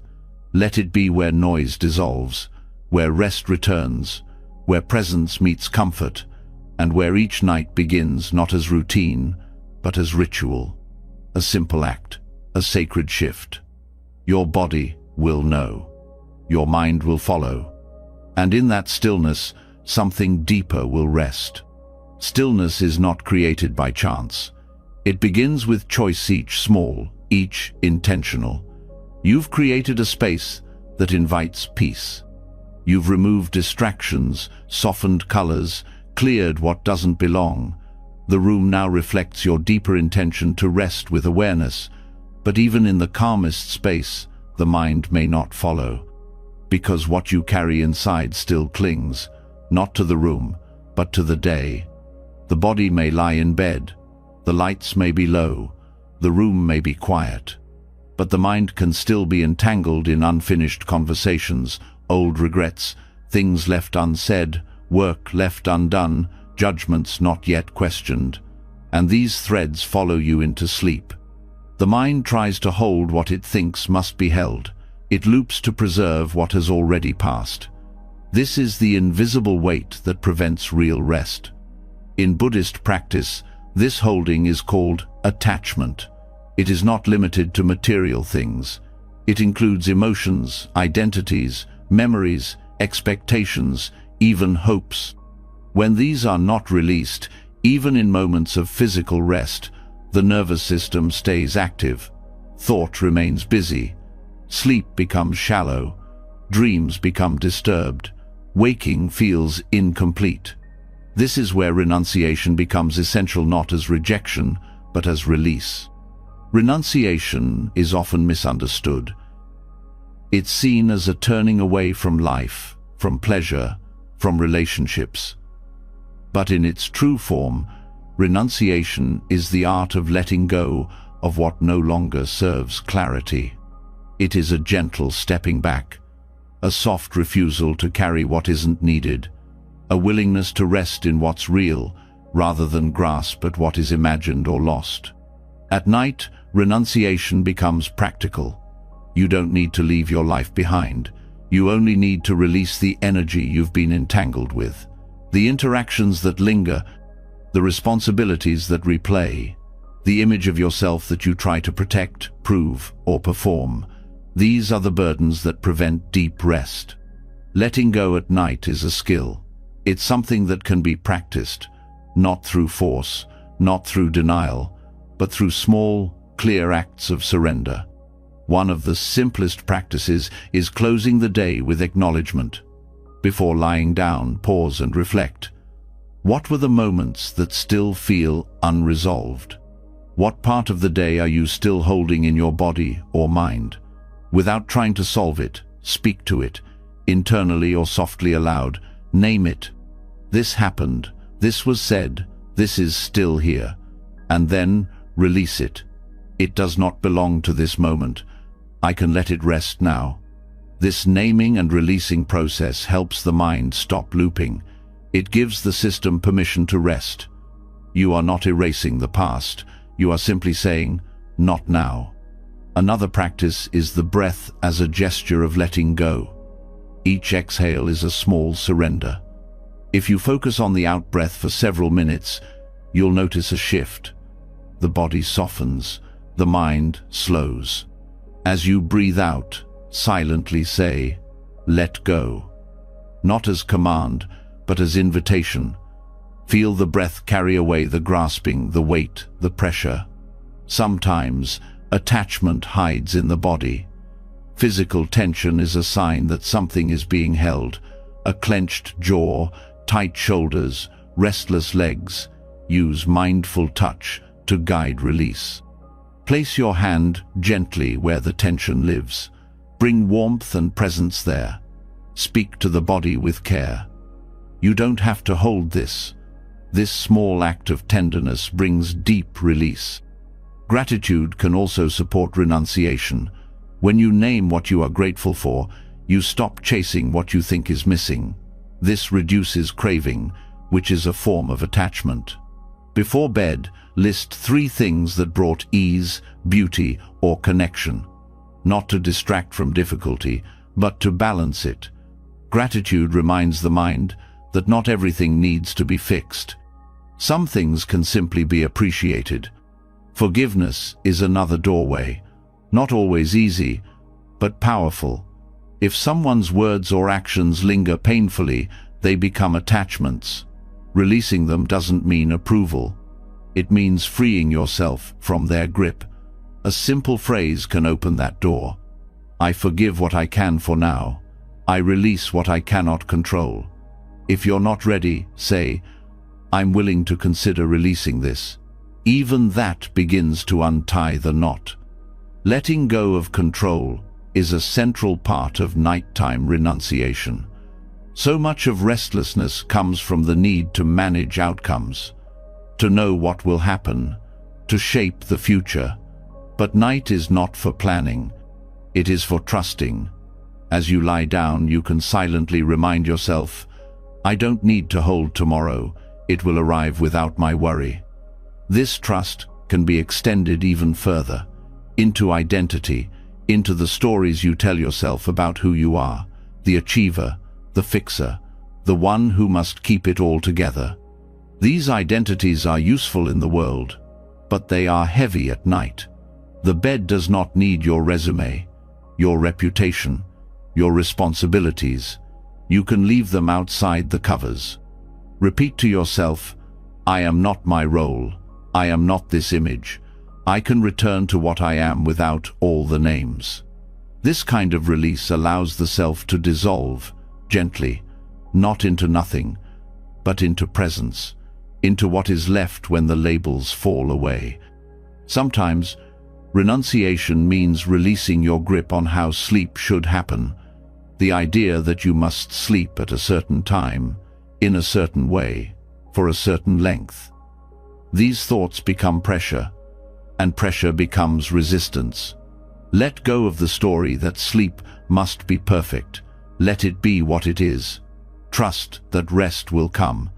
Let it be where noise dissolves, where rest returns, where presence meets comfort, and where each night begins not as routine, but as ritual. A simple act, a sacred shift. Your body will know. Your mind will follow. And in that stillness, something deeper will rest. Stillness is not created by chance. It begins with choice, each small, each intentional. You've created a space that invites peace. You've removed distractions, softened colors, cleared what doesn't belong. The room now reflects your deeper intention to rest with awareness. But even in the calmest space, the mind may not follow. Because what you carry inside still clings, not to the room, but to the day. The body may lie in bed. The lights may be low. The room may be quiet. But the mind can still be entangled in unfinished conversations, old regrets, things left unsaid, work left undone, judgments not yet questioned. And these threads follow you into sleep. The mind tries to hold what it thinks must be held. It loops to preserve what has already passed. This is the invisible weight that prevents real rest. In Buddhist practice, this holding is called attachment. It is not limited to material things. It includes emotions, identities, memories, expectations, even hopes. When these are not released, even in moments of physical rest, the nervous system stays active. Thought remains busy. Sleep becomes shallow. Dreams become disturbed. Waking feels incomplete. This is where renunciation becomes essential, not as rejection, but as release. Renunciation is often misunderstood. It's seen as a turning away from life, from pleasure, from relationships. But in its true form, renunciation is the art of letting go of what no longer serves clarity. It is a gentle stepping back, a soft refusal to carry what isn't needed, a willingness to rest in what's real rather than grasp at what is imagined or lost. At night, renunciation becomes practical. You don't need to leave your life behind. You only need to release the energy you've been entangled with, the interactions that linger, the responsibilities that replay, the image of yourself that you try to protect, prove, or perform. These are the burdens that prevent deep rest. Letting go at night is a skill. It's something that can be practiced, not through force, not through denial, but through small, clear acts of surrender. One of the simplest practices is closing the day with acknowledgement. Before lying down, pause and reflect. What were the moments that still feel unresolved? What part of the day are you still holding in your body or mind? Without trying to solve it, speak to it, internally or softly aloud. Name it. This happened, this was said, this is still here. And then release it. It does not belong to this moment. I can let it rest now. This naming and releasing process helps the mind stop looping. It gives the system permission to rest. You are not erasing the past. You are simply saying, not now. Another practice is the breath as a gesture of letting go. Each exhale is a small surrender. If you focus on the out-breath for several minutes, you'll notice a shift. The body softens, the mind slows. As you breathe out, silently say, let go. Not as command, but as invitation. Feel the breath carry away the grasping, the weight, the pressure. Sometimes, attachment hides in the body. Physical tension is a sign that something is being held. A clenched jaw, tight shoulders, restless legs. Use mindful touch to guide release. Place your hand gently where the tension lives. Bring warmth and presence there. Speak to the body with care. You don't have to hold this. This small act of tenderness brings deep release. Gratitude can also support renunciation. When you name what you are grateful for, you stop chasing what you think is missing. This reduces craving, which is a form of attachment. Before bed, list 3 things that brought ease, beauty, or connection. Not to distract from difficulty, but to balance it. Gratitude reminds the mind that not everything needs to be fixed. Some things can simply be appreciated. Forgiveness is another doorway. Not always easy, but powerful. If someone's words or actions linger painfully, they become attachments. Releasing them doesn't mean approval. It means freeing yourself from their grip. A simple phrase can open that door. I forgive what I can for now. I release what I cannot control. If you're not ready, say, I'm willing to consider releasing this. Even that begins to untie the knot. Letting go of control is a central part of nighttime renunciation. So much of restlessness comes from the need to manage outcomes, to know what will happen, to shape the future. But night is not for planning. It is for trusting. As you lie down, you can silently remind yourself, I don't need to hold tomorrow. It will arrive without my worry. This trust can be extended even further, into identity, into the stories you tell yourself about who you are, the achiever, the fixer, the one who must keep it all together. These identities are useful in the world, but they are heavy at night. The bed does not need your resume, your reputation, your responsibilities. You can leave them outside the covers. Repeat to yourself, I am not my role. I am not this image. I can return to what I am without all the names. This kind of release allows the self to dissolve, gently, not into nothing, but into presence, into what is left when the labels fall away. Sometimes, renunciation means releasing your grip on how sleep should happen, the idea that you must sleep at a certain time, in a certain way, for a certain length. These thoughts become pressure, and pressure becomes resistance. Let go of the story that sleep must be perfect. Let it be what it is. Trust that rest will come.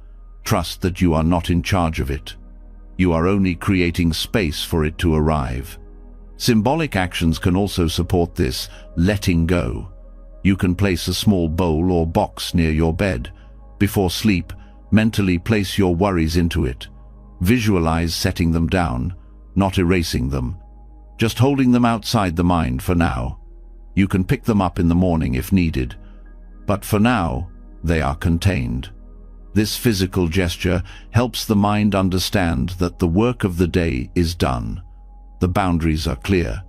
Trust that you are not in charge of it. You are only creating space for it to arrive. Symbolic actions can also support this letting go. You can place a small bowl or box near your bed. Before sleep, mentally place your worries into it. Visualize setting them down, not erasing them, just holding them outside the mind for now. You can pick them up in the morning if needed, but for now, they are contained. This physical gesture helps the mind understand that the work of the day is done. The boundaries are clear.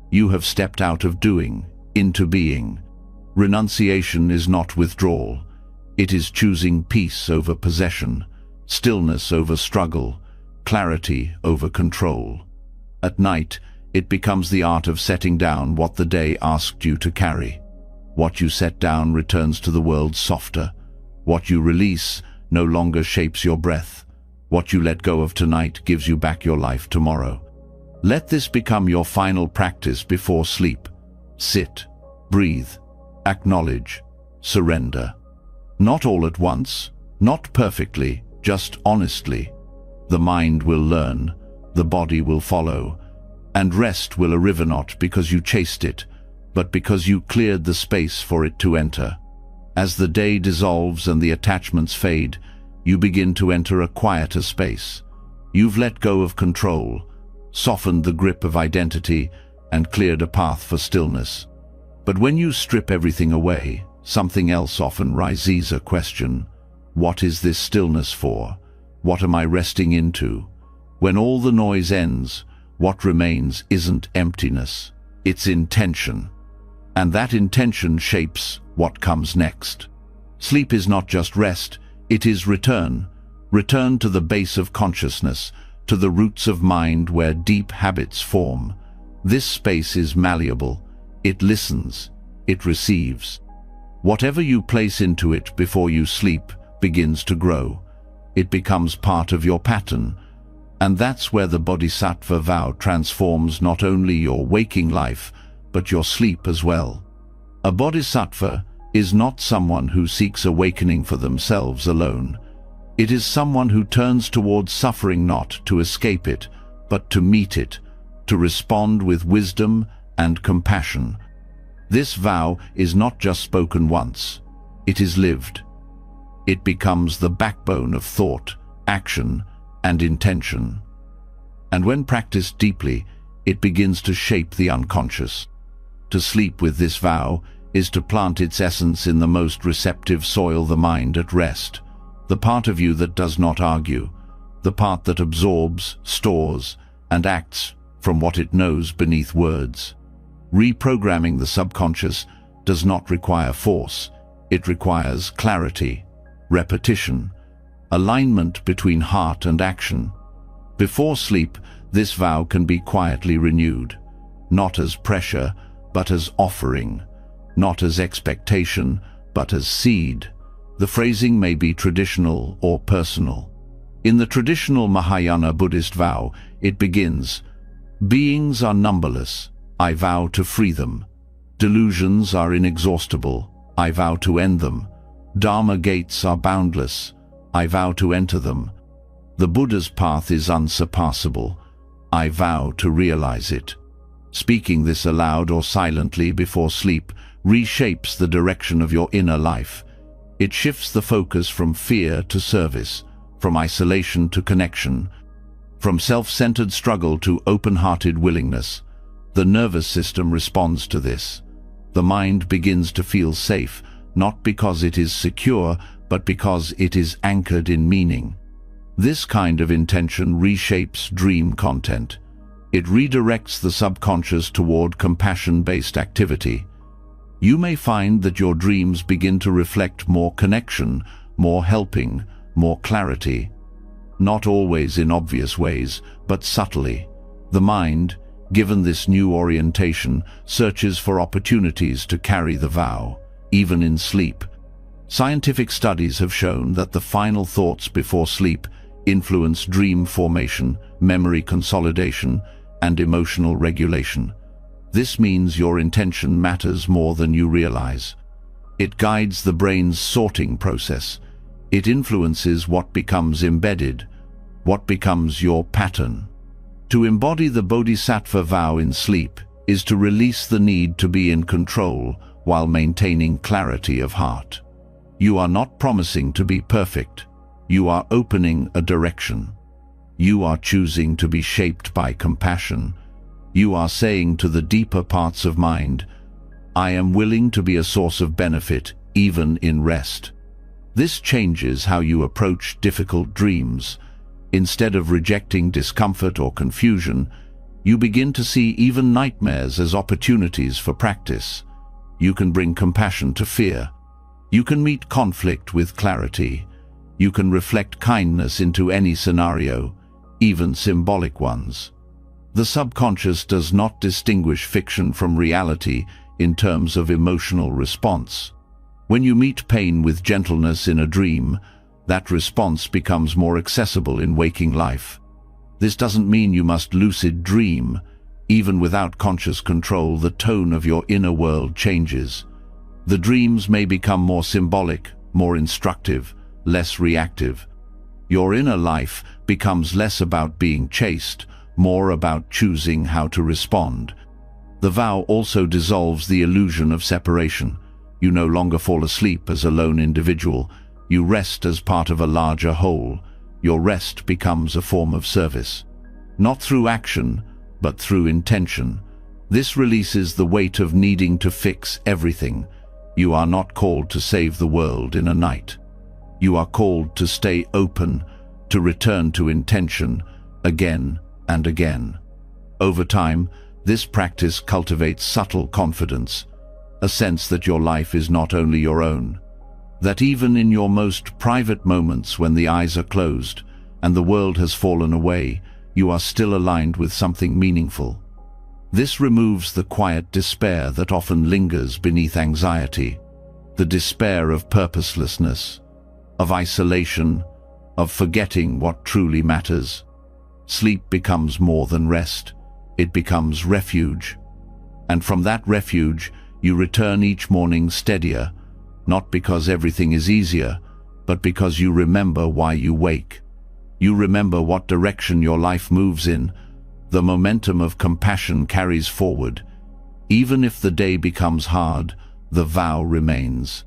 You have stepped out of doing, into being. Renunciation is not withdrawal. It is choosing peace over possession, stillness over struggle, clarity over control. At night, it becomes the art of setting down what the day asked you to carry. What you set down returns to the world softer. What you release no longer shapes your breath. What you let go of tonight gives you back your life tomorrow. Let this become your final practice before sleep. Sit, breathe, acknowledge, surrender. Not all at once, not perfectly, just honestly. The mind will learn, the body will follow, and rest will arrive not because you chased it, but because you cleared the space for it to enter. As the day dissolves and the attachments fade, you begin to enter a quieter space. You've let go of control, softened the grip of identity, and cleared a path for stillness. But when you strip everything away, something else often rises a question. What is this stillness for? What am I resting into? When all the noise ends, what remains isn't emptiness, it's intention. And that intention shapes what comes next. Sleep is not just rest, it is return. Return to the base of consciousness, to the roots of mind where deep habits form. This space is malleable. It listens. It receives. Whatever you place into it before you sleep begins to grow. It becomes part of your pattern, And that's where the Bodhisattva vow transforms not only your waking life, but your sleep as well. A Bodhisattva is not someone who seeks awakening for themselves alone. It is someone who turns towards suffering not to escape it, but to meet it, to respond with wisdom and compassion. This vow is not just spoken once, it is lived. It becomes the backbone of thought, action, and intention. And when practiced deeply, it begins to shape the unconscious. To sleep with this vow is to plant its essence in the most receptive soil, the mind at rest, the part of you that does not argue, the part that absorbs, stores, and acts from what it knows beneath words. Reprogramming the subconscious does not require force. It requires clarity, repetition, alignment between heart and action. Before sleep, this vow can be quietly renewed, not as pressure, but as offering, not as expectation, but as seed. The phrasing may be traditional or personal. In the traditional Mahayana Buddhist vow, it begins, "Beings are numberless, I vow to free them. Delusions are inexhaustible, I vow to end them. Dharma gates are boundless, I vow to enter them. The Buddha's path is unsurpassable, I vow to realize it." Speaking this aloud or silently before sleep reshapes the direction of your inner life. It shifts the focus from fear to service, from isolation to connection, from self-centered struggle to open-hearted willingness. The nervous system responds to this. The mind begins to feel safe, not because it is secure, but because it is anchored in meaning. This kind of intention reshapes dream content. It redirects the subconscious toward compassion-based activity. You may find that your dreams begin to reflect more connection, more helping, more clarity. Not always in obvious ways, but subtly. The mind, given this new orientation, searches for opportunities to carry the vow, even in sleep. Scientific studies have shown that the final thoughts before sleep influence dream formation, memory consolidation, and emotional regulation. This means your intention matters more than you realize. It guides the brain's sorting process. It influences what becomes embedded, what becomes your pattern. To embody the Bodhisattva vow in sleep is to release the need to be in control while maintaining clarity of heart. You are not promising to be perfect. You are opening a direction. You are choosing to be shaped by compassion. You are saying to the deeper parts of mind, I am willing to be a source of benefit, even in rest. This changes how you approach difficult dreams. Instead of rejecting discomfort or confusion, you begin to see even nightmares as opportunities for practice. You can bring compassion to fear. You can meet conflict with clarity. You can reflect kindness into any scenario, even symbolic ones. The subconscious does not distinguish fiction from reality in terms of emotional response. When you meet pain with gentleness in a dream, that response becomes more accessible in waking life. This doesn't mean you must lucid dream. Even without conscious control, the tone of your inner world changes. The dreams may become more symbolic, more instructive, less reactive. Your inner life becomes less about being chased, more about choosing how to respond. The vow also dissolves the illusion of separation. You no longer fall asleep as a lone individual. You rest as part of a larger whole. Your rest becomes a form of service. Not through action, but through intention. This releases the weight of needing to fix everything. You are not called to save the world in a night. You are called to stay open, to return to intention again and again. Over time, this practice cultivates subtle confidence, a sense that your life is not only your own, that even in your most private moments when the eyes are closed and the world has fallen away, you are still aligned with something meaningful. This removes the quiet despair that often lingers beneath anxiety, the despair of purposelessness, of isolation, of forgetting what truly matters. sleep becomes more than rest. It becomes refuge. And from that refuge, you return each morning steadier, not because everything is easier, but because you remember why you wake. You remember what direction your life moves in. The momentum of compassion carries forward. Even if the day becomes hard, the vow remains.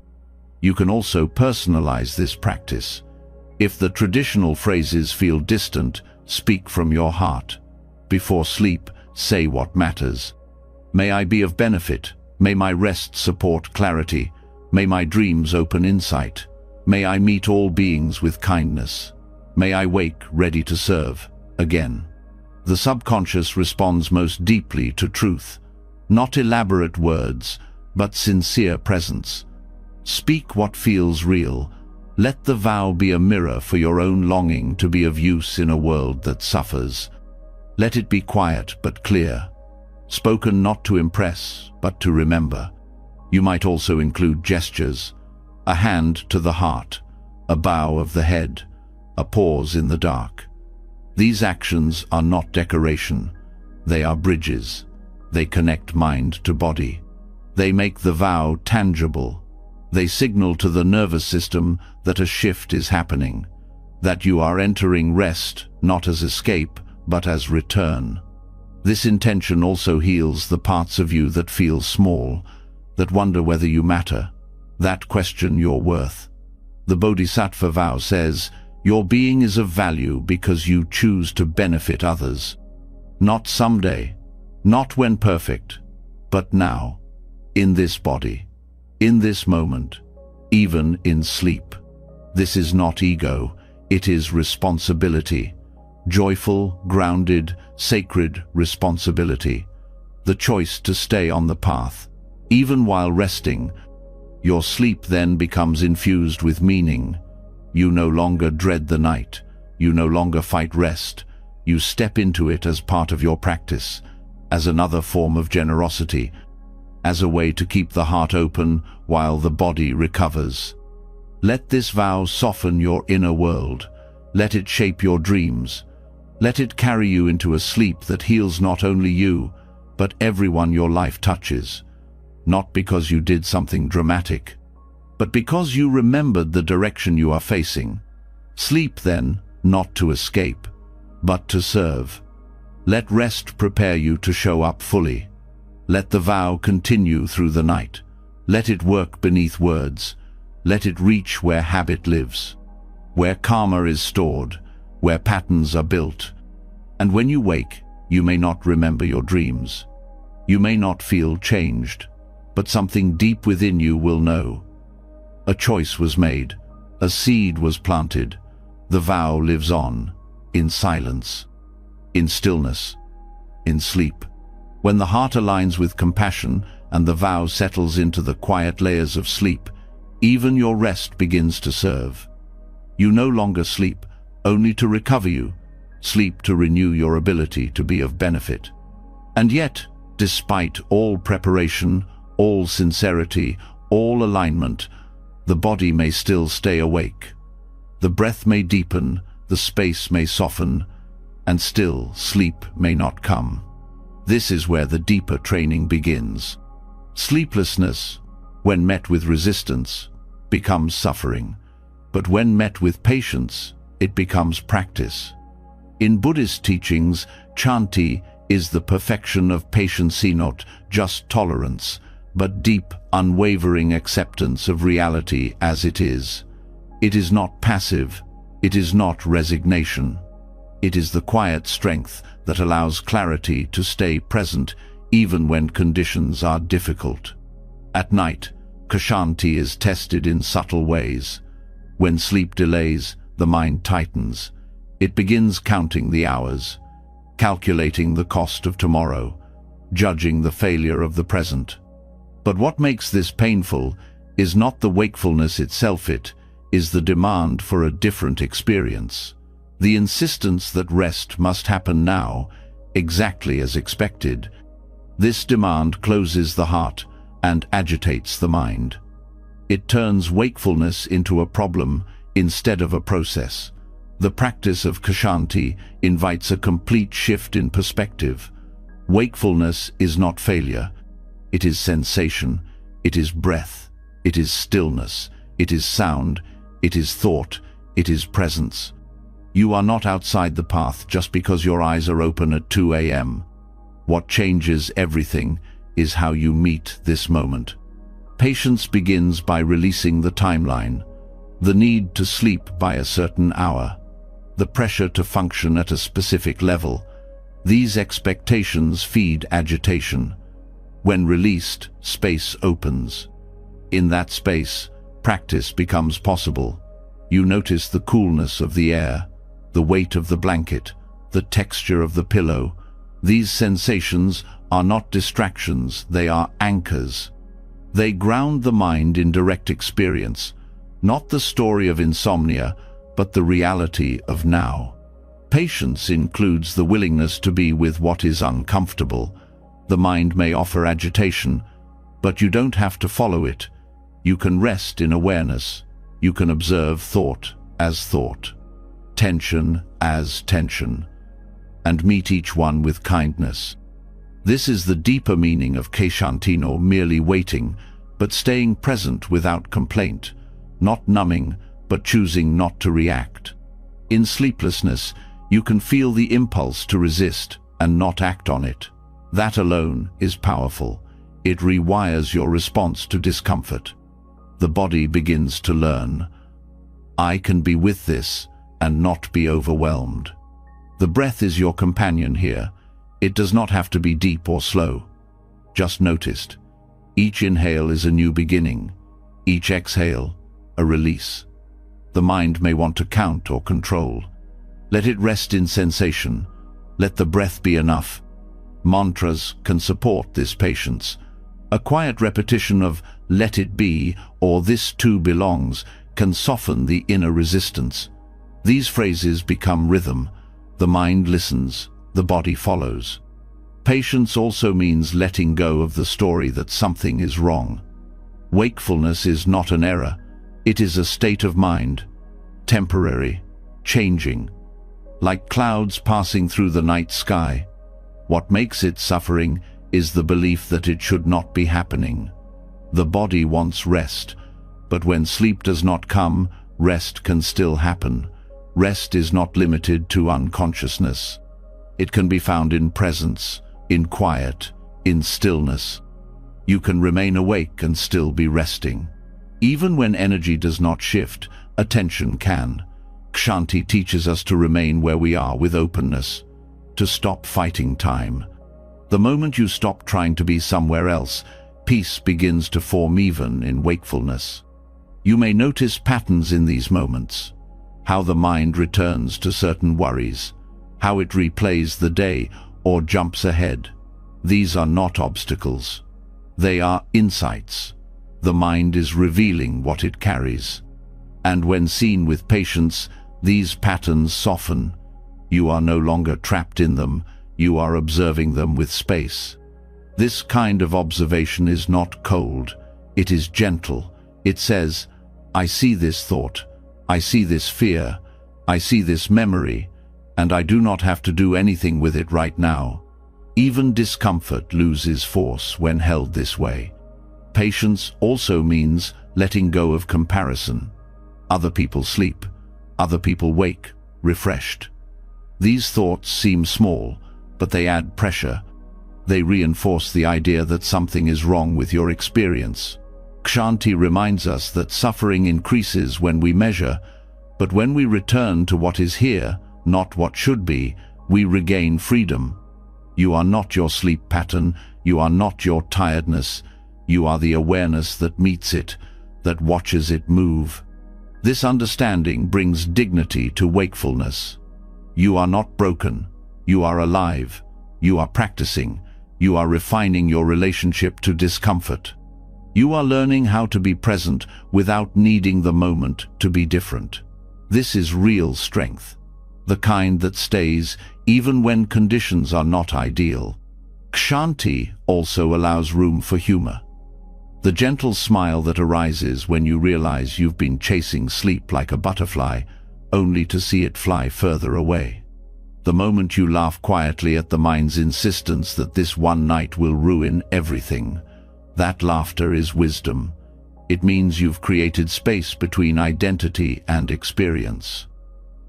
You can also personalize this practice. If the traditional phrases feel distant, speak from your heart. Before sleep, say what matters. May I be of benefit. May my rest support clarity. May my dreams open insight. May I meet all beings with kindness. May I wake ready to serve again. The subconscious responds most deeply to truth. Not elaborate words, but sincere presence. Speak what feels real. Let the vow be a mirror for your own longing to be of use in a world that suffers. Let it be quiet but clear, spoken not to impress, but to remember. You might also include gestures, a hand to the heart, a bow of the head, a pause in the dark. These actions are not decoration. They are bridges. They connect mind to body. They make the vow tangible. They signal to the nervous system that a shift is happening, that you are entering rest not as escape, but as return. This intention also heals the parts of you that feel small, that wonder whether you matter, that question your worth. The Bodhisattva vow says, your being is of value because you choose to benefit others. Not someday, not when perfect, but now, in this body, in this moment, even in sleep. This is not ego, it is responsibility. Joyful, grounded, sacred responsibility. The choice to stay on the path. Even while resting, your sleep then becomes infused with meaning. You no longer dread the night. You no longer fight rest. You step into it as part of your practice, as another form of generosity, as a way to keep the heart open while the body recovers. Let this vow soften your inner world. Let it shape your dreams. Let it carry you into a sleep that heals not only you, but everyone your life touches. Not because you did something dramatic, but because you remembered the direction you are facing. Sleep then, not to escape, but to serve. Let rest prepare you to show up fully. Let the vow continue through the night. Let it work beneath words. Let it reach where habit lives, where karma is stored, where patterns are built. And when you wake, you may not remember your dreams. You may not feel changed, but something deep within you will know. A choice was made, a seed was planted, the vow lives on, in silence, in stillness, in sleep. When the heart aligns with compassion and the vow settles into the quiet layers of sleep, even your rest begins to serve. You no longer sleep only to recover you, sleep to renew your ability to be of benefit. And yet, despite all preparation, all sincerity, all alignment, the body may still stay awake. The breath may deepen, the space may soften, and still sleep may not come. This is where the deeper training begins. Sleeplessness, when met with resistance, becomes suffering, but when met with patience, it becomes practice. In Buddhist teachings, chanti is the perfection of patience, not just tolerance, but deep, unwavering acceptance of reality as it is. It is not passive, it is not resignation. It is the quiet strength that allows clarity to stay present even when conditions are difficult. At night, kshanti is tested in subtle ways. When sleep delays, the mind tightens. It begins counting the hours, calculating the cost of tomorrow, judging the failure of the present. But what makes this painful is not the wakefulness itself, it is the demand for a different experience. The insistence that rest must happen now, exactly as expected. This demand closes the heart and agitates the mind. It turns wakefulness into a problem instead of a process. The practice of Kshanti invites a complete shift in perspective. Wakefulness is not failure. It is sensation, it is breath, it is stillness, it is sound, it is thought, it is presence. You are not outside the path just because your eyes are open at 2 a.m. What changes everything is how you meet this moment. Patience begins by releasing the timeline, the need to sleep by a certain hour, the pressure to function at a specific level. These expectations feed agitation. When released, space opens. In that space, practice becomes possible. You notice the coolness of the air, the weight of the blanket, the texture of the pillow. These sensations are not distractions, they are anchors. They ground the mind in direct experience, not the story of insomnia, but the reality of now. Patience includes the willingness to be with what is uncomfortable. The mind may offer agitation, but you don't have to follow it. You can rest in awareness. You can observe thought as thought, tension as tension, and meet each one with kindness. This is the deeper meaning of Kshanti, not merely waiting, but staying present without complaint, not numbing, but choosing not to react. In sleeplessness, you can feel the impulse to resist and not act on it. That alone is powerful. It rewires your response to discomfort. The body begins to learn, I can be with this and not be overwhelmed. The breath is your companion here. It does not have to be deep or slow, just noticed. Each inhale is a new beginning, each exhale a release. The mind may want to count or control. Let it rest in sensation. Let the breath be enough. Mantras can support this patience. A quiet repetition of "let it be" or "this too belongs" can soften the inner resistance. These phrases become rhythm. The mind listens, the body follows. Patience also means letting go of the story that something is wrong. Wakefulness is not an error. It is a state of mind, temporary, changing, like clouds passing through the night sky. What makes it suffering is the belief that it should not be happening. The body wants rest, but when sleep does not come, rest can still happen. Rest is not limited to unconsciousness. It can be found in presence, in quiet, in stillness. You can remain awake and still be resting. Even when energy does not shift, attention can. Kshanti teaches us to remain where we are with openness, to stop fighting time. The moment you stop trying to be somewhere else, peace begins to form even in wakefulness. You may notice patterns in these moments, how the mind returns to certain worries, how it replays the day or jumps ahead. These are not obstacles. They are insights. The mind is revealing what it carries. And when seen with patience, these patterns soften. You are no longer trapped in them, you are observing them with space. This kind of observation is not cold, it is gentle. It says, I see this thought, I see this fear, I see this memory, and I do not have to do anything with it right now. Even discomfort loses force when held this way. Patience also means letting go of comparison. Other people sleep, other people wake, refreshed. These thoughts seem small, but they add pressure. They reinforce the idea that something is wrong with your experience. Kshanti reminds us that suffering increases when we measure, but when we return to what is here, not what should be, we regain freedom. You are not your sleep pattern, you are not your tiredness, you are the awareness that meets it, that watches it move. This understanding brings dignity to wakefulness. You are not broken, you are alive, you are practicing, you are refining your relationship to discomfort. You are learning how to be present without needing the moment to be different. This is real strength, the kind that stays even when conditions are not ideal. Kshanti also allows room for humor. The gentle smile that arises when you realize you've been chasing sleep like a butterfly, only to see it fly further away. The moment you laugh quietly at the mind's insistence that this one night will ruin everything, that laughter is wisdom. It means you've created space between identity and experience.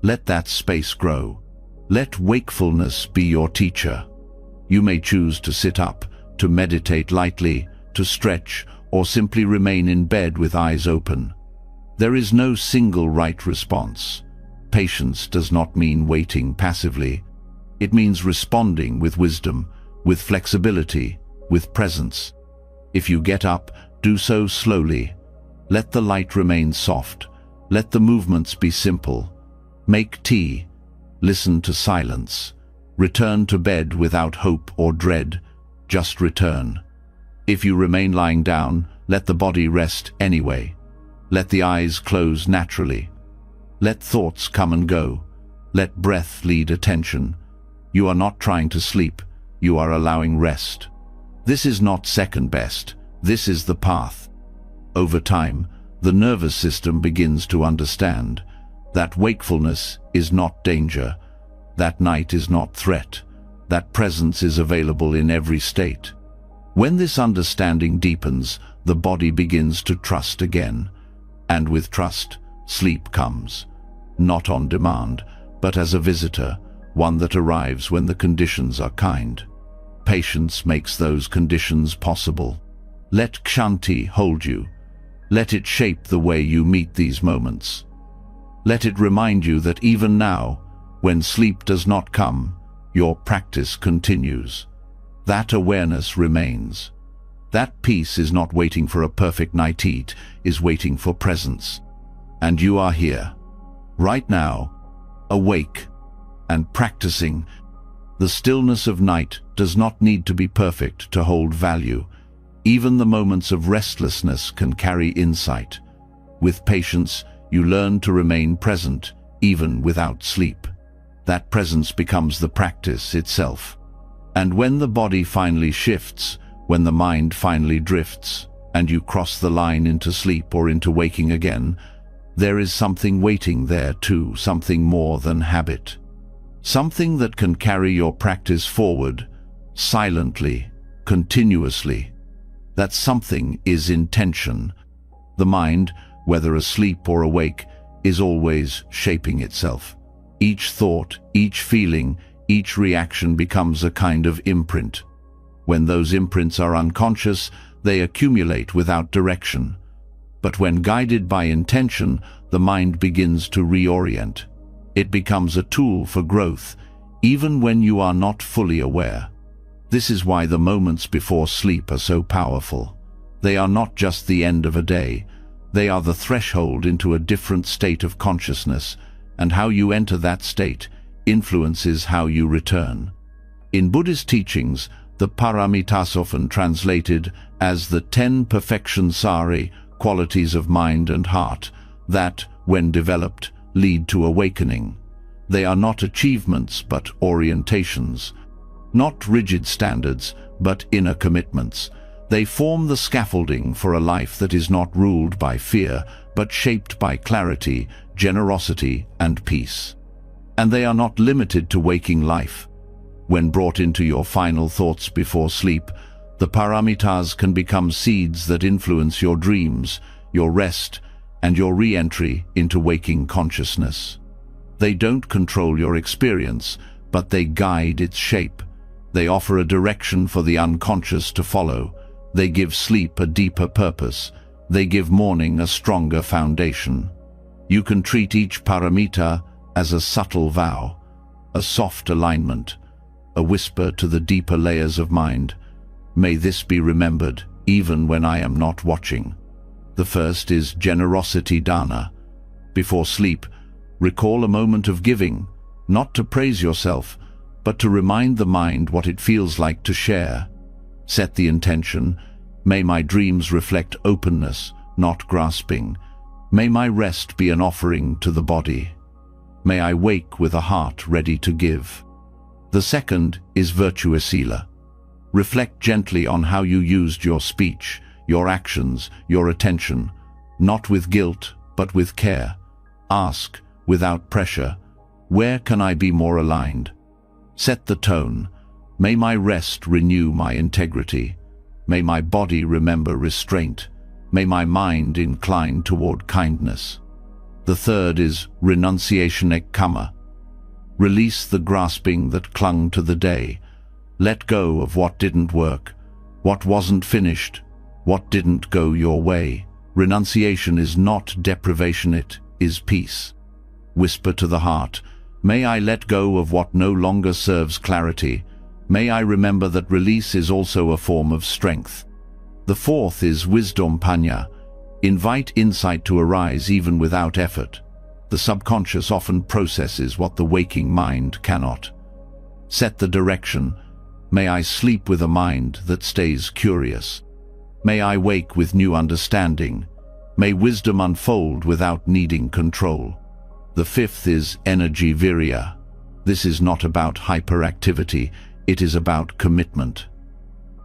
Let that space grow. Let wakefulness be your teacher. You may choose to sit up, to meditate lightly, to stretch, or simply remain in bed with eyes open. There is no single right response. Patience does not mean waiting passively. It means responding with wisdom, with flexibility, with presence. If you get up, do so slowly. Let the light remain soft. Let the movements be simple. Make tea. Listen to silence. Return to bed without hope or dread. Just return. If you remain lying down, let the body rest anyway. Let the eyes close naturally. Let thoughts come and go. Let breath lead attention. You are not trying to sleep. You are allowing rest. This is not second best. This is the path. Over time, the nervous system begins to understand that wakefulness is not danger, that night is not threat, that presence is available in every state. When this understanding deepens, the body begins to trust again. And with trust, sleep comes, not on demand, but as a visitor, one that arrives when the conditions are kind. Patience makes those conditions possible. Let Kshanti hold you. Let it shape the way you meet these moments. Let it remind you that even now, when sleep does not come, your practice continues. That awareness remains. That peace is not waiting for a perfect night, it is waiting for presence. And you are here, right now, awake and practicing. The stillness of night does not need to be perfect to hold value. Even the moments of restlessness can carry insight. With patience, you learn to remain present, even without sleep. That presence becomes the practice itself. And when the body finally shifts, when the mind finally drifts, and you cross the line into sleep or into waking again, there is something waiting there too, something more than habit. Something that can carry your practice forward, silently, continuously. That something is intention. The mind, whether asleep or awake, is always shaping itself. Each thought, each feeling, each reaction becomes a kind of imprint. When those imprints are unconscious, they accumulate without direction. But when guided by intention, the mind begins to reorient. It becomes a tool for growth, even when you are not fully aware. This is why the moments before sleep are so powerful. They are not just the end of a day. They are the threshold into a different state of consciousness, and how you enter that state influences how you return. In Buddhist teachings, the paramitas, often translated as the 10 perfections sari, qualities of mind and heart, that, when developed, lead to awakening. They are not achievements but orientations. Not rigid standards, but inner commitments. They form the scaffolding for a life that is not ruled by fear, but shaped by clarity, generosity, and peace. And they are not limited to waking life. When brought into your final thoughts before sleep, the paramitas can become seeds that influence your dreams, your rest, and your re-entry into waking consciousness. They don't control your experience, but they guide its shape. They offer a direction for the unconscious to follow. They give sleep a deeper purpose. They give morning a stronger foundation. You can treat each paramita as a subtle vow, a soft alignment, a whisper to the deeper layers of mind. May this be remembered, even when I am not watching. The first is generosity dana. Before sleep, recall a moment of giving, not to praise yourself, but to remind the mind what it feels like to share. Set the intention, may my dreams reflect openness, not grasping. May my rest be an offering to the body. May I wake with a heart ready to give. The second is virtuosila. Reflect gently on how you used your speech, your actions, your attention, not with guilt, but with care. Ask, without pressure. Where can I be more aligned? Set the tone. May my rest renew my integrity. May my body remember restraint. May my mind incline toward kindness. The third is renunciation ek kama. Release the grasping that clung to the day. Let go of what didn't work, what wasn't finished, what didn't go your way. Renunciation is not deprivation, it is peace. Whisper to the heart, may I let go of what no longer serves clarity. May I remember that release is also a form of strength. The fourth is wisdom panya. Invite insight to arise even without effort. The subconscious often processes what the waking mind cannot. Set the direction. May I sleep with a mind that stays curious. May I wake with new understanding. May wisdom unfold without needing control. The fifth is energy virya. This is not about hyperactivity, it is about commitment.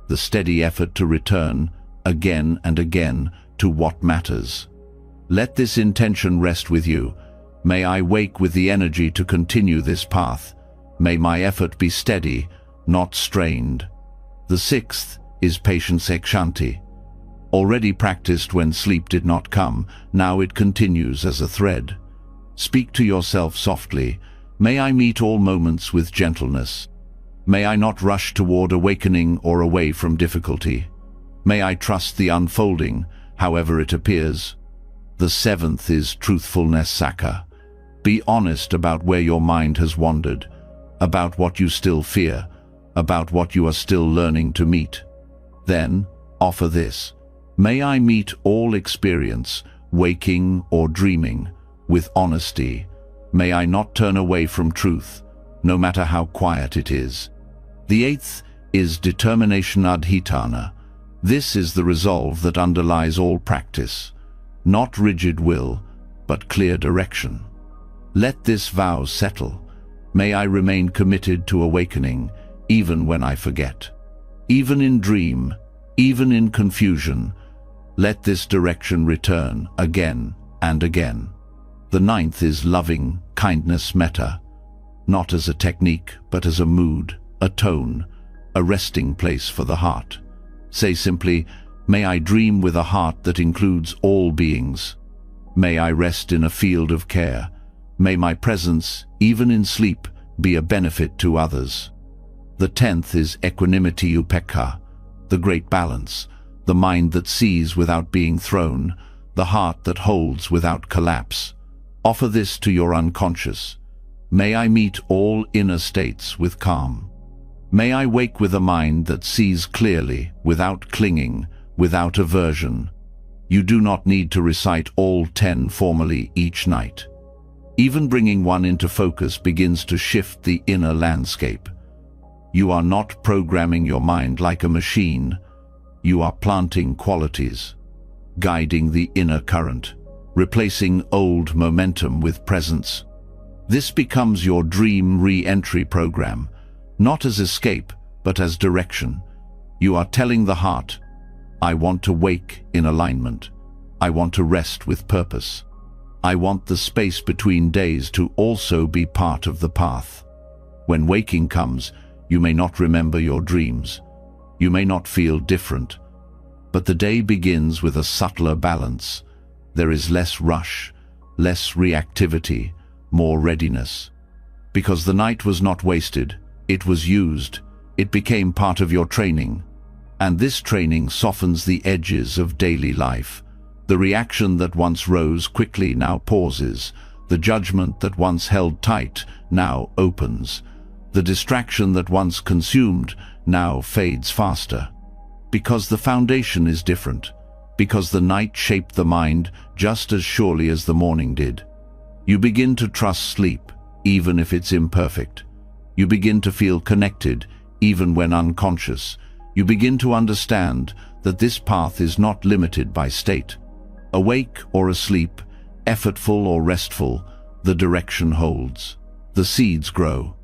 The steady effort to return, again and again, to what matters. Let this intention rest with you. May I wake with the energy to continue this path. May my effort be steady, not strained. The sixth is patience ekshanti. Already practiced when sleep did not come, now it continues as a thread. Speak to yourself softly. May I meet all moments with gentleness. May I not rush toward awakening or away from difficulty. May I trust the unfolding, however it appears. The seventh is truthfulness saka. Be honest about where your mind has wandered, about what you still fear, about what you are still learning to meet. Then, offer this. May I meet all experience, waking or dreaming, with honesty. May I not turn away from truth, no matter how quiet it is. The eighth is determination adhitana. This is the resolve that underlies all practice. Not rigid will, but clear direction. Let this vow settle. May I remain committed to awakening, even when I forget. Even in dream, even in confusion, let this direction return again and again. The ninth is loving kindness metta, not as a technique, but as a mood, a tone, a resting place for the heart. Say simply, may I dream with a heart that includes all beings. May I rest in a field of care. May my presence, even in sleep, be a benefit to others. The 10th is equanimity upekkha, the great balance, the mind that sees without being thrown, the heart that holds without collapse. Offer this to your unconscious. May I meet all inner states with calm. May I wake with a mind that sees clearly, without clinging, without aversion. You do not need to recite all 10 formally each night. Even bringing one into focus begins to shift the inner landscape. You are not programming your mind like a machine. You are planting qualities, guiding the inner current, replacing old momentum with presence. This becomes your dream re-entry program, not as escape, but as direction. You are telling the heart, I want to wake in alignment. I want to rest with purpose. I want the space between days to also be part of the path. When waking comes, you may not remember your dreams. You may not feel different. But the day begins with a subtler balance. There is less rush, less reactivity, more readiness. Because the night was not wasted, it was used. It became part of your training. And this training softens the edges of daily life. The reaction that once rose quickly now pauses. The judgment that once held tight now opens. The distraction that once consumed now fades faster. Because the foundation is different. Because the night shaped the mind just as surely as the morning did. You begin to trust sleep, even if it's imperfect. You begin to feel connected, even when unconscious. You begin to understand that this path is not limited by state. Awake or asleep, effortful or restful, the direction holds. The seeds grow.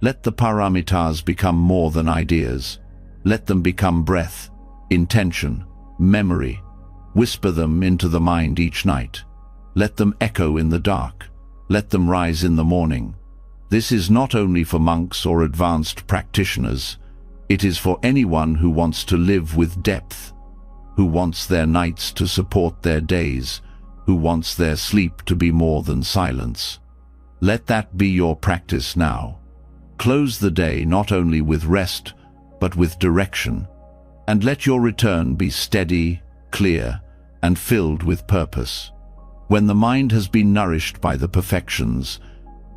Let the paramitas become more than ideas. Let them become breath, intention, memory. Whisper them into the mind each night. Let them echo in the dark. Let them rise in the morning. This is not only for monks or advanced practitioners. It is for anyone who wants to live with depth, who wants their nights to support their days, who wants their sleep to be more than silence. Let that be your practice now. Close the day not only with rest, but with direction, and let your return be steady, clear, and filled with purpose. When the mind has been nourished by the perfections,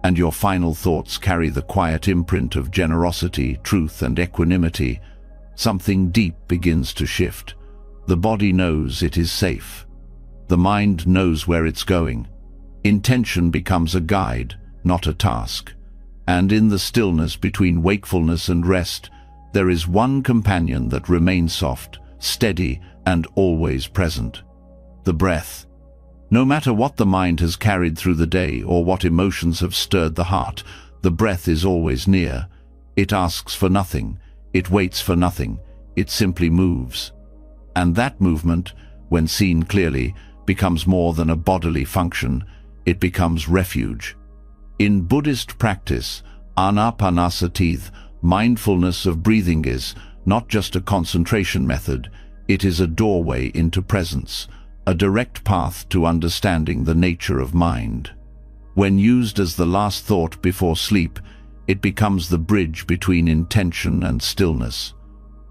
and your final thoughts carry the quiet imprint of generosity, truth, and equanimity, something deep begins to shift. The body knows it is safe. The mind knows where it's going. Intention becomes a guide, not a task. And in the stillness between wakefulness and rest, there is one companion that remains soft, steady, and always present: the breath. No matter what the mind has carried through the day or what emotions have stirred the heart, the breath is always near. It asks for nothing, it waits for nothing, it simply moves. And that movement, when seen clearly, becomes more than a bodily function, it becomes refuge. In Buddhist practice, anapanasati, mindfulness of breathing is not just a concentration method, it is a doorway into presence, a direct path to understanding the nature of mind. When used as the last thought before sleep, it becomes the bridge between intention and stillness.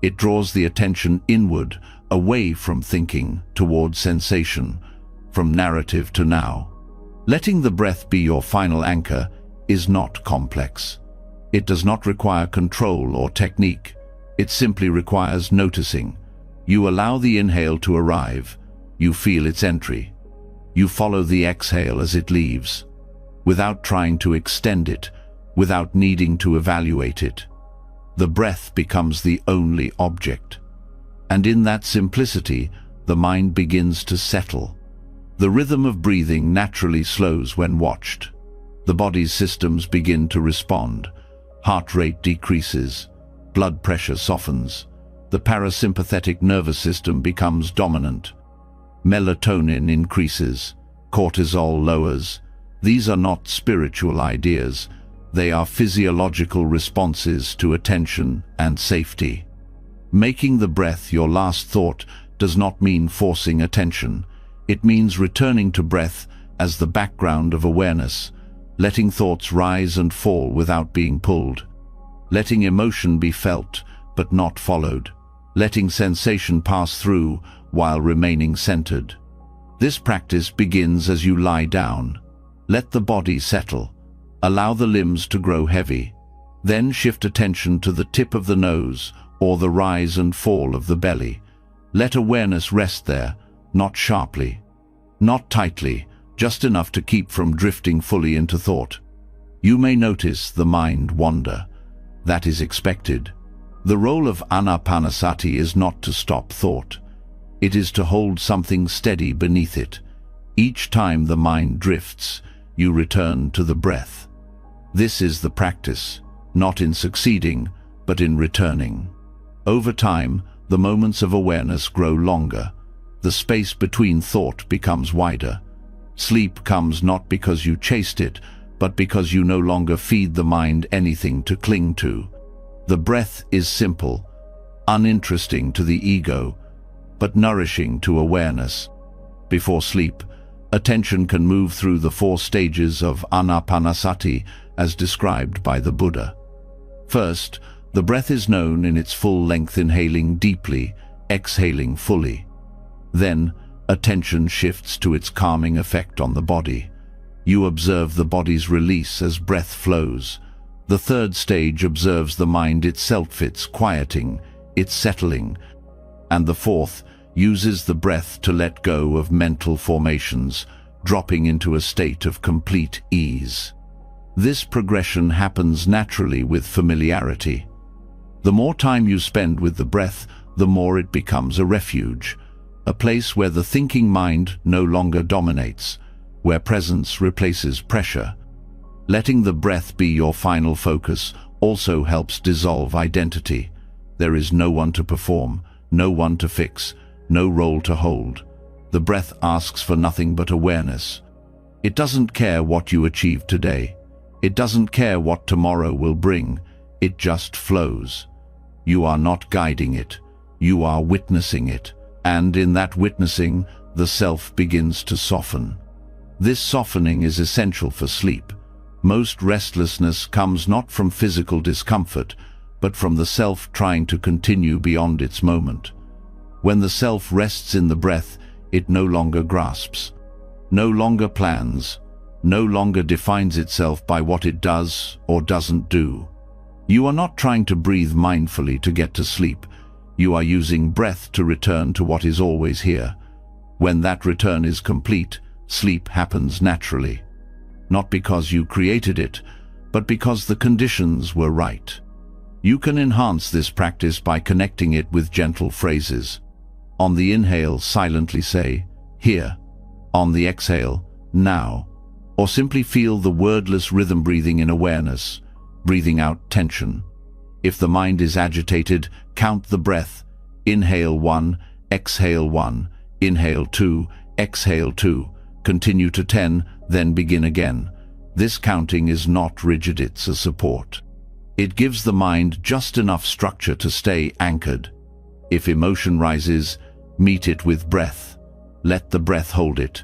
It draws the attention inward, away from thinking, toward sensation, from narrative to now. Letting the breath be your final anchor is not complex. It does not require control or technique. It simply requires noticing. You allow the inhale to arrive. You feel its entry. You follow the exhale as it leaves, without trying to extend it, without needing to evaluate it. The breath becomes the only object. And in that simplicity, the mind begins to settle. The rhythm of breathing naturally slows when watched. The body's systems begin to respond. Heart rate decreases. Blood pressure softens. The parasympathetic nervous system becomes dominant. Melatonin increases. Cortisol lowers. These are not spiritual ideas. They are physiological responses to attention and safety. Making the breath your last thought does not mean forcing attention. It means returning to breath as the background of awareness, letting thoughts rise and fall without being pulled, letting emotion be felt but not followed, letting sensation pass through while remaining centered. This practice begins as you lie down. Let the body settle. Allow the limbs to grow heavy. Then shift attention to the tip of the nose or the rise and fall of the belly. Let awareness rest there, not sharply, not tightly, just enough to keep from drifting fully into thought. You may notice the mind wander. That is expected. The role of anapanasati is not to stop thought. It is to hold something steady beneath it. Each time the mind drifts, you return to the breath. This is the practice, not in succeeding, but in returning. Over time, the moments of awareness grow longer. The space between thought becomes wider. Sleep comes not because you chased it, but because you no longer feed the mind anything to cling to. The breath is simple, uninteresting to the ego, but nourishing to awareness. Before sleep, attention can move through the 4 stages of anapanasati as described by the Buddha. First, the breath is known in its full length, inhaling deeply, exhaling fully. Then, attention shifts to its calming effect on the body. You observe the body's release as breath flows. The third stage observes the mind itself, its quieting, its settling. And the fourth uses the breath to let go of mental formations, dropping into a state of complete ease. This progression happens naturally with familiarity. The more time you spend with the breath, the more it becomes a refuge, a place where the thinking mind no longer dominates, where presence replaces pressure. Letting the breath be your final focus also helps dissolve identity. There is no one to perform, no one to fix, no role to hold. The breath asks for nothing but awareness. It doesn't care what you achieve today. It doesn't care what tomorrow will bring. It just flows. You are not guiding it. You are witnessing it. And in that witnessing, the self begins to soften. This softening is essential for sleep. Most restlessness comes not from physical discomfort, but from the self trying to continue beyond its moment. When the self rests in the breath, it no longer grasps, no longer plans, no longer defines itself by what it does or doesn't do. You are not trying to breathe mindfully to get to sleep. You are using breath to return to what is always here. When that return is complete, sleep happens naturally. Not because you created it, but because the conditions were right. You can enhance this practice by connecting it with gentle phrases. On the inhale, silently say, "Here." On the exhale, "Now." Or simply feel the wordless rhythm breathing in awareness, breathing out tension. If the mind is agitated, count the breath. Inhale 1, exhale 1, inhale 2, exhale 2. Continue to 10, then begin again. This counting is not rigid, it's a support. It gives the mind just enough structure to stay anchored. If emotion rises, meet it with breath. Let the breath hold it.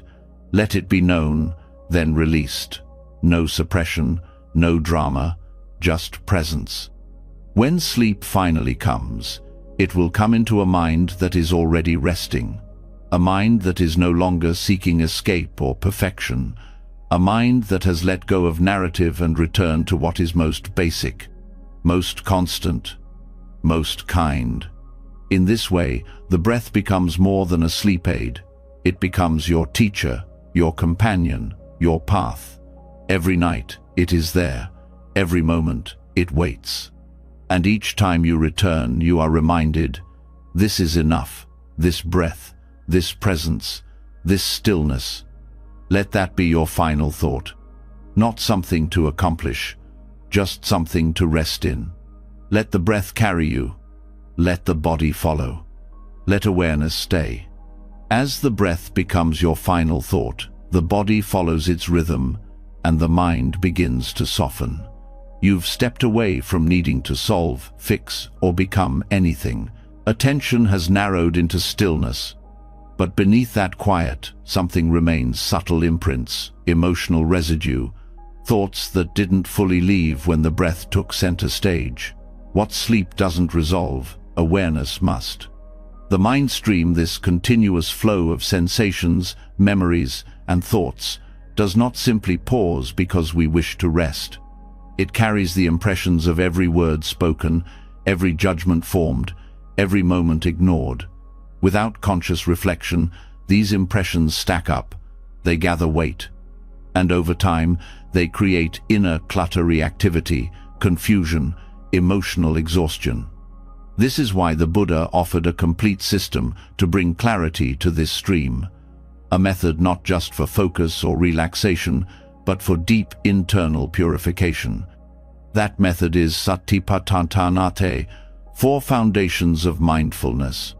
Let it be known, then released. No suppression, no drama, just presence. When sleep finally comes, it will come into a mind that is already resting. A mind that is no longer seeking escape or perfection. A mind that has let go of narrative and returned to what is most basic, most constant, most kind. In this way, the breath becomes more than a sleep aid. It becomes your teacher, your companion, your path. Every night, it is there. Every moment, it waits. And each time you return, you are reminded, this is enough, this breath, this presence, this stillness. Let that be your final thought. Not something to accomplish, just something to rest in. Let the breath carry you. Let the body follow. Let awareness stay. As the breath becomes your final thought, the body follows its rhythm, and the mind begins to soften. You've stepped away from needing to solve, fix, or become anything. Attention has narrowed into stillness. But beneath that quiet, something remains: subtle imprints, emotional residue, thoughts that didn't fully leave when the breath took center stage. What sleep doesn't resolve, awareness must. The mind stream, this continuous flow of sensations, memories, and thoughts, does not simply pause because we wish to rest. It carries the impressions of every word spoken, every judgment formed, every moment ignored. Without conscious reflection, these impressions stack up, they gather weight, and over time, they create inner clutter, reactivity, confusion, emotional exhaustion. This is why the Buddha offered a complete system to bring clarity to this stream, a method not just for focus or relaxation, but for deep internal purification. That method is Satipatthana, 4 foundations of mindfulness.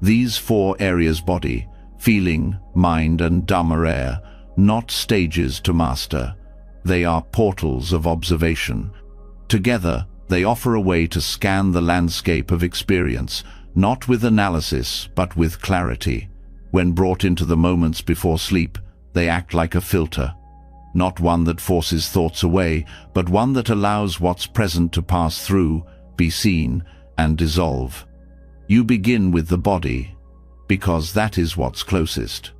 These 4 areas: body, feeling, mind, and Dhamma, are not stages to master. They are portals of observation. Together, they offer a way to scan the landscape of experience, not with analysis, but with clarity. When brought into the moments before sleep, they act like a filter. Not one that forces thoughts away, but one that allows what's present to pass through, be seen, and dissolve. You begin with the body, because that is what's closest.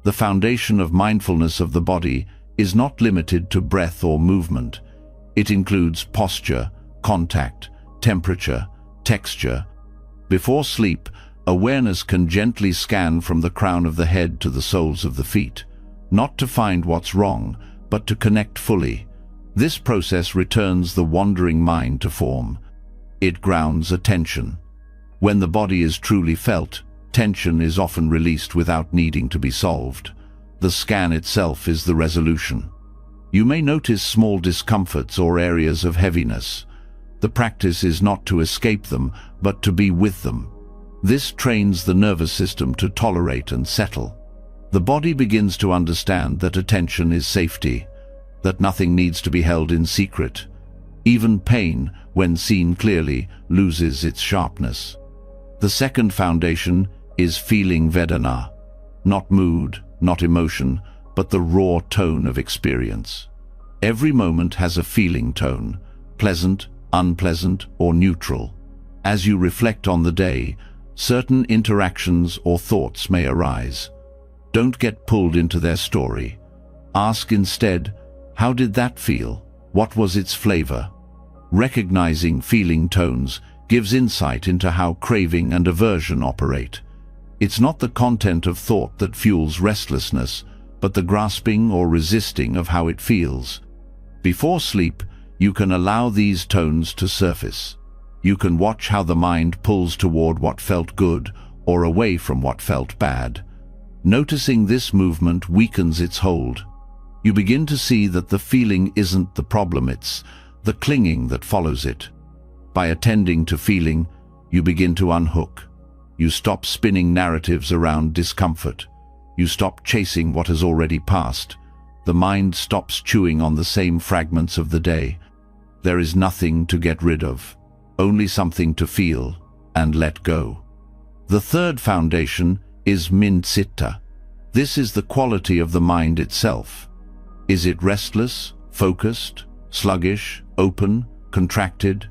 The foundation of mindfulness of the body is not limited to breath or movement. It includes posture, contact, temperature, texture. Before sleep, awareness can gently scan from the crown of the head to the soles of the feet, not to find what's wrong, but to connect fully. This process returns the wandering mind to form. It grounds attention. When the body is truly felt, tension is often released without needing to be solved. The scan itself is the resolution. You may notice small discomforts or areas of heaviness. The practice is not to escape them, but to be with them. This trains the nervous system to tolerate and settle. The body begins to understand that attention is safety, that nothing needs to be held in secret. Even pain, when seen clearly, loses its sharpness. The second foundation is feeling Vedana, not mood, not emotion, but the raw tone of experience. Every moment has a feeling tone, pleasant, unpleasant, or neutral. As you reflect on the day, certain interactions or thoughts may arise. Don't get pulled into their story. Ask instead, how did that feel? What was its flavor? Recognizing feeling tones gives insight into how craving and aversion operate. It's not the content of thought that fuels restlessness, but the grasping or resisting of how it feels. Before sleep, you can allow these tones to surface. You can watch how the mind pulls toward what felt good or away from what felt bad. Noticing this movement weakens its hold. You begin to see that the feeling isn't the problem, it's the clinging that follows it. By attending to feeling, you begin to unhook. You stop spinning narratives around discomfort. You stop chasing what has already passed. The mind stops chewing on the same fragments of the day. There is nothing to get rid of, only something to feel and let go. The third foundation is Mindcitta. This is the quality of the mind itself. Is it restless, focused, sluggish, open, contracted?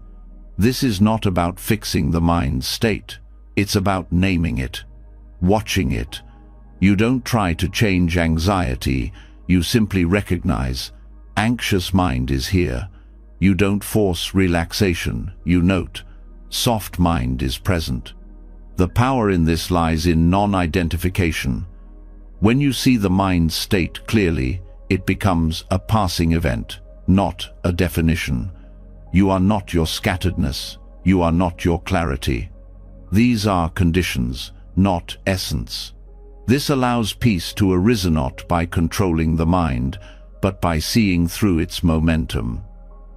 This is not about fixing the mind's state. It's about naming it, watching it. You don't try to change anxiety, you simply recognize, anxious mind is here. You don't force relaxation, you note, soft mind is present. The power in this lies in non-identification. When you see the mind's state clearly, it becomes a passing event, not a definition. You are not your scatteredness, you are not your clarity. These are conditions, not essence. This allows peace to arise not by controlling the mind, but by seeing through its momentum.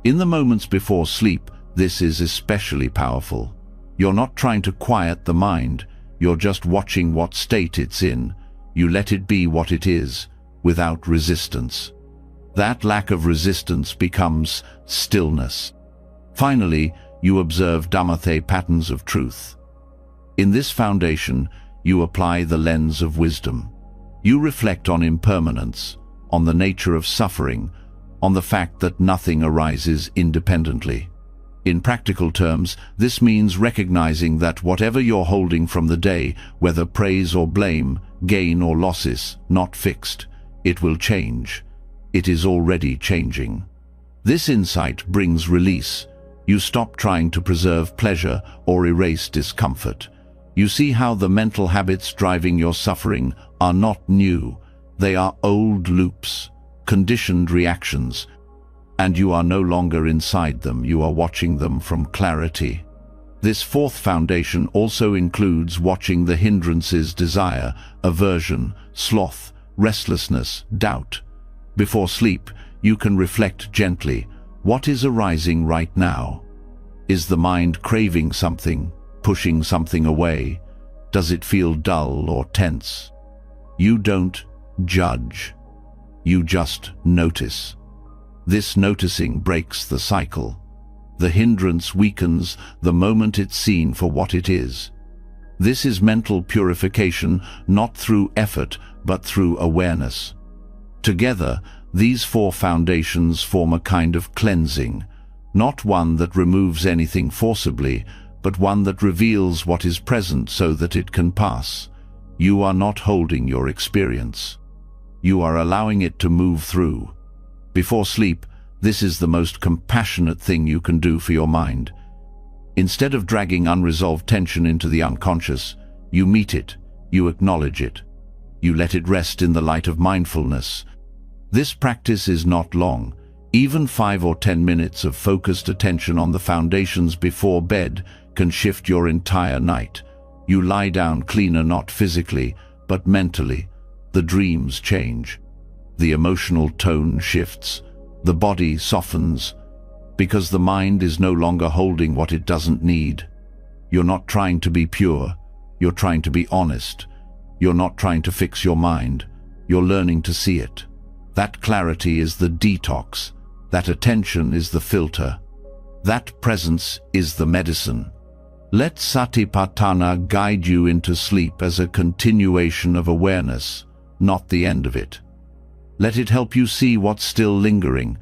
In the moments before sleep, this is especially powerful. You're not trying to quiet the mind, you're just watching what state it's in. You let it be what it is, without resistance. That lack of resistance becomes stillness. Finally, you observe Dhammathe patterns of truth. In this foundation, you apply the lens of wisdom. You reflect on impermanence, on the nature of suffering, on the fact that nothing arises independently. In practical terms, this means recognizing that whatever you're holding from the day, whether praise or blame, gain or losses, not fixed. It will change. It is already changing. This insight brings release. You stop trying to preserve pleasure or erase discomfort. You see how the mental habits driving your suffering are not new. They are old loops, conditioned reactions, and you are no longer inside them, you are watching them from clarity. This fourth foundation also includes watching the hindrances: desire, aversion, sloth, restlessness, doubt. Before sleep, you can reflect gently. What is arising right now? Is the mind craving something, pushing something away? Does it feel dull or tense? You don't judge. You just notice. This noticing breaks the cycle. The hindrance weakens the moment it's seen for what it is. This is mental purification, not through effort, but through awareness. Together, these four foundations form a kind of cleansing, not one that removes anything forcibly, but one that reveals what is present so that it can pass. You are not holding your experience. You are allowing it to move through. Before sleep, this is the most compassionate thing you can do for your mind. Instead of dragging unresolved tension into the unconscious, you meet it, you acknowledge it. You let it rest in the light of mindfulness. This practice is not long. Even 5 or 10 minutes of focused attention on the foundations before bed can shift your entire night. You lie down cleaner, not physically, but mentally. The dreams change. The emotional tone shifts. The body softens, because the mind is no longer holding what it doesn't need. You're not trying to be pure, you're trying to be honest. You're not trying to fix your mind, you're learning to see it. That clarity is the detox, that attention is the filter, that presence is the medicine. Let Satipatthana guide you into sleep as a continuation of awareness, not the end of it. Let it help you see what's still lingering.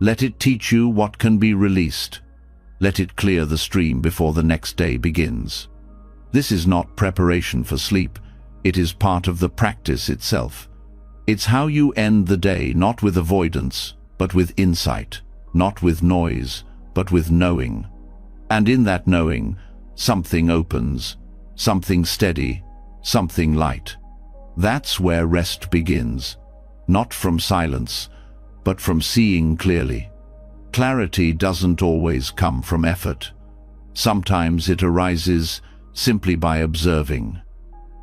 Let it teach you what can be released. Let it clear the stream before the next day begins. This is not preparation for sleep. It is part of the practice itself. It's how you end the day, not with avoidance, but with insight, not with noise, but with knowing. And in that knowing, something opens, something steady, something light. That's where rest begins, not from silence, but from seeing clearly. Clarity doesn't always come from effort. Sometimes it arises simply by observing.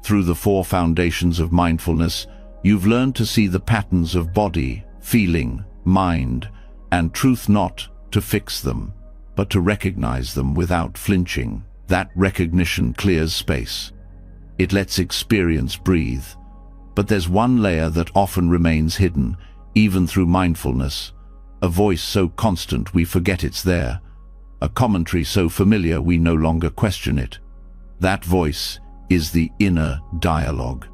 Through the 4 foundations of mindfulness, you've learned to see the patterns of body, feeling, mind, and truth, not to fix them, but to recognize them without flinching. That recognition clears space. It lets experience breathe. But there's one layer that often remains hidden, even through mindfulness. A voice so constant we forget it's there. A commentary so familiar we no longer question it. That voice is the inner dialogue.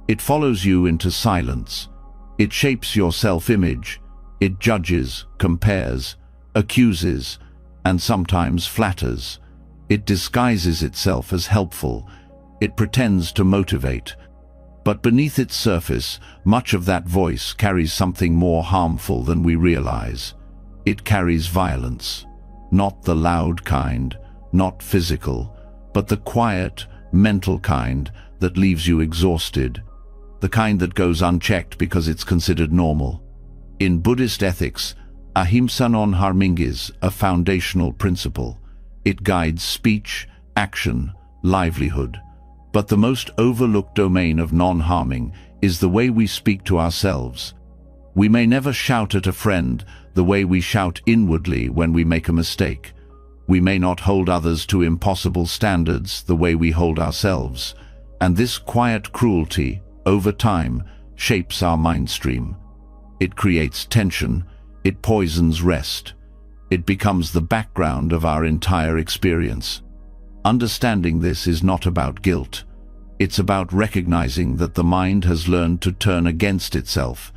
It follows you into silence. It shapes your self-image. It judges, compares, accuses, and sometimes flatters. It disguises itself as helpful. It pretends to motivate. But beneath its surface, much of that voice carries something more harmful than we realize. It carries violence. Not the loud kind, not physical, but the quiet, mental kind that leaves you exhausted. The kind that goes unchecked because it's considered normal. In Buddhist ethics, ahimsa non harming is a foundational principle. It guides speech, action, livelihood. But the most overlooked domain of non-harming is the way we speak to ourselves. We may never shout at a friend the way we shout inwardly when we make a mistake. We may not hold others to impossible standards the way we hold ourselves. And this quiet cruelty, over time, shapes our mind stream. It creates tension. It poisons rest. It becomes the background of our entire experience. Understanding this is not about guilt. It's about recognizing that the mind has learned to turn against itself,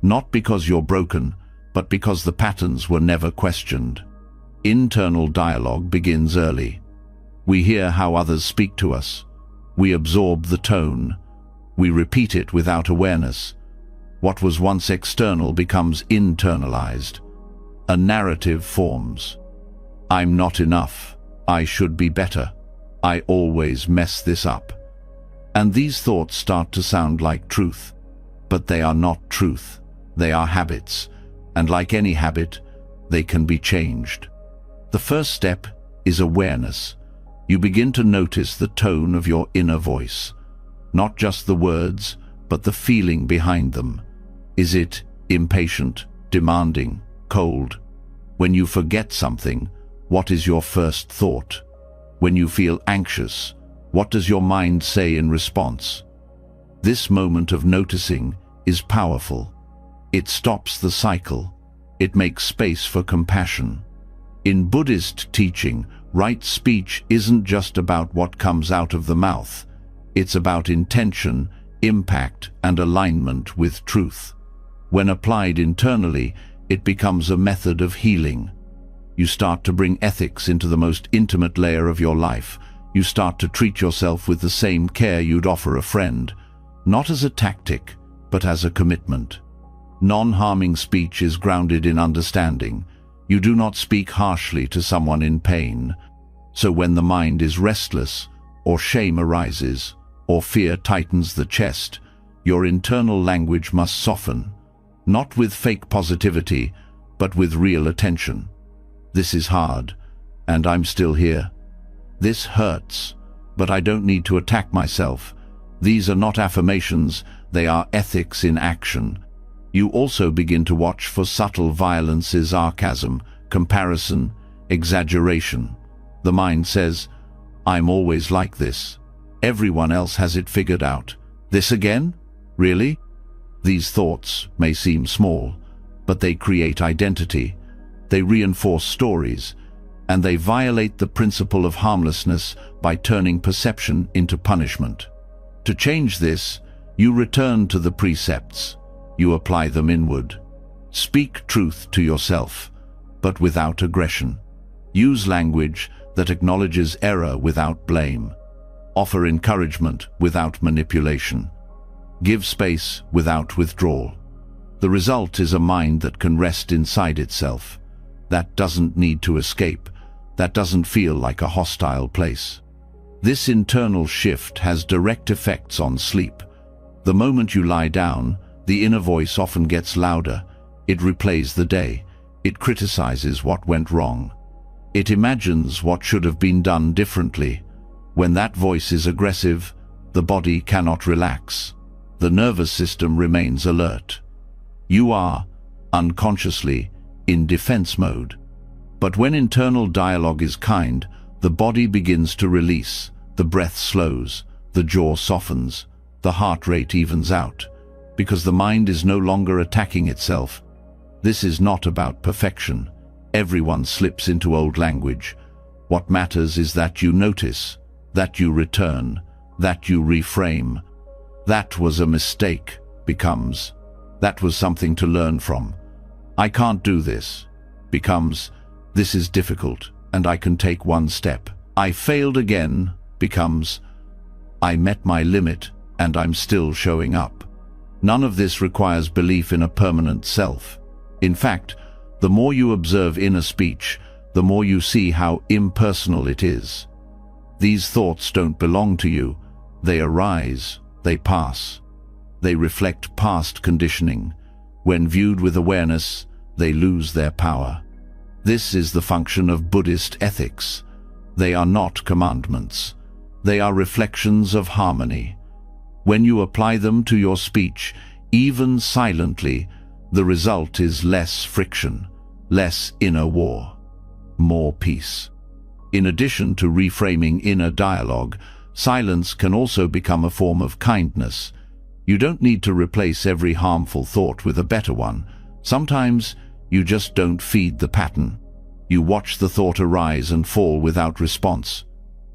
not because you're broken, but because the patterns were never questioned. Internal dialogue begins early. We hear how others speak to us. We absorb the tone. We repeat it without awareness. What was once external becomes internalized. A narrative forms. I'm not enough. I should be better. I always mess this up. And these thoughts start to sound like truth. But they are not truth. They are habits. And like any habit, they can be changed. The first step is awareness. You begin to notice the tone of your inner voice. Not just the words, but the feeling behind them. Is it impatient, demanding, cold? When you forget something, what is your first thought? When you feel anxious, what does your mind say in response? This moment of noticing is powerful. It stops the cycle. It makes space for compassion. In Buddhist teaching, right speech isn't just about what comes out of the mouth. It's about intention, impact, and alignment with truth. When applied internally, it becomes a method of healing. You start to bring ethics into the most intimate layer of your life. You start to treat yourself with the same care you'd offer a friend, not as a tactic, but as a commitment. Non-harming speech is grounded in understanding. You do not speak harshly to someone in pain. So when the mind is restless, or shame arises, or fear tightens the chest, your internal language must soften, not with fake positivity, but with real attention. This is hard, and I'm still here. This hurts, but I don't need to attack myself. These are not affirmations, they are ethics in action. You also begin to watch for subtle violences, sarcasm, comparison, exaggeration. The mind says, I'm always like this. Everyone else has it figured out. This again? Really? These thoughts may seem small, but they create identity, they reinforce stories, and they violate the principle of harmlessness by turning perception into punishment. To change this, you return to the precepts. You apply them inward. Speak truth to yourself, but without aggression. Use language that acknowledges error without blame. Offer encouragement without manipulation. Give space without withdrawal. The result is a mind that can rest inside itself, that doesn't need to escape, that doesn't feel like a hostile place. This internal shift has direct effects on sleep. The moment you lie down, the inner voice often gets louder. It replays the day. It criticizes what went wrong. It imagines what should have been done differently. When that voice is aggressive, the body cannot relax. The nervous system remains alert. You are, unconsciously, in defense mode. But when internal dialogue is kind, the body begins to release, the breath slows, the jaw softens, the heart rate evens out, because the mind is no longer attacking itself. This is not about perfection. Everyone slips into old language. What matters is that you notice, that you return, that you reframe. That was a mistake becomes, that was something to learn from. I can't do this becomes, this is difficult and I can take one step. I failed again becomes, I met my limit and I'm still showing up. None of this requires belief in a permanent self. In fact, the more you observe inner speech, the more you see how impersonal it is. These thoughts don't belong to you. They arise, they pass. They reflect past conditioning. When viewed with awareness, they lose their power. This is the function of Buddhist ethics. They are not commandments. They are reflections of harmony. When you apply them to your speech, even silently, the result is less friction, less inner war, more peace. In addition to reframing inner dialogue, silence can also become a form of kindness. You don't need to replace every harmful thought with a better one. Sometimes you just don't feed the pattern. You watch the thought arise and fall without response.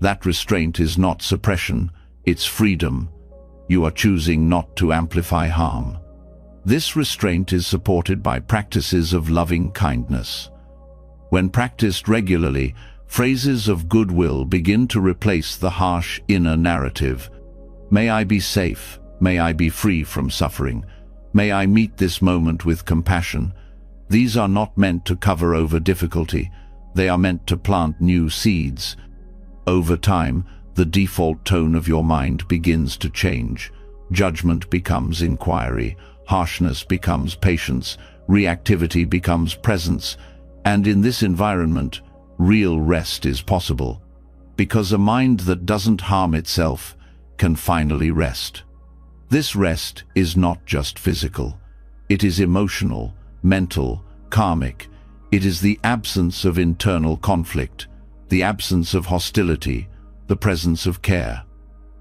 That restraint is not suppression, it's freedom. You are choosing not to amplify harm. This restraint is supported by practices of loving kindness. When practiced regularly, phrases of goodwill begin to replace the harsh inner narrative. May I be safe. May I be free from suffering. May I meet this moment with compassion. These are not meant to cover over difficulty. They are meant to plant new seeds. Over time, the default tone of your mind begins to change. Judgment becomes inquiry. Harshness becomes patience. Reactivity becomes presence. And in this environment, real rest is possible. Because a mind that doesn't harm itself can finally rest. This rest is not just physical. It is emotional, mental, karmic. It is the absence of internal conflict, the absence of hostility, the presence of care.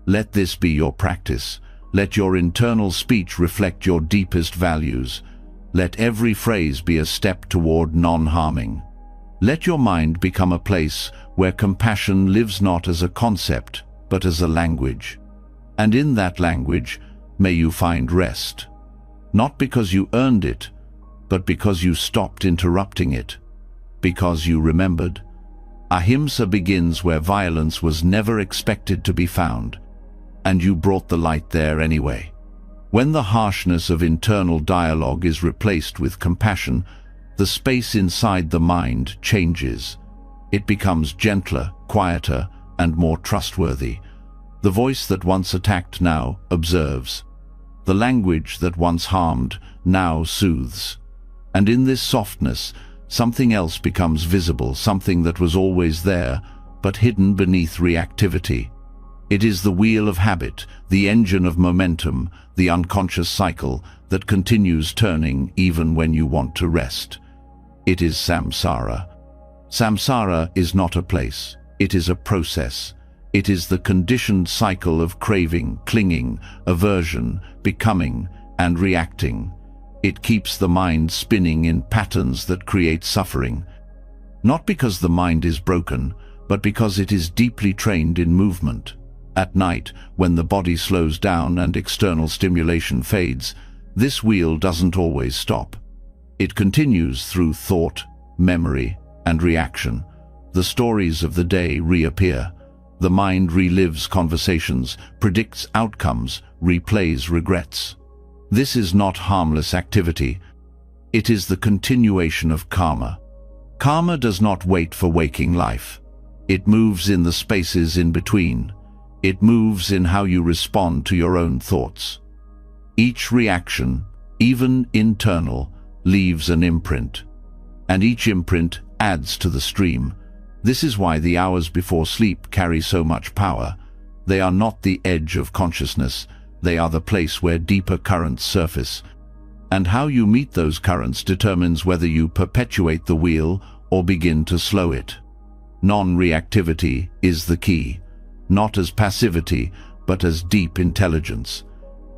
Let this be your practice. Let your internal speech reflect your deepest values. Let every phrase be a step toward non-harming. Let your mind become a place where compassion lives not as a concept, but as a language. And in that language, may you find rest. Not because you earned it, but because you stopped interrupting it. Because you remembered. Ahimsa begins where violence was never expected to be found, and you brought the light there anyway. When the harshness of internal dialogue is replaced with compassion, the space inside the mind changes. It becomes gentler, quieter, and more trustworthy. The voice that once attacked now observes. The language that once harmed now soothes. And in this softness, something else becomes visible, something that was always there, but hidden beneath reactivity. It is the wheel of habit, the engine of momentum, the unconscious cycle that continues turning even when you want to rest. It is samsara. Samsara is not a place, it is a process. It is the conditioned cycle of craving, clinging, aversion, becoming, and reacting. It keeps the mind spinning in patterns that create suffering. Not because the mind is broken, but because it is deeply trained in movement. At night, when the body slows down and external stimulation fades, this wheel doesn't always stop. It continues through thought, memory, and reaction. The stories of the day reappear. The mind relives conversations, predicts outcomes, replays regrets. This is not harmless activity. It is the continuation of karma. Karma does not wait for waking life. It moves in the spaces in between. It moves in how you respond to your own thoughts. Each reaction, even internal, leaves an imprint. And each imprint adds to the stream. This is why the hours before sleep carry so much power. They are not the edge of consciousness. They are the place where deeper currents surface. And how you meet those currents determines whether you perpetuate the wheel or begin to slow it. Non-reactivity is the key, not as passivity, but as deep intelligence.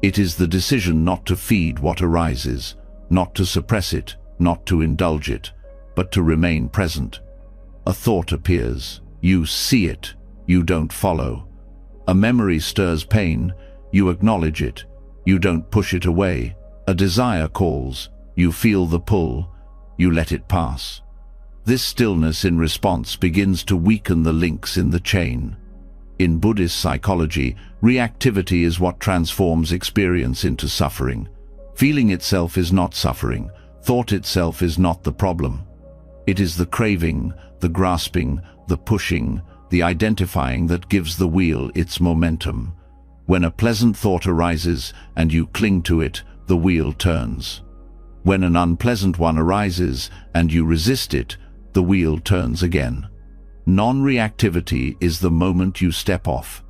It is the decision not to feed what arises, not to suppress it, not to indulge it, but to remain present. A thought appears. You see it. You don't follow. A memory stirs pain. You acknowledge it. You don't push it away. A desire calls. You feel the pull. You let it pass. This stillness in response begins to weaken the links in the chain. In Buddhist psychology, reactivity is what transforms experience into suffering. Feeling itself is not suffering. Thought itself is not the problem. It is the craving, the grasping, the pushing, the identifying that gives the wheel its momentum. When a pleasant thought arises and you cling to it, the wheel turns. When an unpleasant one arises and you resist it, the wheel turns again. Non-reactivity is the moment you step off.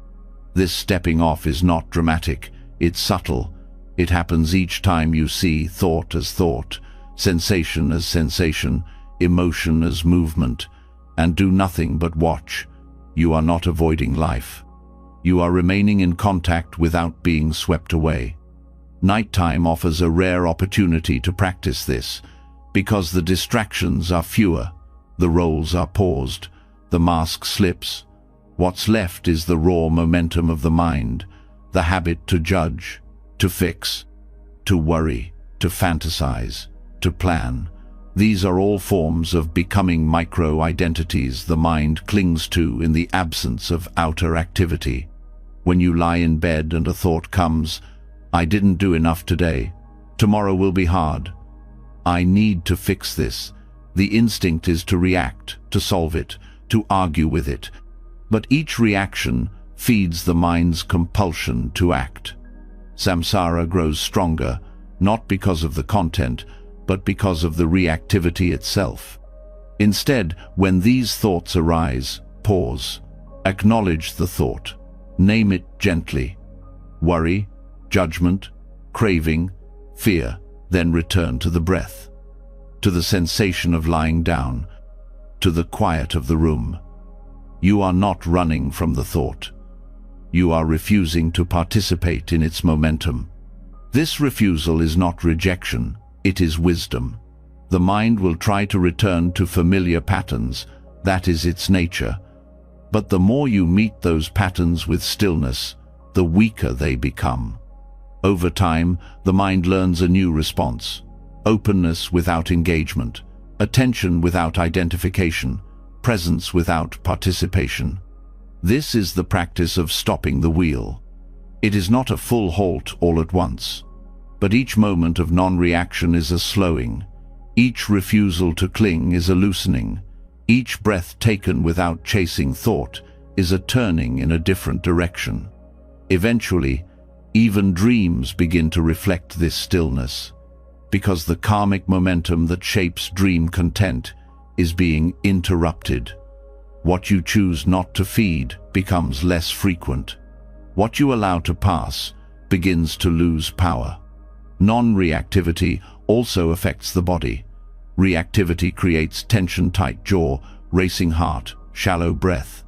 This stepping off is not dramatic, it's subtle. It happens each time you see thought as thought, sensation as sensation, emotion as movement, and do nothing but watch. You are not avoiding life. You are remaining in contact without being swept away. Nighttime offers a rare opportunity to practice this, because the distractions are fewer, the roles are paused, the mask slips. What's left is the raw momentum of the mind, the habit to judge, to fix, to worry, to fantasize, to plan. These are all forms of becoming micro-identities the mind clings to in the absence of outer activity. When you lie in bed and a thought comes, I didn't do enough today. Tomorrow will be hard. I need to fix this. The instinct is to react, to solve it, to argue with it. But each reaction feeds the mind's compulsion to act. Samsara grows stronger, not because of the content, but because of the reactivity itself. Instead, when these thoughts arise, pause. Acknowledge the thought. Name it gently. Worry, judgment, craving, fear, then return to the breath, to the sensation of lying down, to the quiet of the room. You are not running from the thought. You are refusing to participate in its momentum. This refusal is not rejection, it is wisdom. The mind will try to return to familiar patterns, that is its nature. But the more you meet those patterns with stillness, the weaker they become. Over time, the mind learns a new response: openness without engagement, attention without identification, presence without participation. This is the practice of stopping the wheel. It is not a full halt all at once, but each moment of non-reaction is a slowing. Each refusal to cling is a loosening. Each breath taken without chasing thought is a turning in a different direction. Eventually, even dreams begin to reflect this stillness, because the karmic momentum that shapes dream content is being interrupted. What you choose not to feed becomes less frequent. What you allow to pass begins to lose power. Non-reactivity also affects the body. Reactivity creates tension-tight jaw, racing heart, shallow breath.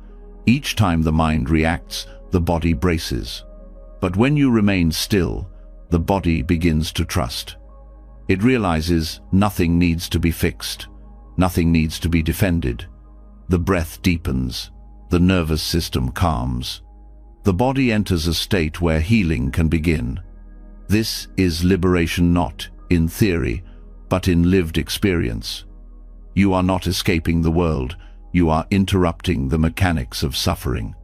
Each time the mind reacts, the body braces. But when you remain still, the body begins to trust. It realizes nothing needs to be fixed, nothing needs to be defended. The breath deepens, the nervous system calms. The body enters a state where healing can begin. This is liberation not in theory, but in lived experience. You are not escaping the world, you are interrupting the mechanics of suffering.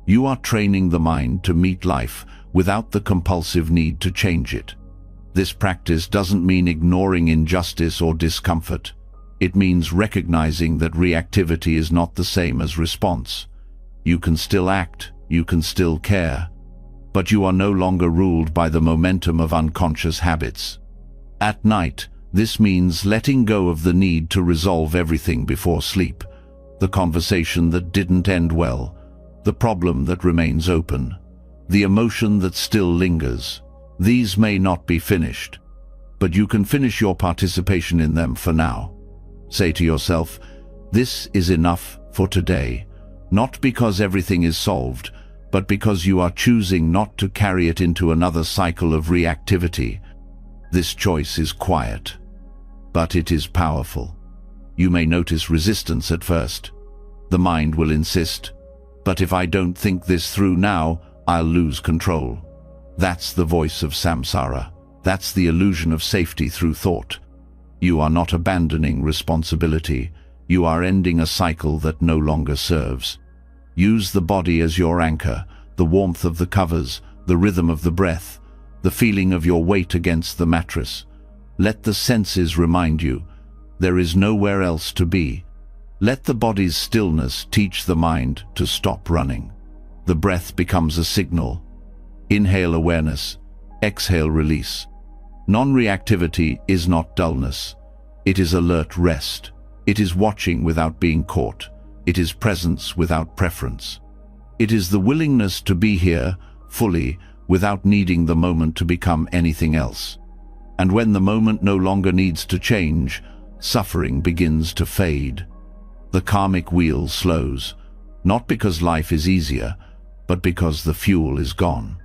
You are training the mind to meet life without the compulsive need to change it. This practice doesn't mean ignoring injustice or discomfort. It means recognizing that reactivity is not the same as response. You can still act, you can still care, but you are no longer ruled by the momentum of unconscious habits. At night, this means letting go of the need to resolve everything before sleep, the conversation that didn't end well, the problem that remains open, the emotion that still lingers. These may not be finished, but you can finish your participation in them for now. Say to yourself, this is enough for today, not because everything is solved, but because you are choosing not to carry it into another cycle of reactivity. This choice is quiet, but it is powerful. You may notice resistance at first. The mind will insist, but if I don't think this through now, I'll lose control. That's the voice of samsara. That's the illusion of safety through thought. You are not abandoning responsibility. You are ending a cycle that no longer serves. Use the body as your anchor, the warmth of the covers, the rhythm of the breath, the feeling of your weight against the mattress. Let the senses remind you, there is nowhere else to be. Let the body's stillness teach the mind to stop running. The breath becomes a signal. Inhale awareness, exhale release. Non-reactivity is not dullness. It is alert rest. It is watching without being caught. It is presence without preference. It is the willingness to be here fully without needing the moment to become anything else. And when the moment no longer needs to change, suffering begins to fade. The karmic wheel slows, not because life is easier, but because the fuel is gone.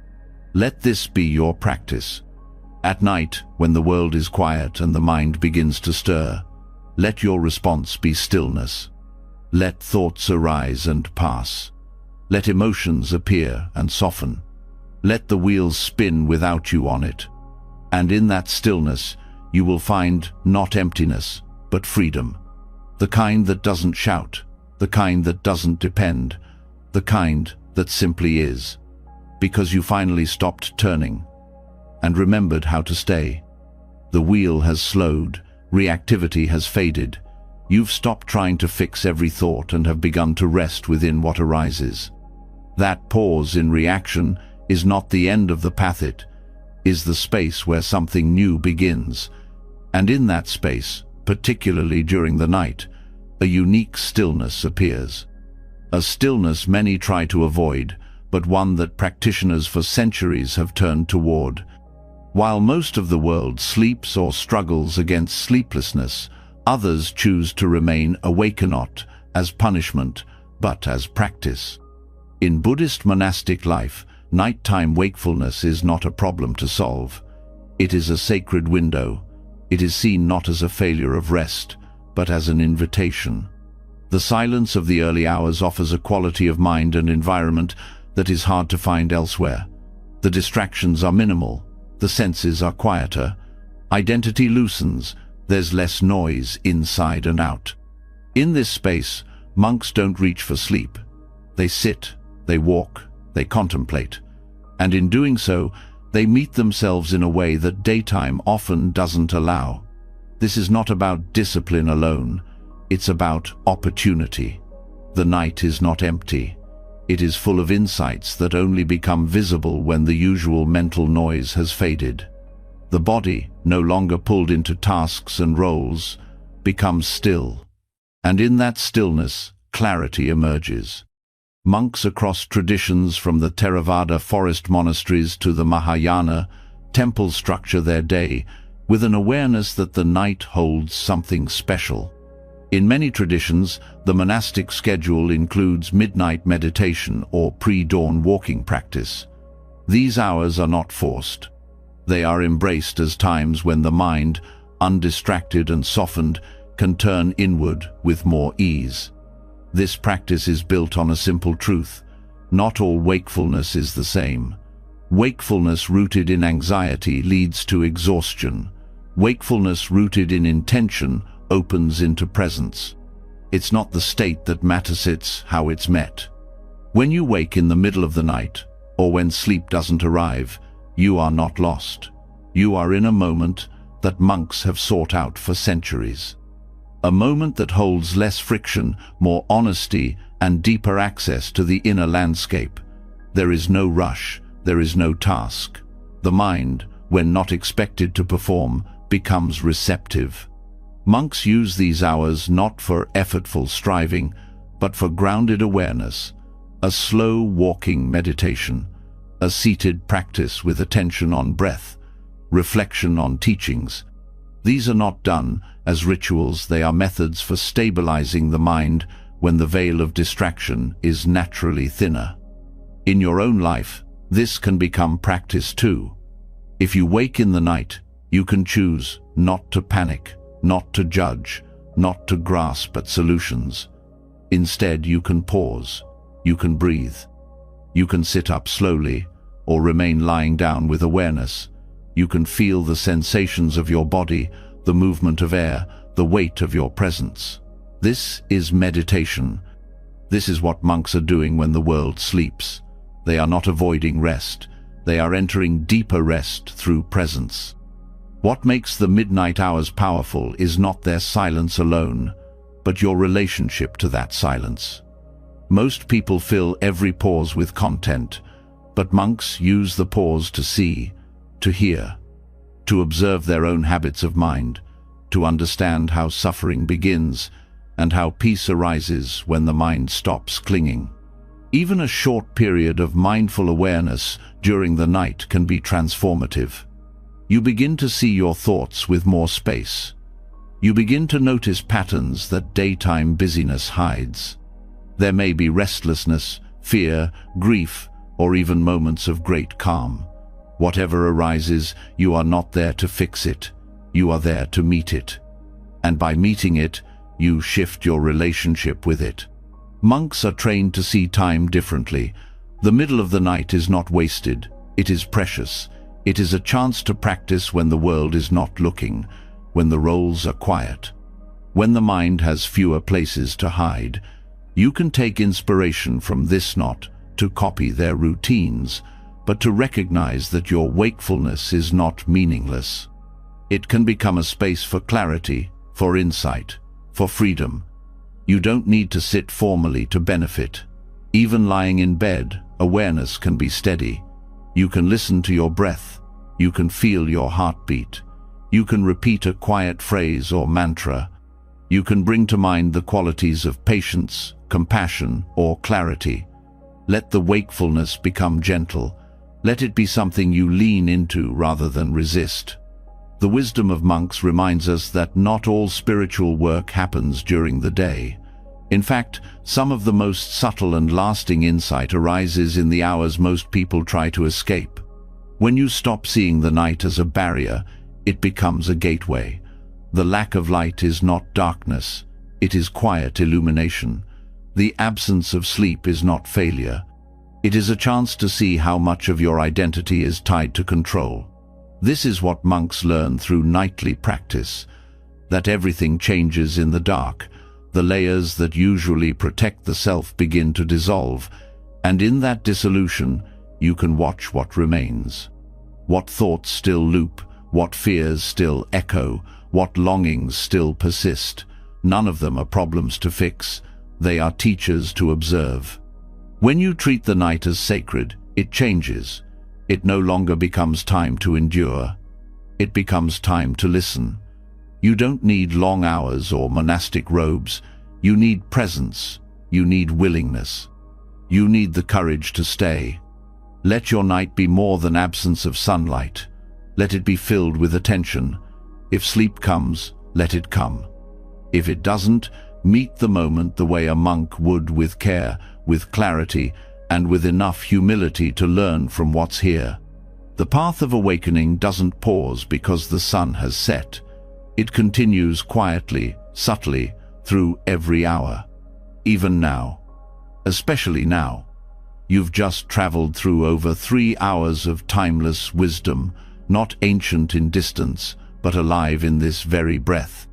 Let this be your practice. At night, when the world is quiet and the mind begins to stir, let your response be stillness. Let thoughts arise and pass. Let emotions appear and soften. Let the wheels spin without you on it. And in that stillness, you will find not emptiness, but freedom. The kind that doesn't shout, the kind that doesn't depend, the kind that simply is. Because you finally stopped turning and remembered how to stay. The wheel has slowed, reactivity has faded. You've stopped trying to fix every thought and have begun to rest within what arises. That pause in reaction is not the end of the path, it is the space where something new begins. And in that space, particularly during the night, a unique stillness appears. A stillness many try to avoid, but one that practitioners for centuries have turned toward. While most of the world sleeps or struggles against sleeplessness, others choose to remain awake, not as punishment, but as practice. In Buddhist monastic life, nighttime wakefulness is not a problem to solve. It is a sacred window. It is seen not as a failure of rest, but as an invitation. The silence of the early hours offers a quality of mind and environment that is hard to find elsewhere. The distractions are minimal. The senses are quieter. Identity loosens. There's less noise inside and out. In this space, monks don't reach for sleep. They sit, they walk, they contemplate. And in doing so, they meet themselves in a way that daytime often doesn't allow. This is not about discipline alone. It's about opportunity. The night is not empty. It is full of insights that only become visible when the usual mental noise has faded. The body, no longer pulled into tasks and roles, becomes still. And in that stillness, clarity emerges. Monks across traditions, from the Theravada forest monasteries to the Mahayana temples, structure their day with an awareness that the night holds something special. In many traditions, the monastic schedule includes midnight meditation or pre-dawn walking practice. These hours are not forced. They are embraced as times when the mind, undistracted and softened, can turn inward with more ease. This practice is built on a simple truth: not all wakefulness is the same. Wakefulness rooted in anxiety leads to exhaustion. Wakefulness rooted in intention opens into presence. It's not the state that matters, it's how it's met. When you wake in the middle of the night, or when sleep doesn't arrive, you are not lost. You are in a moment that monks have sought out for centuries. A moment that holds less friction, more honesty, and deeper access to the inner landscape. There is no rush, there is no task. The mind, when not expected to perform, becomes receptive. Monks use these hours not for effortful striving, but for grounded awareness, a slow walking meditation, a seated practice with attention on breath, reflection on teachings. These are not done as rituals, they are methods for stabilizing the mind when the veil of distraction is naturally thinner. In your own life, this can become practice too. If you wake in the night, you can choose not to panic, not to judge, not to grasp at solutions. Instead, you can pause, you can breathe, you can sit up slowly or remain lying down with awareness. You can feel the sensations of your body, the movement of air, the weight of your presence. This is meditation. This is what monks are doing when the world sleeps. They are not avoiding rest. They are entering deeper rest through presence. What makes the midnight hours powerful is not their silence alone, but your relationship to that silence. Most people fill every pause with content, but monks use the pause to see, to hear, to observe their own habits of mind, to understand how suffering begins and how peace arises when the mind stops clinging. Even a short period of mindful awareness during the night can be transformative. You begin to see your thoughts with more space. You begin to notice patterns that daytime busyness hides. There may be restlessness, fear, grief, or even moments of great calm. Whatever arises, you are not there to fix it. You are there to meet it. And by meeting it, you shift your relationship with it. Monks are trained to see time differently. The middle of the night is not wasted. It is precious. It is a chance to practice when the world is not looking, when the roles are quiet, when the mind has fewer places to hide. You can take inspiration from this, not to copy their routines, but to recognize that your wakefulness is not meaningless. It can become a space for clarity, for insight, for freedom. You don't need to sit formally to benefit. Even lying in bed, awareness can be steady. You can listen to your breath. You can feel your heartbeat. You can repeat a quiet phrase or mantra. You can bring to mind the qualities of patience, compassion, or clarity. Let the wakefulness become gentle. Let it be something you lean into rather than resist. The wisdom of monks reminds us that not all spiritual work happens during the day. In fact, some of the most subtle and lasting insight arises in the hours most people try to escape. When you stop seeing the night as a barrier, it becomes a gateway. The lack of light is not darkness, it is quiet illumination. The absence of sleep is not failure. It is a chance to see how much of your identity is tied to control. This is what monks learn through nightly practice, that everything changes in the dark. The layers that usually protect the self begin to dissolve, and in that dissolution, you can watch what remains. What thoughts still loop, what fears still echo, what longings still persist. None of them are problems to fix, they are teachers to observe. When you treat the night as sacred, it changes. It no longer becomes time to endure. It becomes time to listen. You don't need long hours or monastic robes. You need presence. You need willingness. You need the courage to stay. Let your night be more than absence of sunlight. Let it be filled with attention. If sleep comes, let it come. If it doesn't, meet the moment the way a monk would, with care, with clarity, and with enough humility to learn from what's here. The path of awakening doesn't pause because the sun has set. It continues quietly, subtly, through every hour. Even now. Especially now. You've just traveled through over 3 hours of timeless wisdom, not ancient in distance, but alive in this very breath.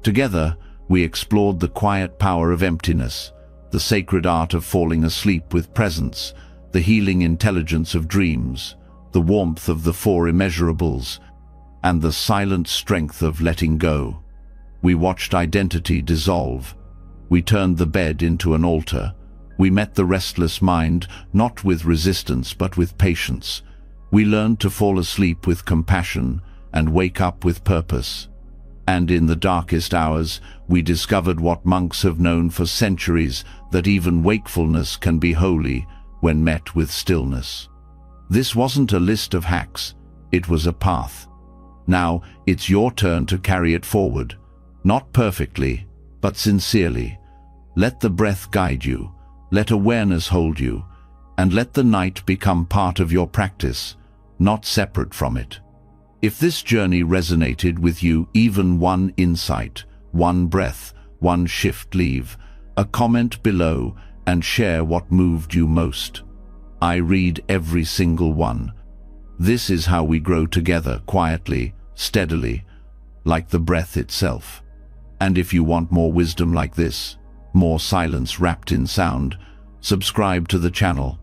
Together, we explored the quiet power of emptiness, the sacred art of falling asleep with presence, the healing intelligence of dreams, the warmth of the four immeasurables, and the silent strength of letting go. We watched identity dissolve. We turned the bed into an altar. We met the restless mind, not with resistance but with patience. We learned to fall asleep with compassion and wake up with purpose. And in the darkest hours, we discovered what monks have known for centuries, that even wakefulness can be holy when met with stillness. This wasn't a list of hacks, it was a path. Now, it's your turn to carry it forward. Not perfectly, but sincerely. Let the breath guide you, let awareness hold you, and let the night become part of your practice, not separate from it. If this journey resonated with you, even one insight, one breath, one shift, leave a comment below and share what moved you most. I read every single one. This is how we grow together, quietly, steadily, like the breath itself. And if you want more wisdom like this, more silence wrapped in sound, subscribe to the channel.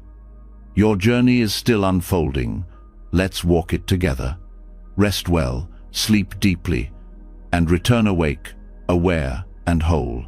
Your journey is still unfolding. Let's walk it together. Rest well, sleep deeply, and return awake, aware and whole.